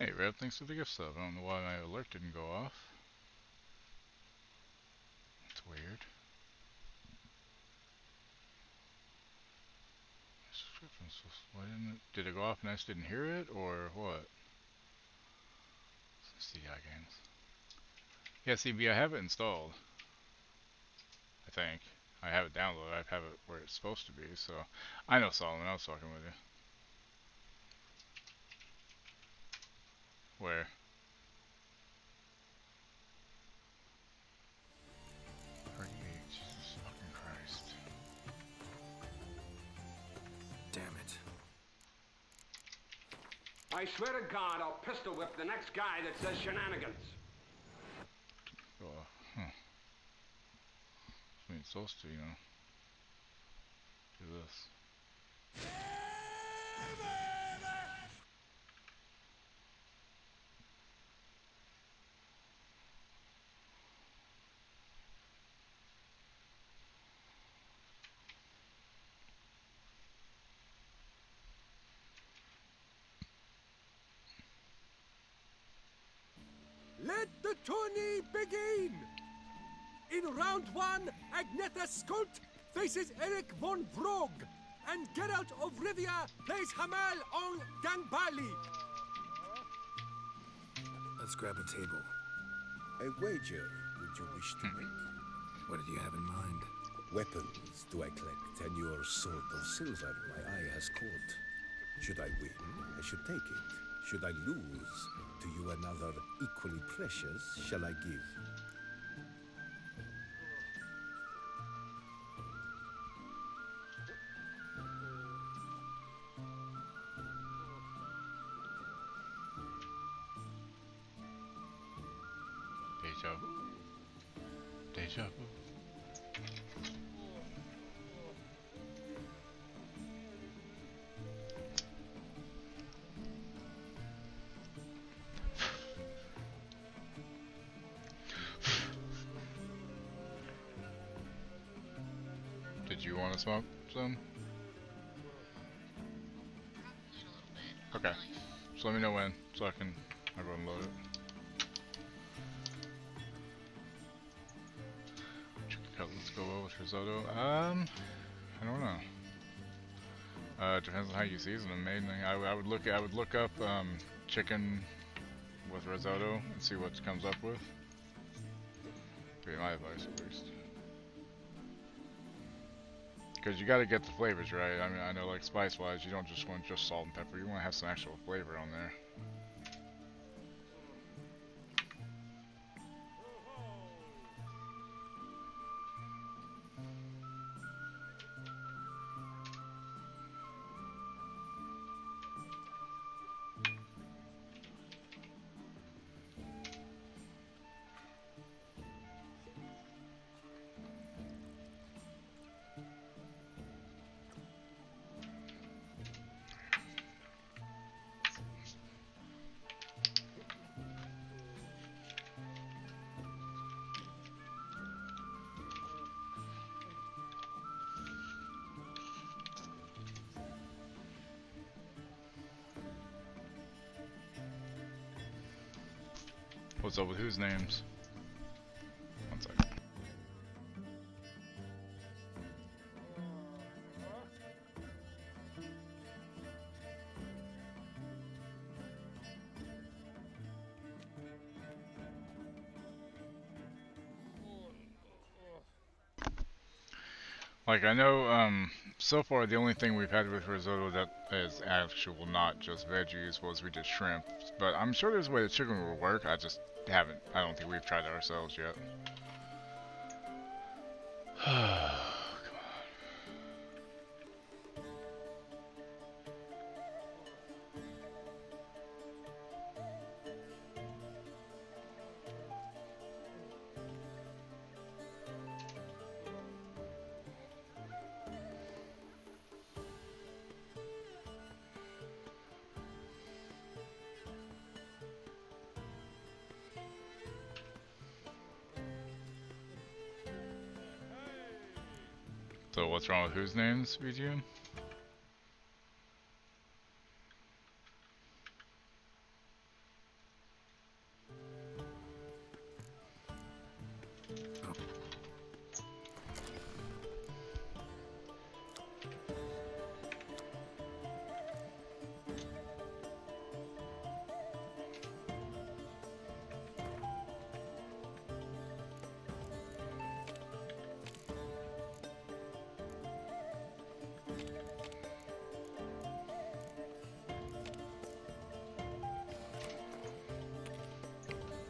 Hey, Red, thanks for the gift sub. I don't know why my alert didn't go off. It's weird. Why didn't it? Did it go off and I just didn't hear it, or what? CI games. Yeah, CB, I have it installed. I think. I have it downloaded. I have it where it's supposed to be, so... I know, Solomon. I was talking with you. Where? Jesus fucking Christ. Damn it. I swear to God, I'll pistol whip the next guy that says shenanigans. Oh, huh. I mean, it's supposed to, you know. Do this. Let the tourney begin! In round 1, Agneta Skolt faces Eric von Vrog, and Geralt of Rivia plays Hamal on Gangbali. Let's grab a table. A wager, would you wish to make? What did you have in mind? Weapons do I collect, and your sword of silver my eye has caught. Should I win, I should take it. Should I lose, to you another equally precious shall I give. Deja vu. Deja vu. Did you want to smoke some? Okay. So let me know when, so I can go and load it. Let's go with risotto. I don't know. Depends on how you season them. Mainly, I would look up chicken with risotto and see what it comes up with. Be my advice at least. Because you got to get the flavors right. I mean, I know like spice-wise, you don't just want just salt and pepper. You want to have some actual flavor on there. What's up with whose names? One second. Like, I know, so far the only thing we've had with risotto that is actual, not just veggies, was we did shrimp. But I'm sure there's a way the chicken will work, I just haven't. I don't think we've tried it ourselves yet. So what's wrong with whose names, BGM?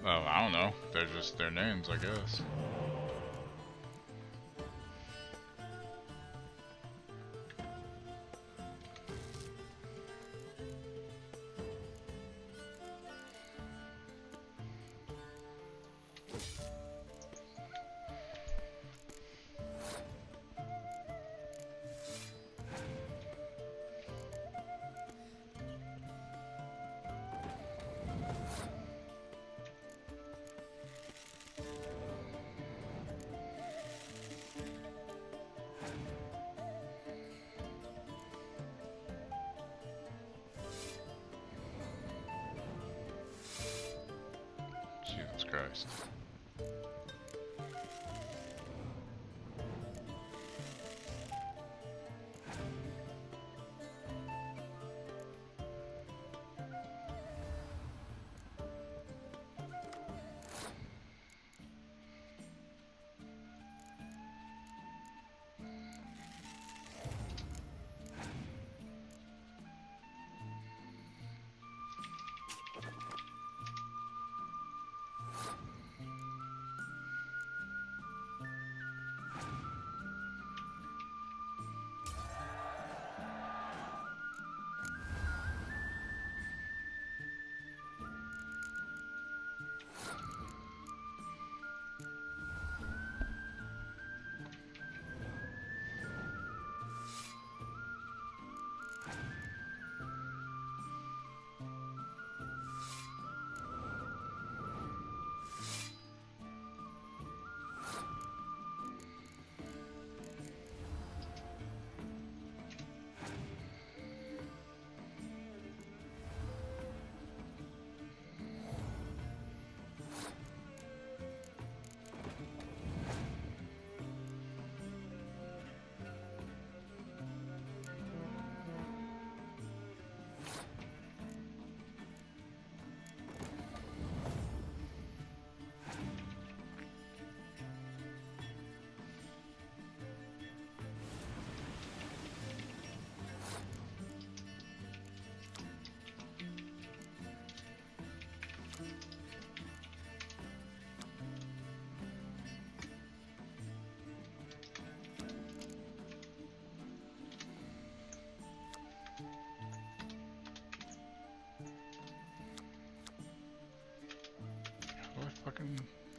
Well, I don't know. They're just their names, I guess. Jesus Christ.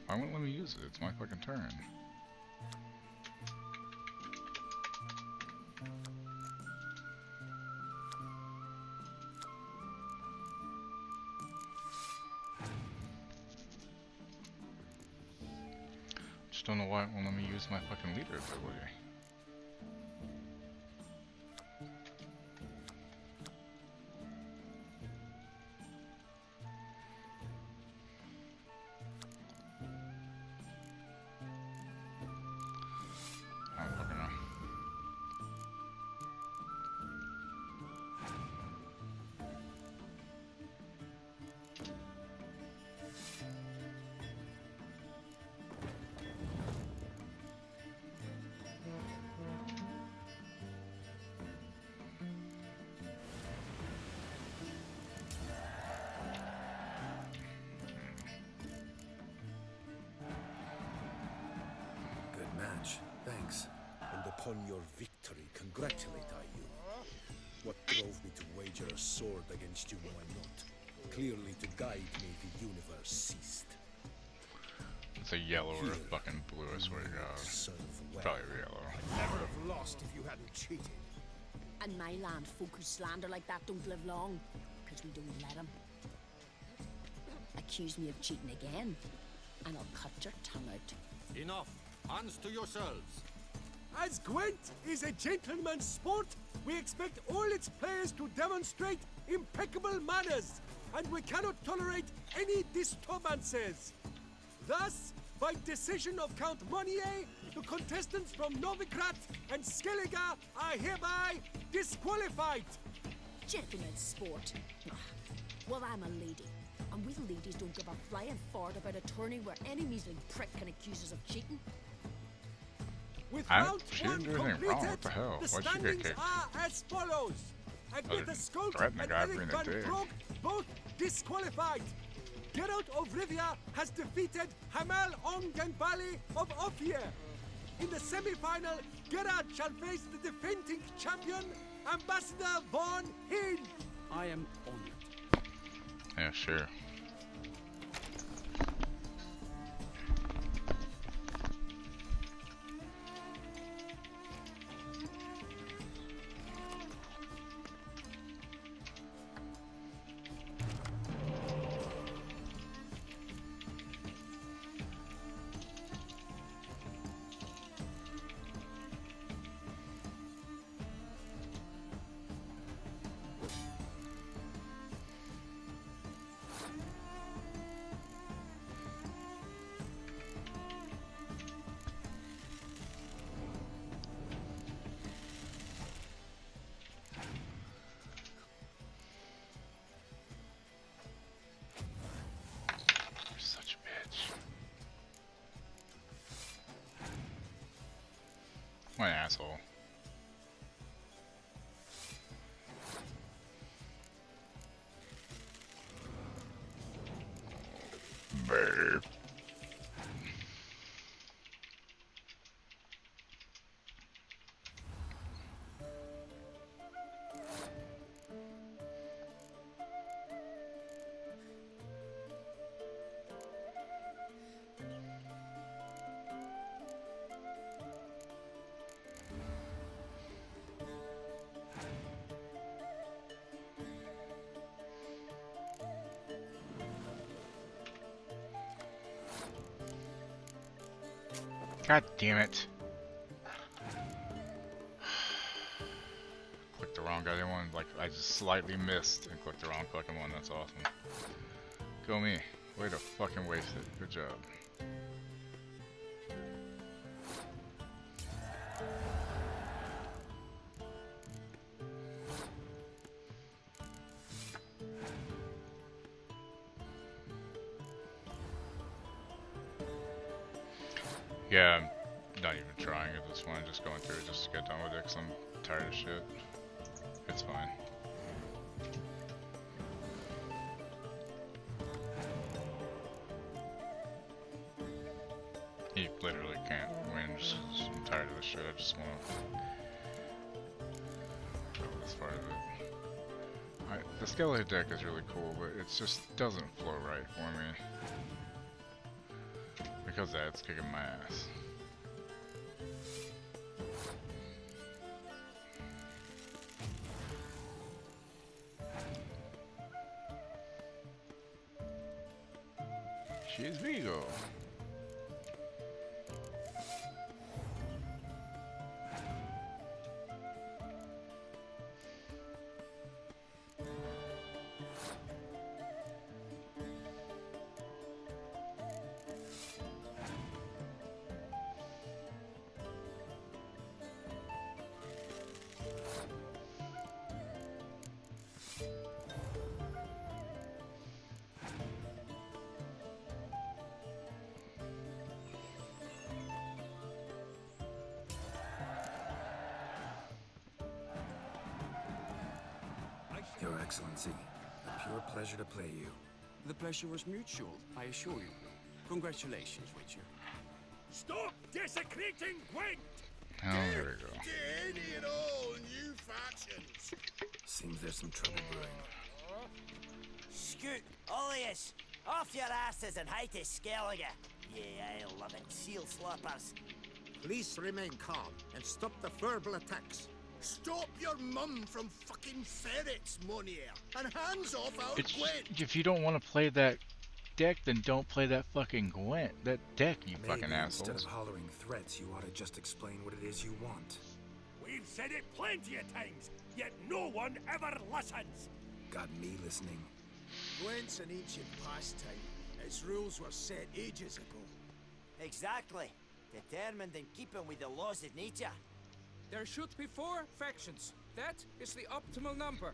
Why won't let me use it? It's my fucking turn. Just don't know why it won't let me use my fucking leader ability. Thanks. And upon your victory, congratulate I you. What drove me to wager a sword against you know I not. Clearly to guide me the universe ceased. It's a yellow or a fucking blue, I swear to God. Probably yellow. I'd never have lost if you hadn't cheated. And my land folk who slander like that don't live long, because we don't let them. Accuse me of cheating again, and I'll cut your tongue out. Enough! Hands to yourselves! As Gwent is a gentleman's sport, we expect all its players to demonstrate impeccable manners, and we cannot tolerate any disturbances. Thus, by decision of Count Monnier, the contestants from Novigrad and Skellige are hereby disqualified. Gentlemen's sport. Well, I'm a lady, and we ladies don't give a flying fart about a tourney where any measly prick can accuse us of cheating. With she didn't do anything wrong. What the hell? Why'd she get kicked? Are as follows. Agneta Skolt and Erik van Brogg both disqualified. Geralt of Rivia has defeated Hamel Ongenbali of Ophir. In the semi-final, Geralt shall face the defending champion, Ambassador Von Hind. I am honored. Yeah, sure. What an asshole. Brr. God damn it. Clicked the wrong goddamn one. Like, I just slightly missed and clicked the wrong fucking one. That's awesome. Go me. Way to fucking waste it. Good job. Yeah, I'm not even trying at this point, just going through it just to get done with it because I'm tired of shit. It's fine. You literally can't win, just 'cause I'm tired of this shit. I just want to go this part of it. The skeleton deck is really cool, but it just doesn't flow right for me. Because that's kicking my ass. She's Vigo. Your Excellency, a pure pleasure to play you. The pleasure was mutual, I assure you. Congratulations, Witcher. Stop desecrating Gwent! Oh, there we go. To any and all new factions. Seems there's some trouble brewing. Scoot, all of yous, off your asses and hide to Skellige, ye ale-loving seal slappers. Please remain calm and stop the verbal attacks. Stop your mum from fucking ferrets, Monier, and hands off our Gwent! If you don't want to play that deck, then don't play that fucking Gwent. That deck, you Maybe fucking assholes. Instead of hollering threats, you ought to just explain what it is you want. We've said it plenty of times, yet no one ever listens. Got me listening. Gwent's an ancient pastime. Its rules were set ages ago. Exactly. Determined in keeping with the laws of nature. There should be 4 factions. That is the optimal number.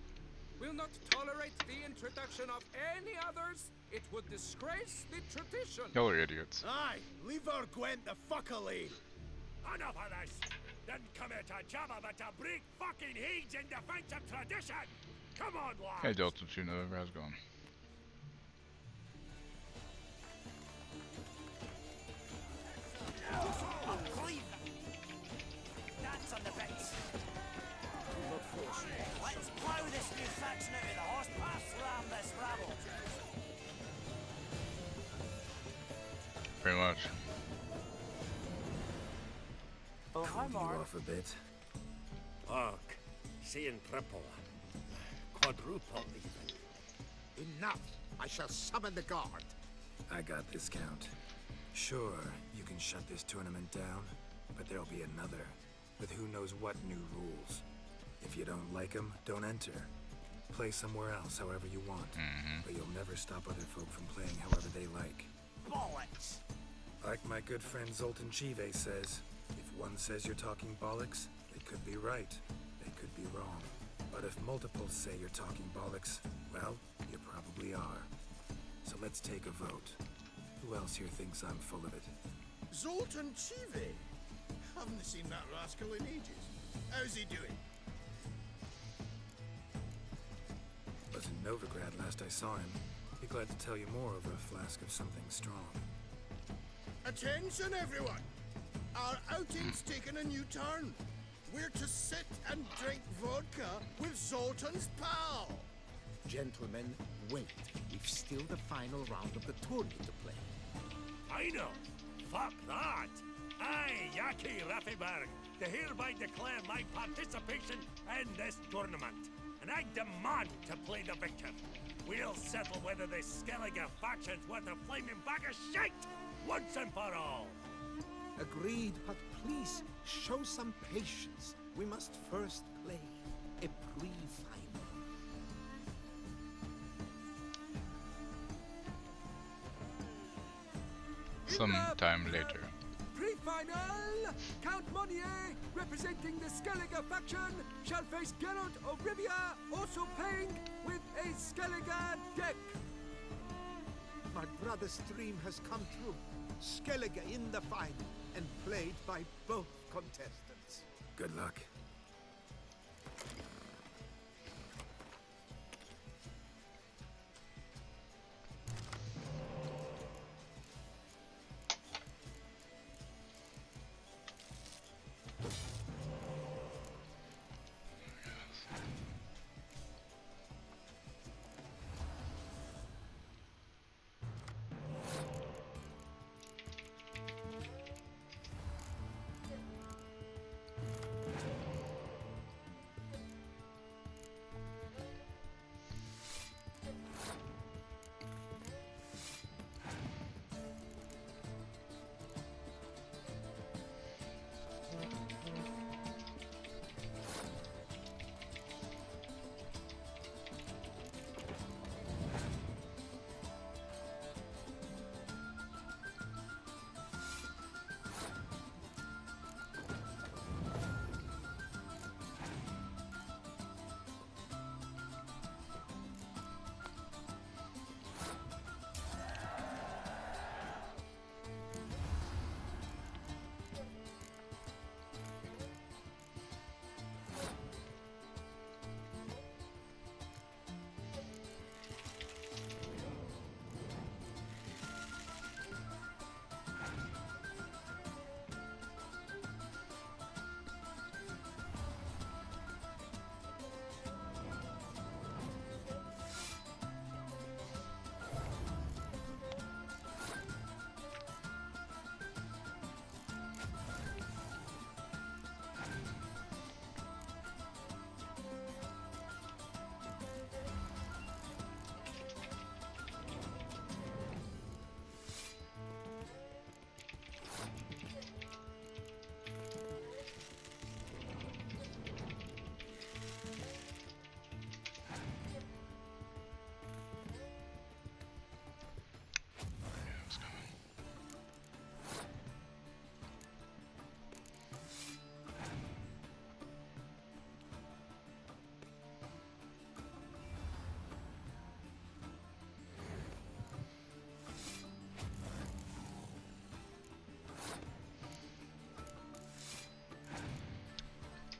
We'll not tolerate the introduction of any others. It would disgrace the tradition. Y'all are idiots. Aye, leave our Gwent the fuck alone. Enough of this. Didn't come here to jabber, but to break fucking heads in defense of tradition. Come on, lads. Hey, Delta Tuna, how's it going? That's on the base. Let's plow this new faction out of the horse pass ram this rabble. Pretty much. Oh, hi, Cool you Mark. off a bit. Look, seeing triple. Quadruple even. Enough! I shall summon the guard. I got this, Count. Sure, you can shut this tournament down, but there'll be another, with who knows what new rules. If you don't like them, don't enter. Play somewhere else however you want, but you'll never stop other folk from playing however they like. Bollocks! Like my good friend Zoltan Chive says, if one says you're talking bollocks, they could be right, they could be wrong. But if multiples say you're talking bollocks, well, you probably are. So let's take a vote. Who else here thinks I'm full of it? Zoltan Chive? Haven't seen that rascal in ages. How's he doing? Was in Novigrad last I saw him. Be glad to tell you more over a flask of something strong. Attention, everyone! Our outing's taken a new turn. We're to sit and drink vodka with Zoltan's pal. Gentlemen, wait. We've still the final round of the tourney to play. I know. Fuck that. I, Yaki Raffiberg, do hereby declare my participation in this tournament. And I demand to play the victor. We'll settle whether this Skellige faction's worth a flaming bag of shite once and for all. Agreed, but please, show some patience. We must first play a pre-final. Sometime later. Pre-final! Count Monnier, representing the Skellige faction, shall face Geralt of Rivia, also playing with a Skellige deck. My brother's dream has come true. Skellige in the final, and played by both contestants. Good luck.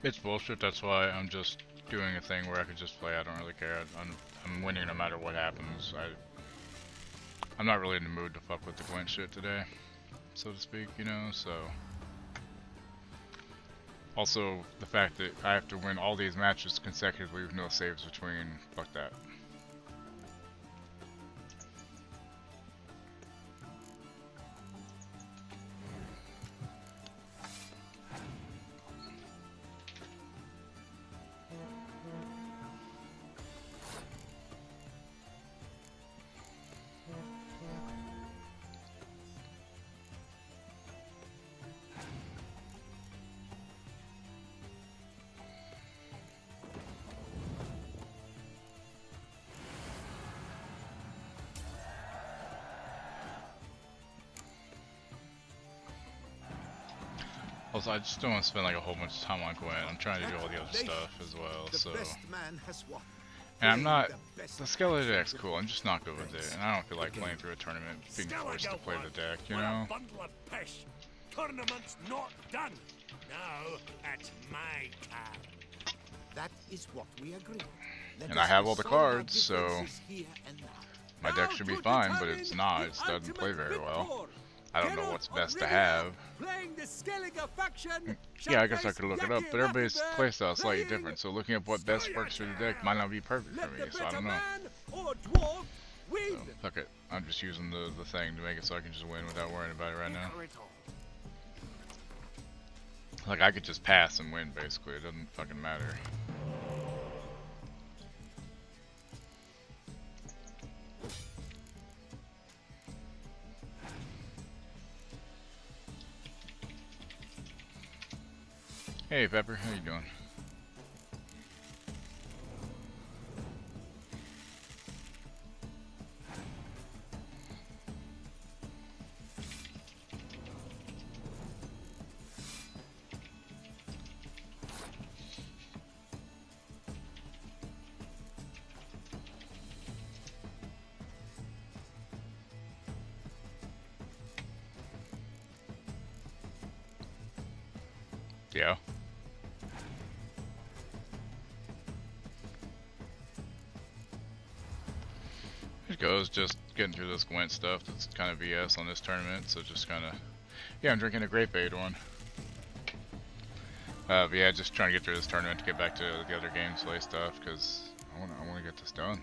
It's bullshit, that's why I'm just doing a thing where I could just play. I don't really care. I'm winning no matter what happens. I'm not really in the mood to fuck with the Gwent shit today. so to speak, you know, so. Also, the fact that I have to win all these matches consecutively with no saves between, fuck that. Also, I just don't want to spend like a whole bunch of time on Gwen. I'm trying to do all the other stuff as well, so. And I'm not. The skeleton deck's cool. I'm just not good with it, and I don't feel like playing through a tournament, being forced to play the deck, you know. Tournament's not done. Now it's my turn. That is what we agree. And I have all the cards, so my deck should be fine, but it's not. It doesn't play very well. I don't know what's best to have. Yeah, I guess I could look it up, but everybody's playstyle is slightly different, so looking up what best works for the deck might not be perfect for me, so I don't know. So, fuck it. I'm just using the thing to make it so I can just win without worrying about it right now. Like, I could just pass and win, basically. It doesn't fucking matter. Hey Pepper, how you doing? Yeah. It goes, just getting through this Gwent stuff that's kind of BS on this tournament, so just kind of, yeah, I'm drinking a Grape Aid one. But yeah, just trying to get through this tournament to get back to the other gameplay stuff, because I want to get this done.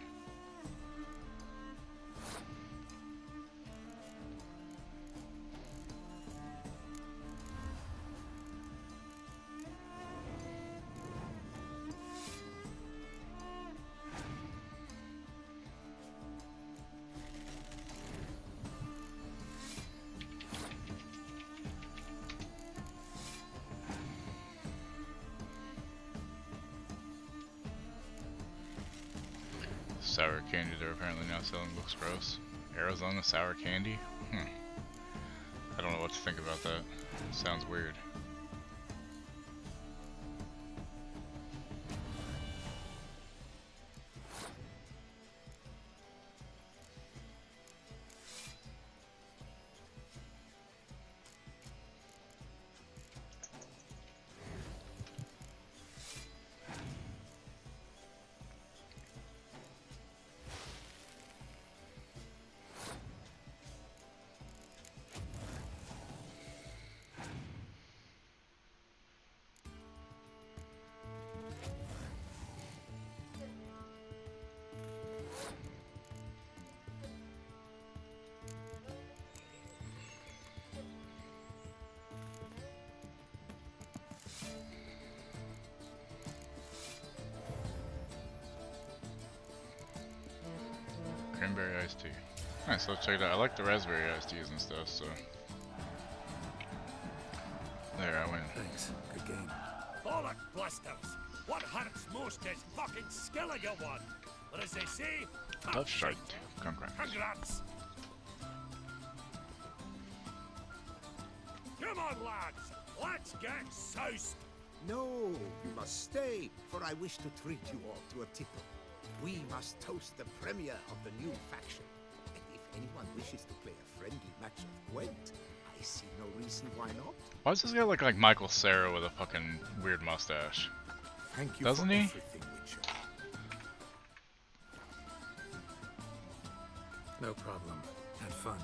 Sour candy they're apparently now selling looks gross. Arizona sour candy? I don't know what to think about that. Sounds weird. Cranberry iced tea. Nice, let's check it out. I like the raspberry iced teas and stuff, so. There, I win. Thanks. Good game. Bollock blusters! What hurts most is fucking Skilligan one. But as they say, Tough shite. Congrats. Congrats! Come on, lads! Let's get soused! No, you must stay, for I wish to treat you all to a tipple. We must toast the premier of the new faction. And if anyone wishes to play a friendly match of Gwent, I see no reason why not. Why does this guy look like Michael Cera with a fucking weird mustache? Thank you. Doesn't he? No problem. Had fun.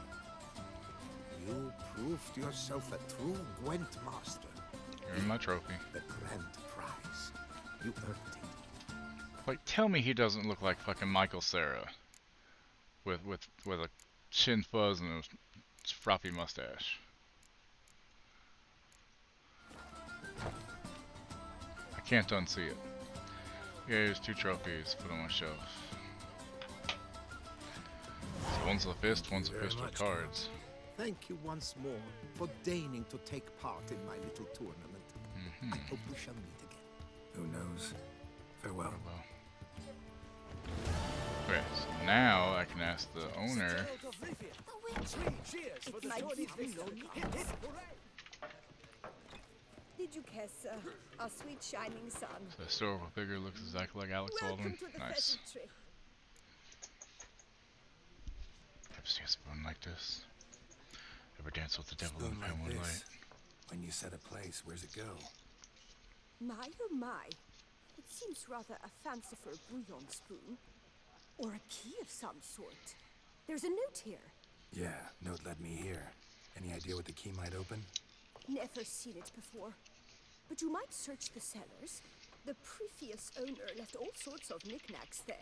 You proved yourself a true Gwent master. Here's my trophy. The grand prize. You earned it. Like, tell me he doesn't look like fucking Michael Cera. With a chin fuzz and a froppy mustache. I can't unsee it. Here's 2 trophies, put on my shelf. So one's a fist, one's a fist with cards. Thank you once more for deigning to take part in my little tournament. I hope we shall meet again. Who knows? Farewell. Okay, so now I can ask the owner. It might be lonely. Did you kiss our sweet shining sun? The historical figure looks exactly like Alex Baldwin. Nice. Ever seen a spoon like this? Ever dance with the devil in the pale moonlight? When you set a place, where's it go? My oh my. It seems rather a fanciful bouillon spoon. Or a key of some sort. There's a note here. Yeah, note led me here. Any idea what the key might open? Never seen it before. But you might search the cellars. The previous owner left all sorts of knickknacks there.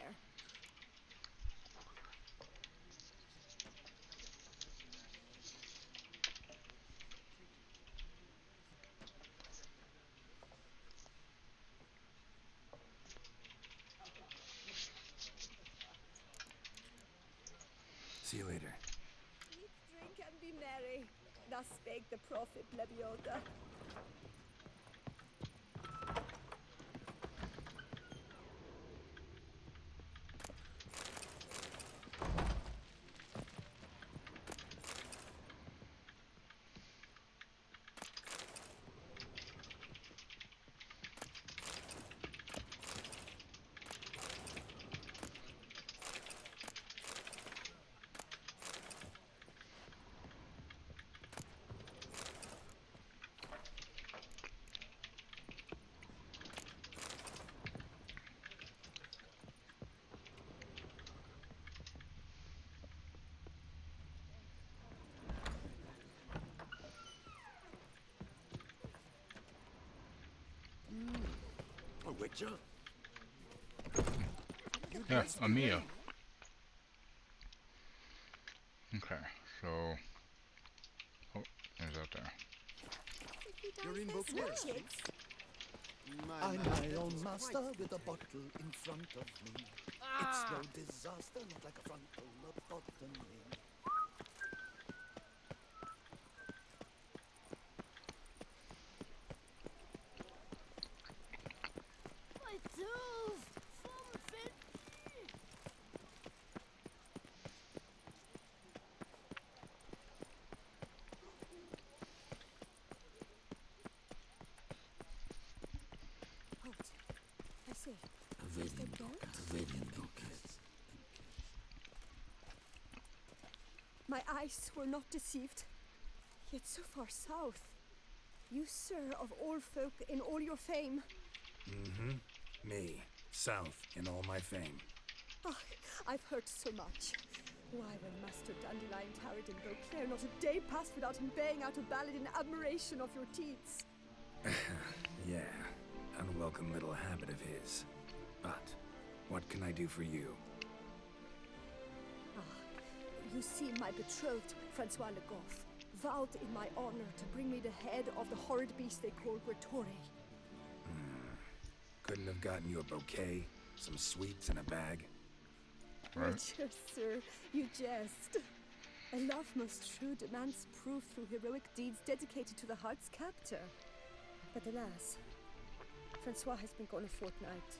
See you later. Eat, drink, and be merry. Thus spake the prophet Lebioda. Witcher? Yeah, Amiya. Okay, so... Oh, there's out there. You're in Beauclair. I'm my own master with a bottle in front of me. It's no disaster, not like a frontal lobotomy. My eyes were not deceived, yet so far south. You, sir, of all folk in all your fame. Mm-hmm. Me, south in all my fame. Oh, I've heard so much. Why, when Master Dandelion tarried in Beauclair, not a day passed without him baying out a ballad in admiration of your deeds. Yeah, unwelcome little habit of his. But, what can I do for you? You see, my betrothed, Francois Le Goff, vowed in my honor to bring me the head of the horrid beast they call Gretore. Couldn't have gotten you a bouquet, some sweets in a bag? Right. Richard, sir, you jest. A love most true demands proof through heroic deeds dedicated to the heart's captor. But alas, Francois has been gone a fortnight.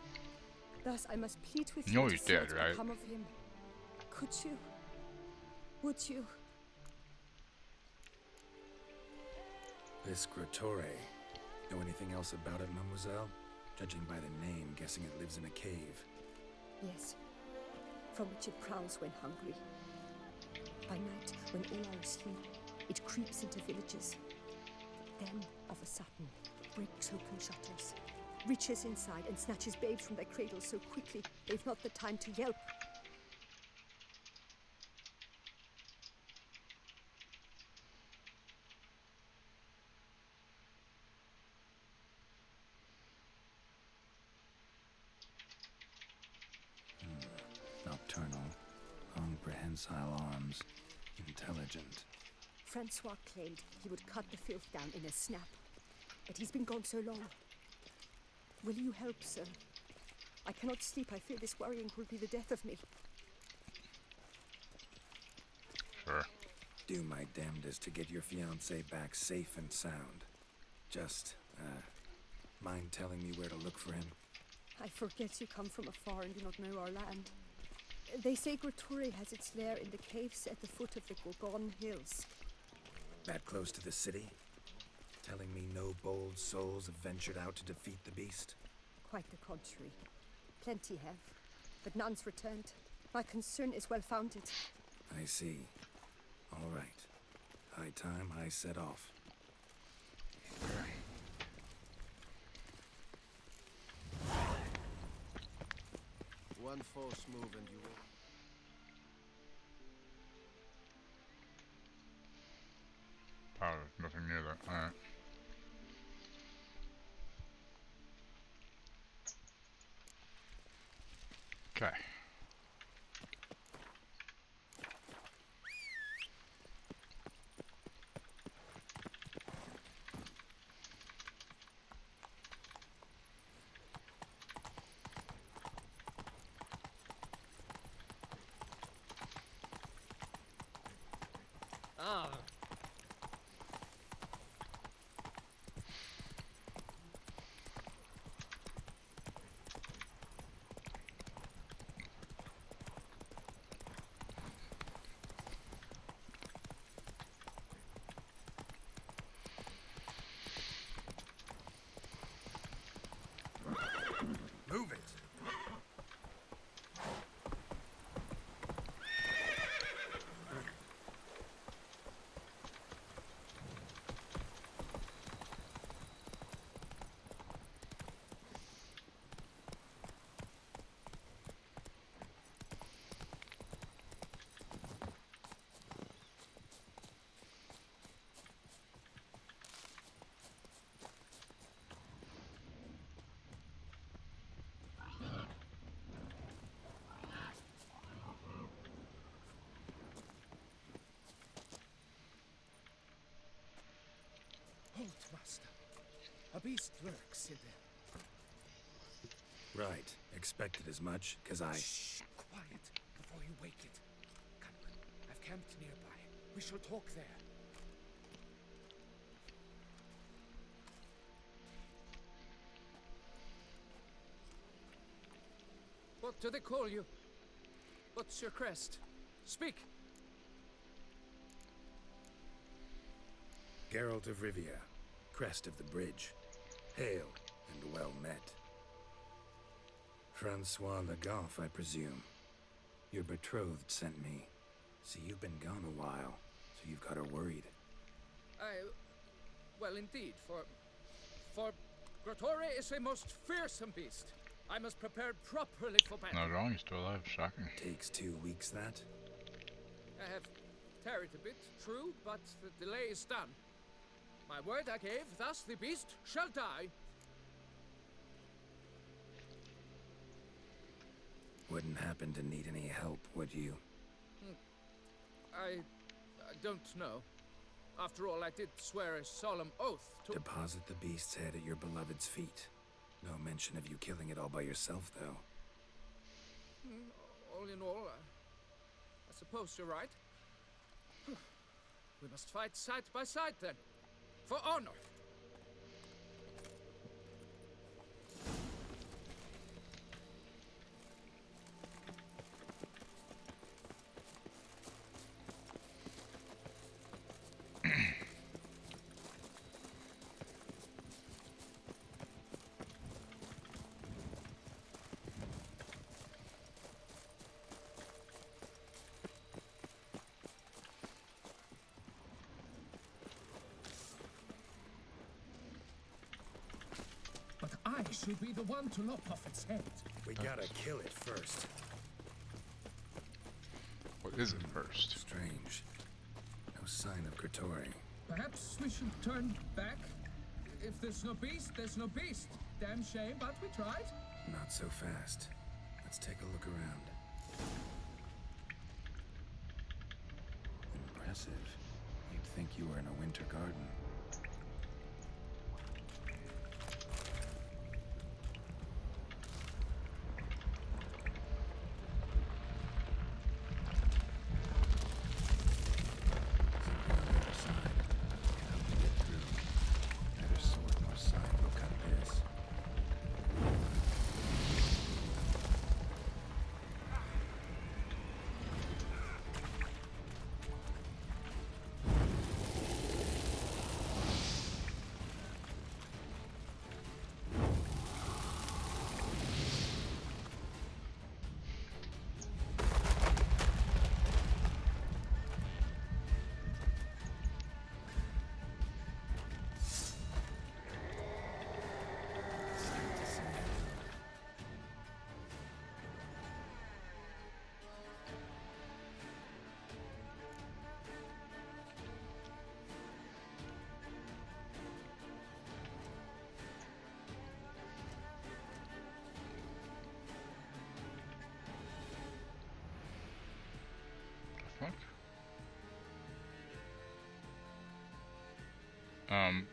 Thus I must plead with you to he's see dead, what will right? come of him. Could you? Would you? This Gretore. Know anything else about it, mademoiselle? Judging by the name, guessing it lives in a cave. Yes. From which it prowls when hungry. By night, when all are asleep, it creeps into villages. Then, of a sudden, breaks open shutters, reaches inside and snatches babes from their cradles so quickly they've not the time to yelp. prehensile arms. Intelligent. Francois claimed he would cut the filth down in a snap, but he's been gone so long. Will you help, sir? I cannot sleep. I fear this worrying will be the death of me. Sure. Do my damnedest to get your fiancé back safe and sound. Just, mind telling me where to look for him? I forget you come from afar and do not know our land. They say Grotore has its lair in the caves at the foot of the Gorgon Hills. That close to the city? Telling me no bold souls have ventured out to defeat the beast? Quite the contrary. Plenty have, but none's returned. My concern is well founded. I see. All right. High time I set off. One false move and you will... Oh, there's nothing near that. Alright. Okay. Ah. Move it! Halt, master. A beast lurks in there. Right. Expected as much, 'cause I... Shh! Quiet, before you wake it. Come on. I've camped nearby. We shall talk there. What do they call you? What's your crest? Speak! Geralt of Rivia, crest of the bridge. Hail, and well met. Francois Legoff, I presume. Your betrothed sent me. See, you've been gone a while, so you've got her worried. Well, indeed, for Grotore is a most fearsome beast. I must prepare properly for battle. Not wrong, he's still alive. Shocking. Takes 2 weeks, that? I have tarried a bit, true, but the delay is done. My word I gave, thus the beast shall die. Wouldn't happen to need any help, would you? I don't know. After all, I did swear a solemn oath to... Deposit the beast's head at your beloved's feet. No mention of you killing it all by yourself, though. All in all, I suppose you're right. We must fight side by side, then. For honor. But I should be the one to lop off its head. We gotta kill it first. What is it first? Strange. No sign of Grotore. Perhaps we should turn back? If there's no beast, there's no beast. Damn shame, but we tried. Not so fast. Let's take a look around. impressive. You'd think you were in a winter garden.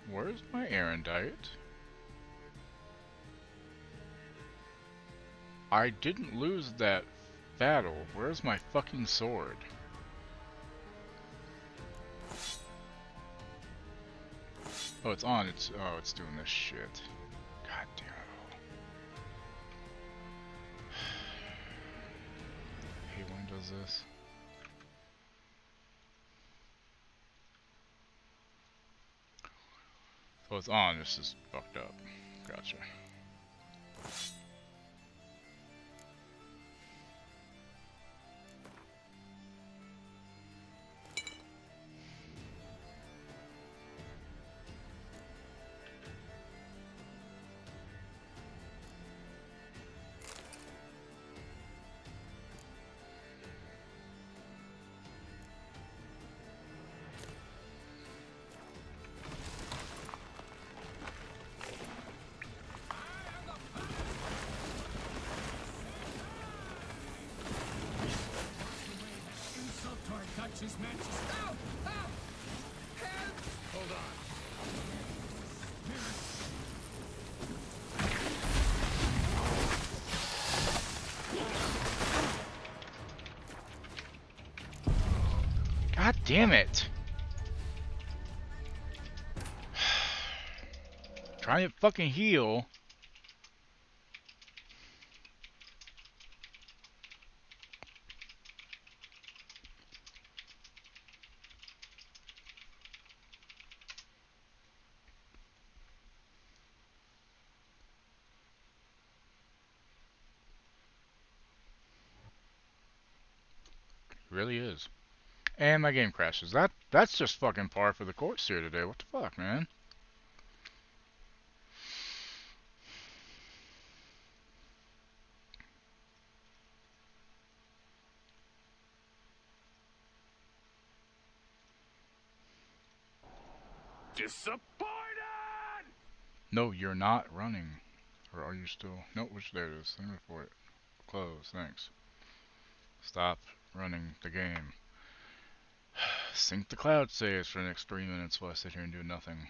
Where's my Erendite? I didn't lose that battle. Where's my fucking sword? Oh, it's on. It's doing this shit. God damn it. Hey, when does this? So it's on, this is fucked up. Gotcha. His matches. Ow! Ow! Help! Hold on. God damn it! Trying to fucking heal. Really is. And my game crashes. That's just fucking par for the course here today. What the fuck, man? Disappointed! No, you're not running. Or are you still? No, which there it is. Let me for it. Close, thanks. Stop running the game. Sync the cloud saves for the next 3 minutes while I sit here and do nothing.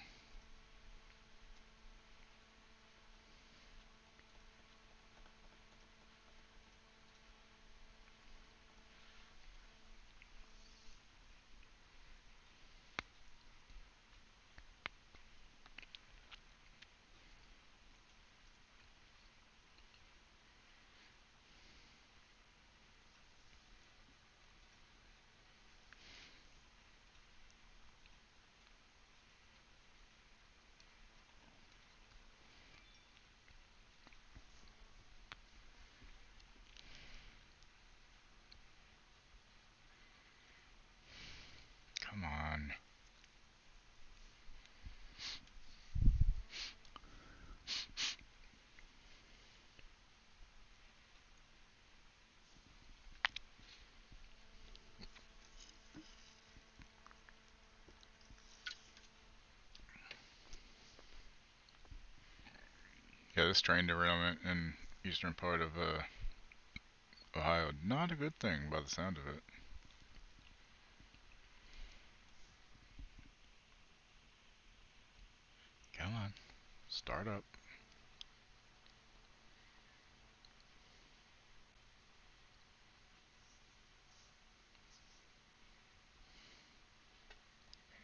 Come on. Yeah, this train derailment in eastern part of Ohio, not a good thing by the sound of it. Start up.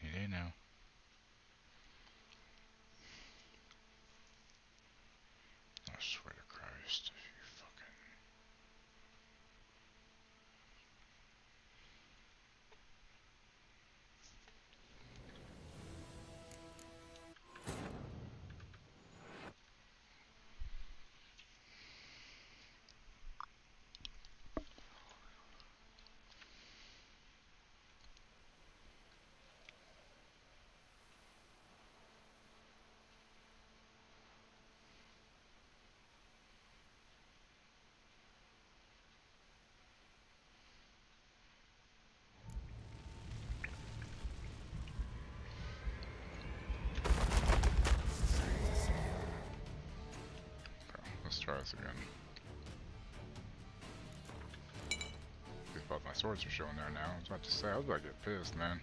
Any day now. I swear to Christ, if you fucking... Let's try this again. Both my swords are showing there now. I was about to say, I was about to get pissed, man.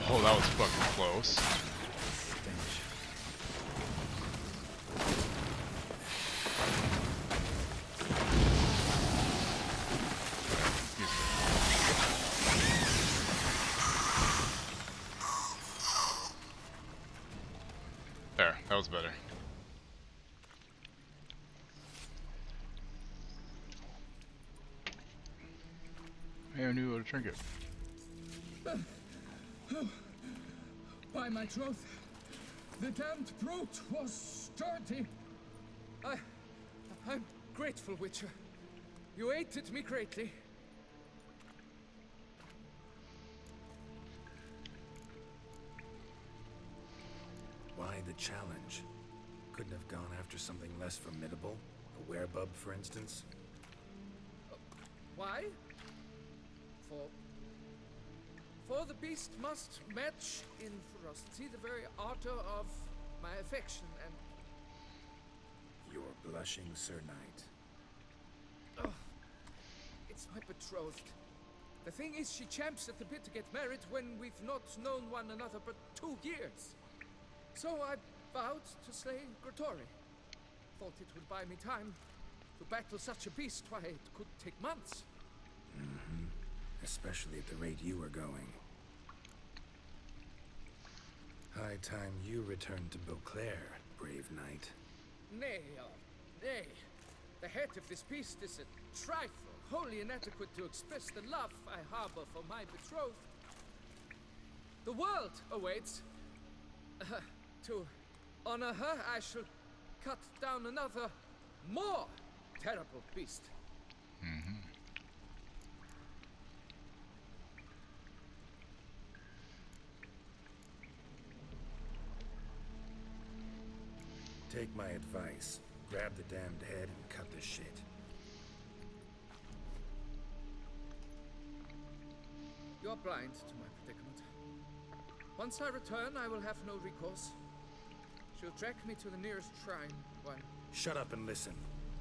Oh, that was fucking close. There, that was better. Hey, I knew what a trinket. By my troth, the damned brute was sturdy. I'm grateful, Witcher. You aided me greatly. Why the challenge? Couldn't have gone after something less formidable? A werebub, for instance? Why? For the beast must match in ferocity the very ardor of my affection, and... You're blushing, Sir Knight. Oh, it's my betrothed. The thing is, she champs at the bit to get married when we've not known one another but 2 years. So I vowed to slay Grottori. Thought it would buy me time to battle such a beast. Why, it could take months. Mm-hmm. Especially at the rate you were going. High time you returned to Beauclair, brave knight. Nay, nay. The head of this beast is a trifle, wholly inadequate to express the love I harbor for my betrothed. The world awaits. To honor her, I shall cut down another, more terrible beast. Mm-hmm. Take my advice. Grab the damned head and cut the shit. You're blind to my predicament. Once I return, I will have no recourse. She'll track me to the nearest shrine, one. Shut up and listen.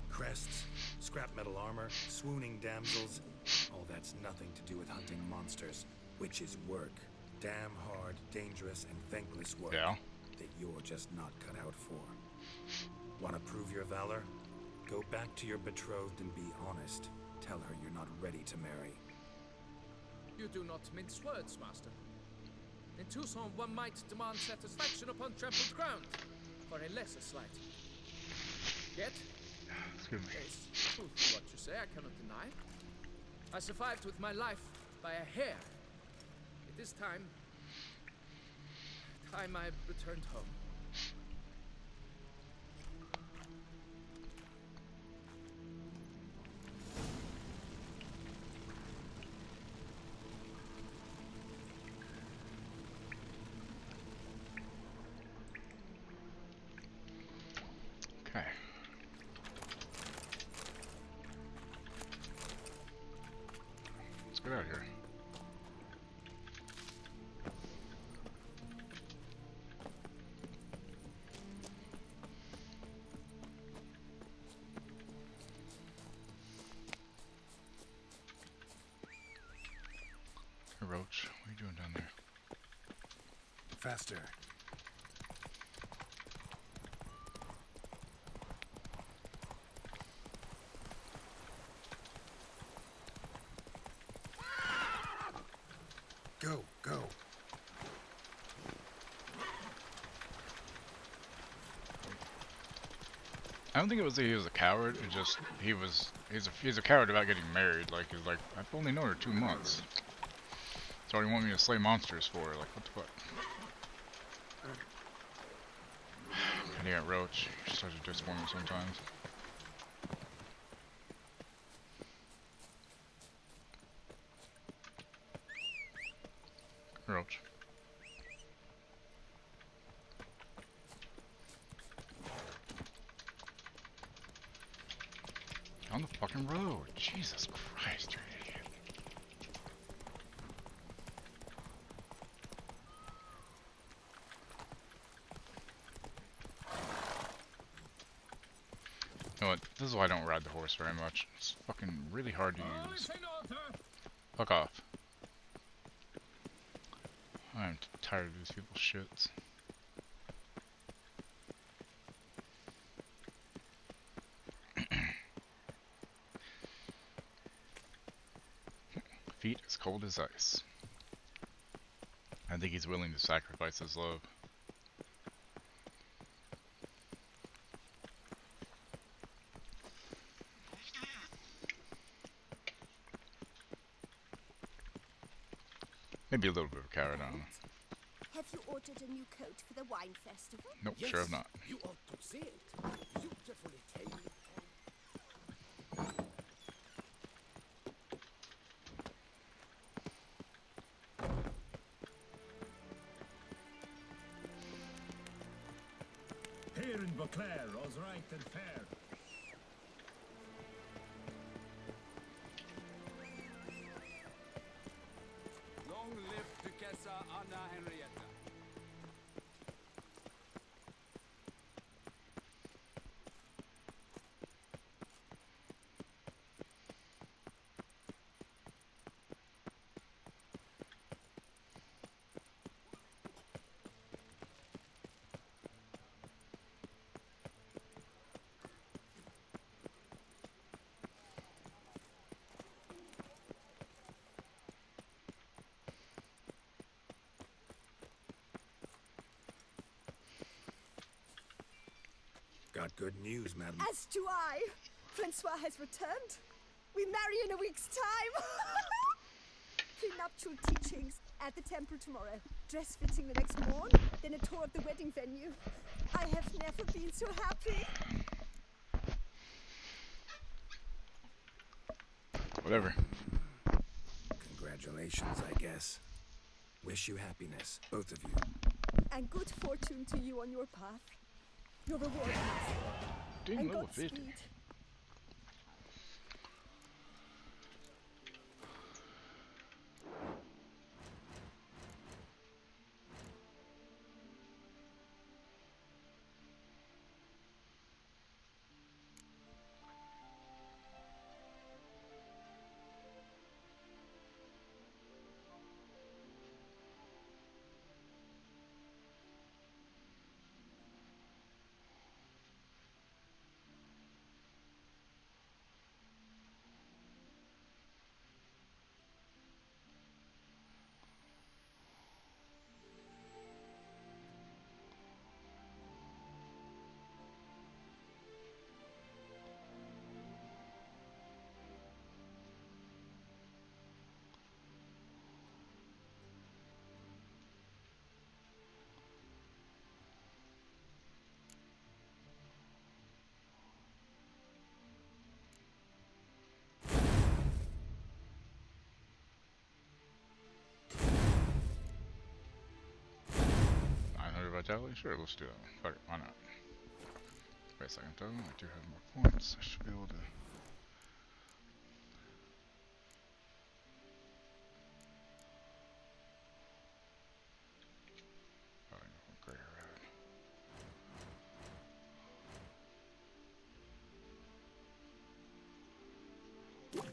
Crests, scrap metal armor, swooning damsels. All that's nothing to do with hunting monsters. Witches' work. Damn hard, dangerous, and thankless work. Yeah. That you're just not cut out for. Want to prove your valor? Go back to your betrothed and be honest. Tell her you're not ready to marry. You do not mince words, Master. In Tucson, one might demand satisfaction upon trampled ground for a lesser slight. Yet, Excuse me. there's truth to what you say, I cannot deny. I survived with my life by a hair. It is time I returned home. Okay. Let's get out of here. Hey, Roach, what are you doing down there? Faster. Go, go. I don't think it was that he was a coward. It just he's a coward about getting married. Like he's like, I've only known her 2 months. So you want me to slay monsters for her? Like what the fuck? God damn, Roach, you're such a disappointment sometimes. Roach. On the fucking road. Jesus Christ, you're an idiot. You know what? This is why I don't ride the horse very much. It's fucking really hard to use. Fuck off. I'm tired of these people's shits. Feet as cold as ice. I think he's willing to sacrifice his love. Maybe a little bit of a coward, I don't know. Have you ordered a new coat for the wine festival? Nope, sure have not. You ought to see it. Beautifully tailored. Here in Beauclair, all's right and fair. Long live Duchessa Anna Henrietta. Got good news, madam. As do I. Francois has returned. We marry in a week's time. Prenuptial teachings at the temple tomorrow. Dress fitting the next morn. Then a tour of the wedding venue. I have never been so happy. Whatever. Congratulations, I guess. Wish you happiness, both of you. And good fortune to you on your path. Your reward, Ding, and level 50. Godspeed. Vitality? Sure, let's do that one. Fuck it, why not? Wait a second though, I do have more points. I should be able to... Oh, great, right.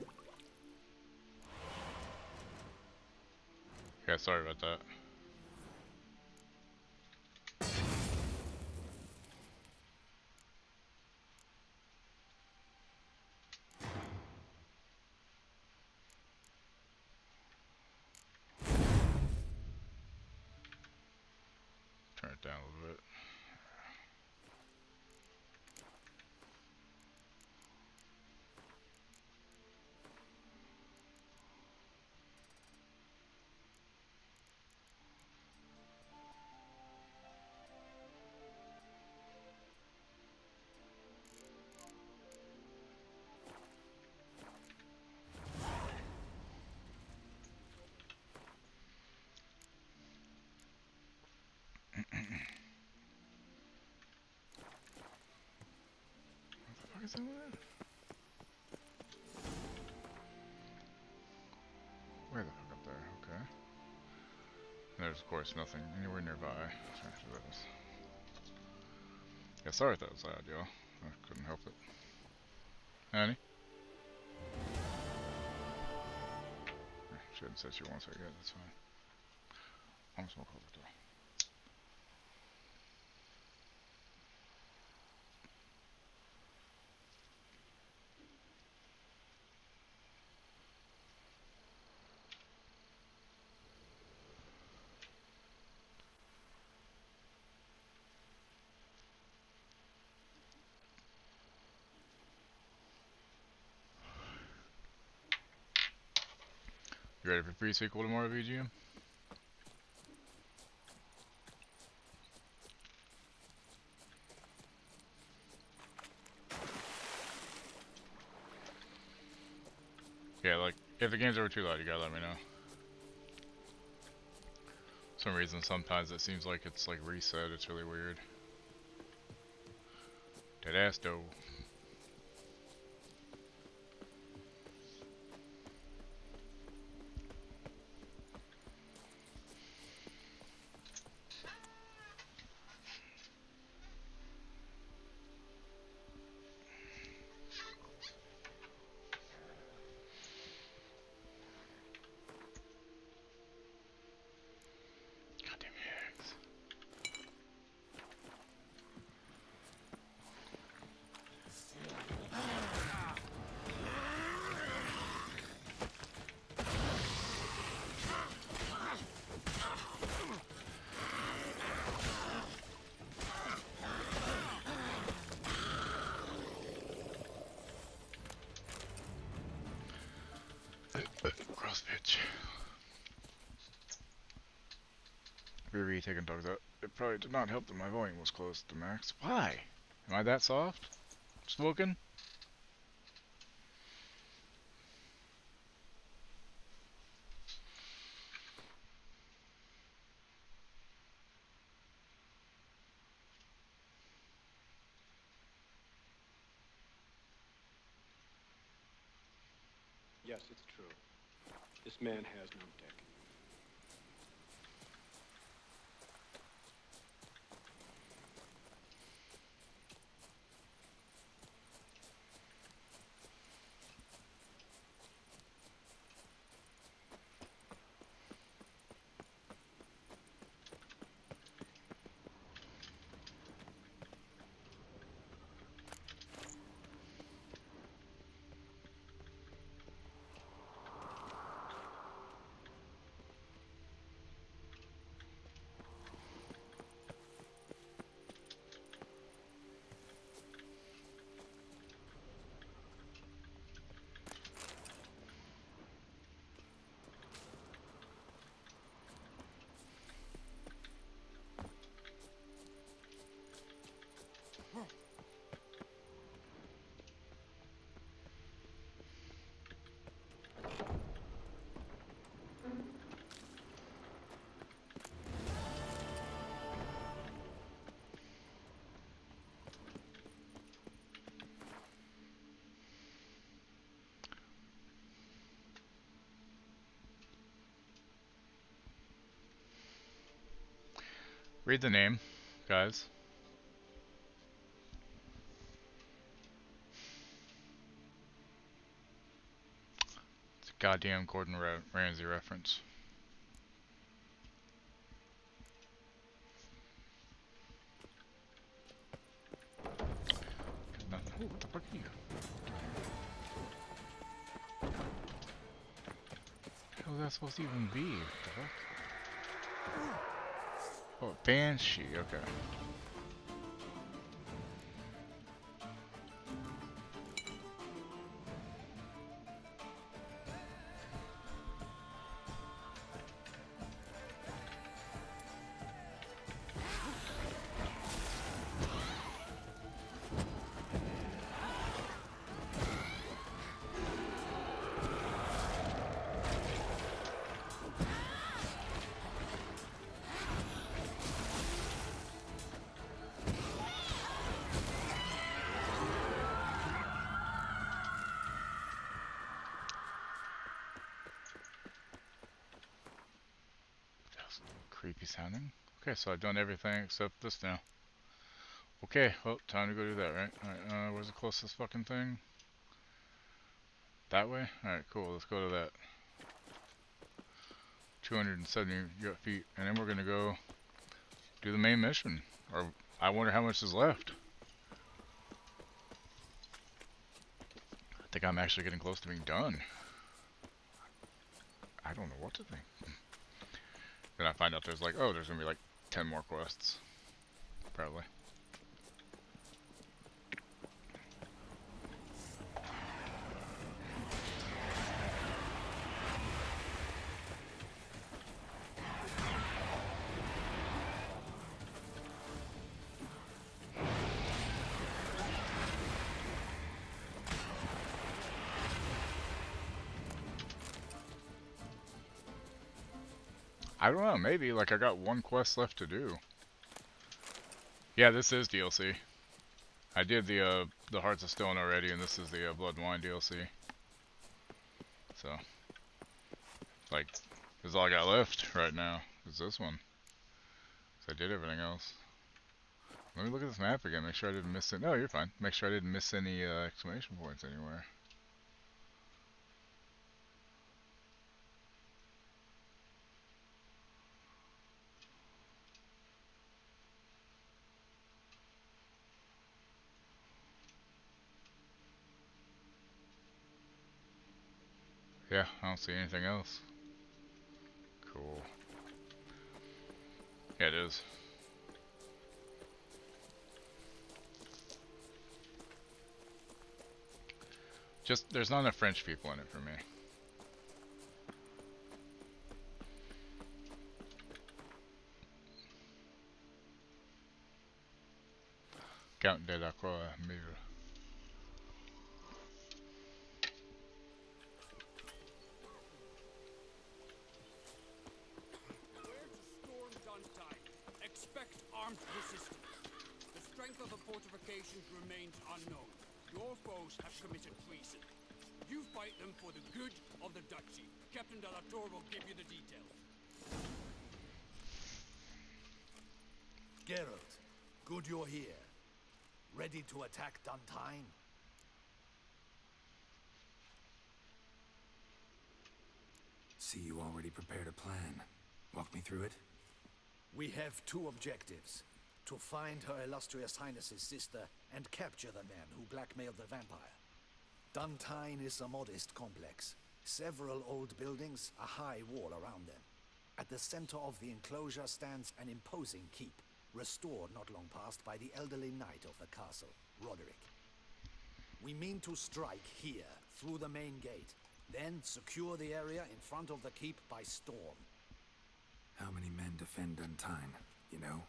Yeah, sorry about that. Turn it down a little bit. What the fuck is that one? Way the fuck up there, okay. And there's of course nothing anywhere nearby. After this. Yeah, sorry if that was loud, y'all. I couldn't help it. Annie? She hadn't said she wants it yet, that's fine. I'm just gonna close the door. You ready for pre-sequel tomorrow, VGM? Yeah, like, if the game's ever too loud, you gotta let me know. For some reason, sometimes it seems like it's like reset, it's really weird. Dead ass though. Gross bitch. Riri taking dogs out. It probably did not help that my volume was close to max. Why? Am I that soft? Smoking? Yes, it's true. This man has no dick. Read the name, guys. It's a goddamn Gordon Ramsay reference. Nothing. Ooh, what the fuck are you? How is that supposed to even be? What the fuck? Oh, Banshee, okay. Creepy sounding. Okay, so I've done everything except this now. Okay, well, time to go do that, right? Alright, where's the closest fucking thing? That way? Alright, cool, let's go to that. 270 feet, and then we're gonna go do the main mission. Or, I wonder how much is left. I think I'm actually getting close to being done. I don't know what to think. Then I find out there's like, oh, there's gonna be like 10 more quests. Probably. I don't know, maybe, like I got one quest left to do. Yeah, this is DLC. I did the Hearts of Stone already, and this is the Blood and Wine DLC. So, like, this is all I got left right now, is this one. So I did everything else. Let me look at this map again, make sure I didn't miss it. No, you're fine. Make sure I didn't miss any exclamation points anywhere. Yeah, I don't see anything else. Cool. Yeah, it is. Just, there's not enough French people in it for me. Count de la Croix, Mille. Expect armed resistance. The strength of the fortifications remains unknown. Your foes have committed treason. You fight them for the good of the duchy. Captain de la Tour will give you the details. Geralt, good you're here. Ready to attack Duntine? See, you already prepared a plan. Walk me through it. We have two objectives. To find Her Illustrious Highness's sister and capture the man who blackmailed the vampire. Duntine is a modest complex. Several old buildings, a high wall around them. At the center of the enclosure stands an imposing keep, restored not long past by the elderly knight of the castle, Roderick. We mean to strike here, through the main gate, then secure the area in front of the keep by storm. How many men defend Duntine, you know?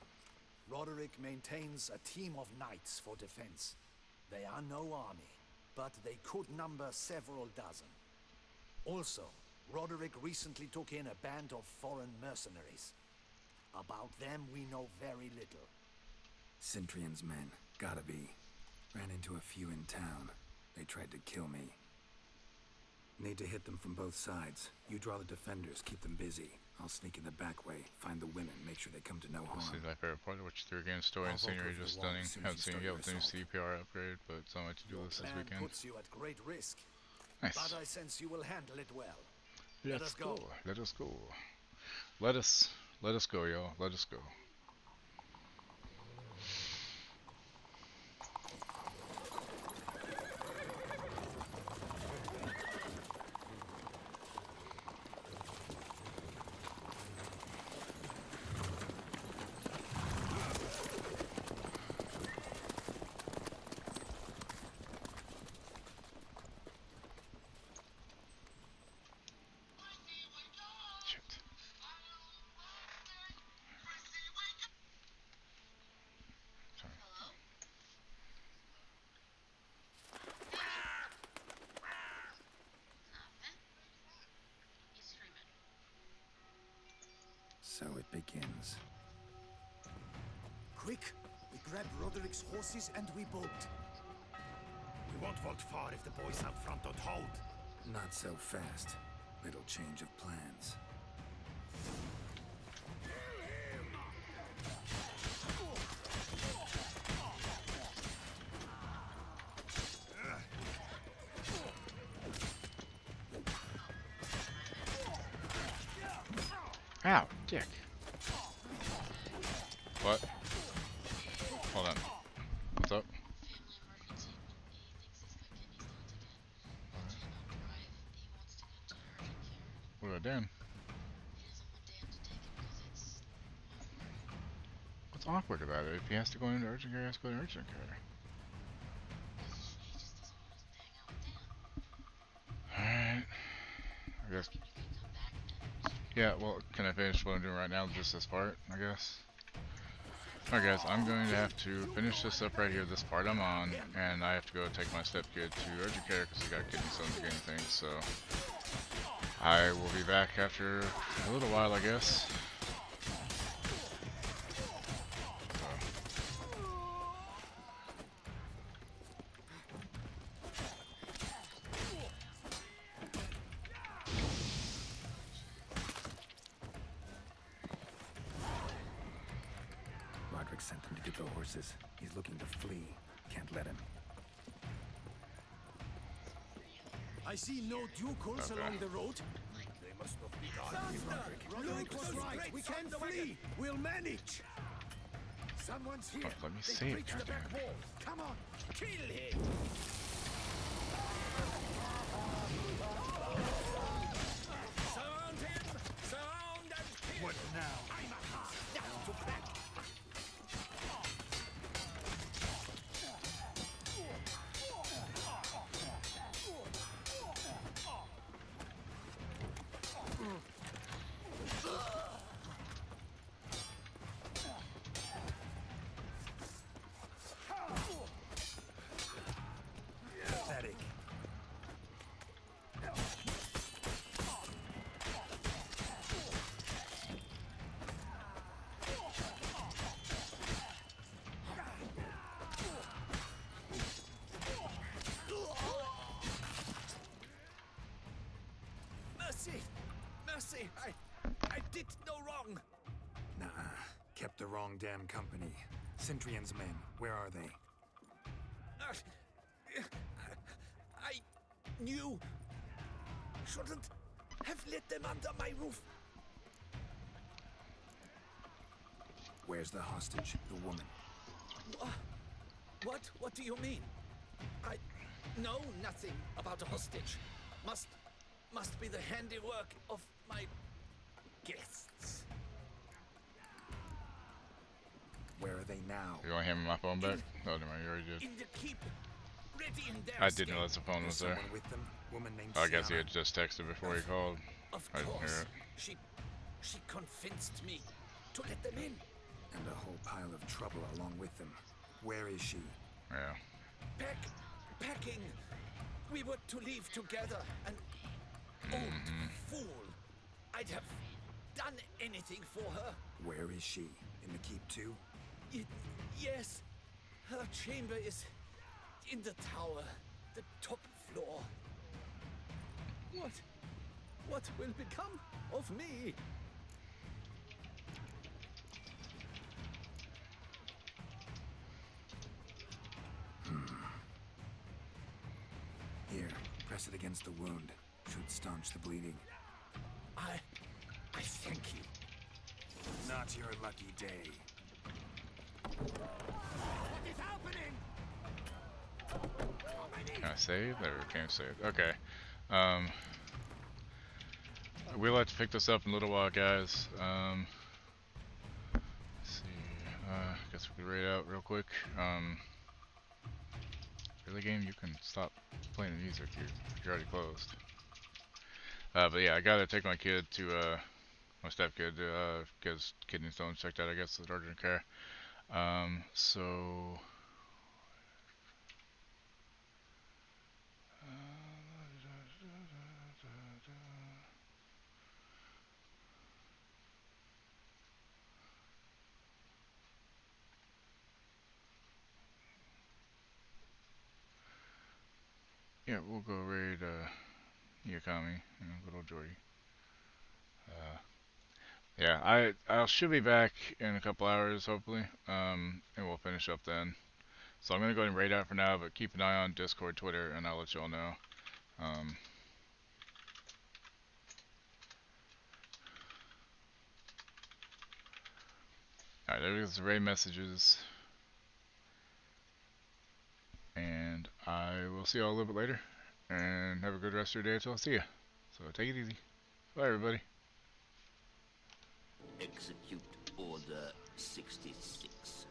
Roderick maintains a team of knights for defense. They are no army, but they could number several dozen. Also, Roderick recently took in a band of foreign mercenaries. About them we know very little. Cintrian's men, gotta be. Ran into a few in town. They tried to kill me. Need to hit them from both sides. You draw the defenders, keep them busy. I'll sneak in the back way, find the women, make sure they come to no harm. This is my favorite part, which through again story and scenery just stunning. Haven't seen you with the new CPR upgrade, but it's on my to-do list this weekend. Puts you at great risk. Nice. But I sense you will handle it well. Let us go. Let us go. Let us go, y'all. Let us go. So it begins. Quick! We grab Roderick's horses and we bolt. We won't vault far if the boys out front don't hold. Not so fast. Little change of plans. Ow, dick. What? Hold on. What's up? What about Dan? What's awkward about it? If he has to go into urgent care, he has to go to urgent care. Alright. I guess. Yeah, well, can I finish what I'm doing right now? Just this part, I guess. Alright guys, I'm going to have to finish this up right here, this part I'm on, and I have to go take my stepkid to urgent care because he got kidney stones again things, so I will be back after a little while, I guess. Roderick sent him to get the horses. He's looking to flee. Can't let him. I see no ducals along the road. They must not be Roderick was right. We can flee. We'll manage. Someone's here. Let me They save, breached the back wall. Come on, kill him. Surround him! Surround and kill! What now? I'm a hard down to back. Pathetic. Mercy! Mercy! I did no wrong! Nah, kept the wrong damn company. Centrion's men, where are they? I knew. Shouldn't have let them under my roof. Where's the hostage, the woman? What? What do you mean? I know nothing about a hostage. Must be the handiwork of my guests. Where are they now? You want to hand me my phone back? Oh, never mind, you already did. In the keep, ready in their I didn't realize the phone was there. Someone with them? Woman named I guess he Sienna. had just texted before he called. Of I didn't hear course. it. She convinced me to let them in. And a whole pile of trouble along with them. Where is she? Yeah. Packing. We were to leave together. An old fool. I'd have done anything for her. Where is she? In the keep too? Yes. Her chamber is in the tower, the top floor. What will become of me? Here, press it against the wound. Should staunch the bleeding. I thank you. Not your lucky day. What is happening? Can I save? There, can't save. Okay. We'll have to pick this up in a little while, guys. Let's see. I guess we could raid out real quick. Really, game? You can stop playing the music. You're already closed. But yeah, I gotta take my kid to my stepkid to get his kidney stones checked out. I guess with urgent care. So. Yeah, we'll go raid Yakami, good old Jordy. Yeah, I should be back in a couple hours, hopefully, and we'll finish up then. So I'm gonna go ahead and raid out for now, but keep an eye on Discord, Twitter, and I'll let you all know. Alright, there's the raid messages. And I will see you all a little bit later. And have a good rest of your day until I see you. So take it easy. Bye, everybody. Execute Order 66.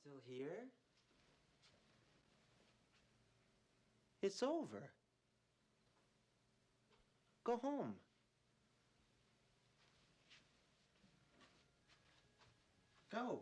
You're still here? It's over. Go home. Go.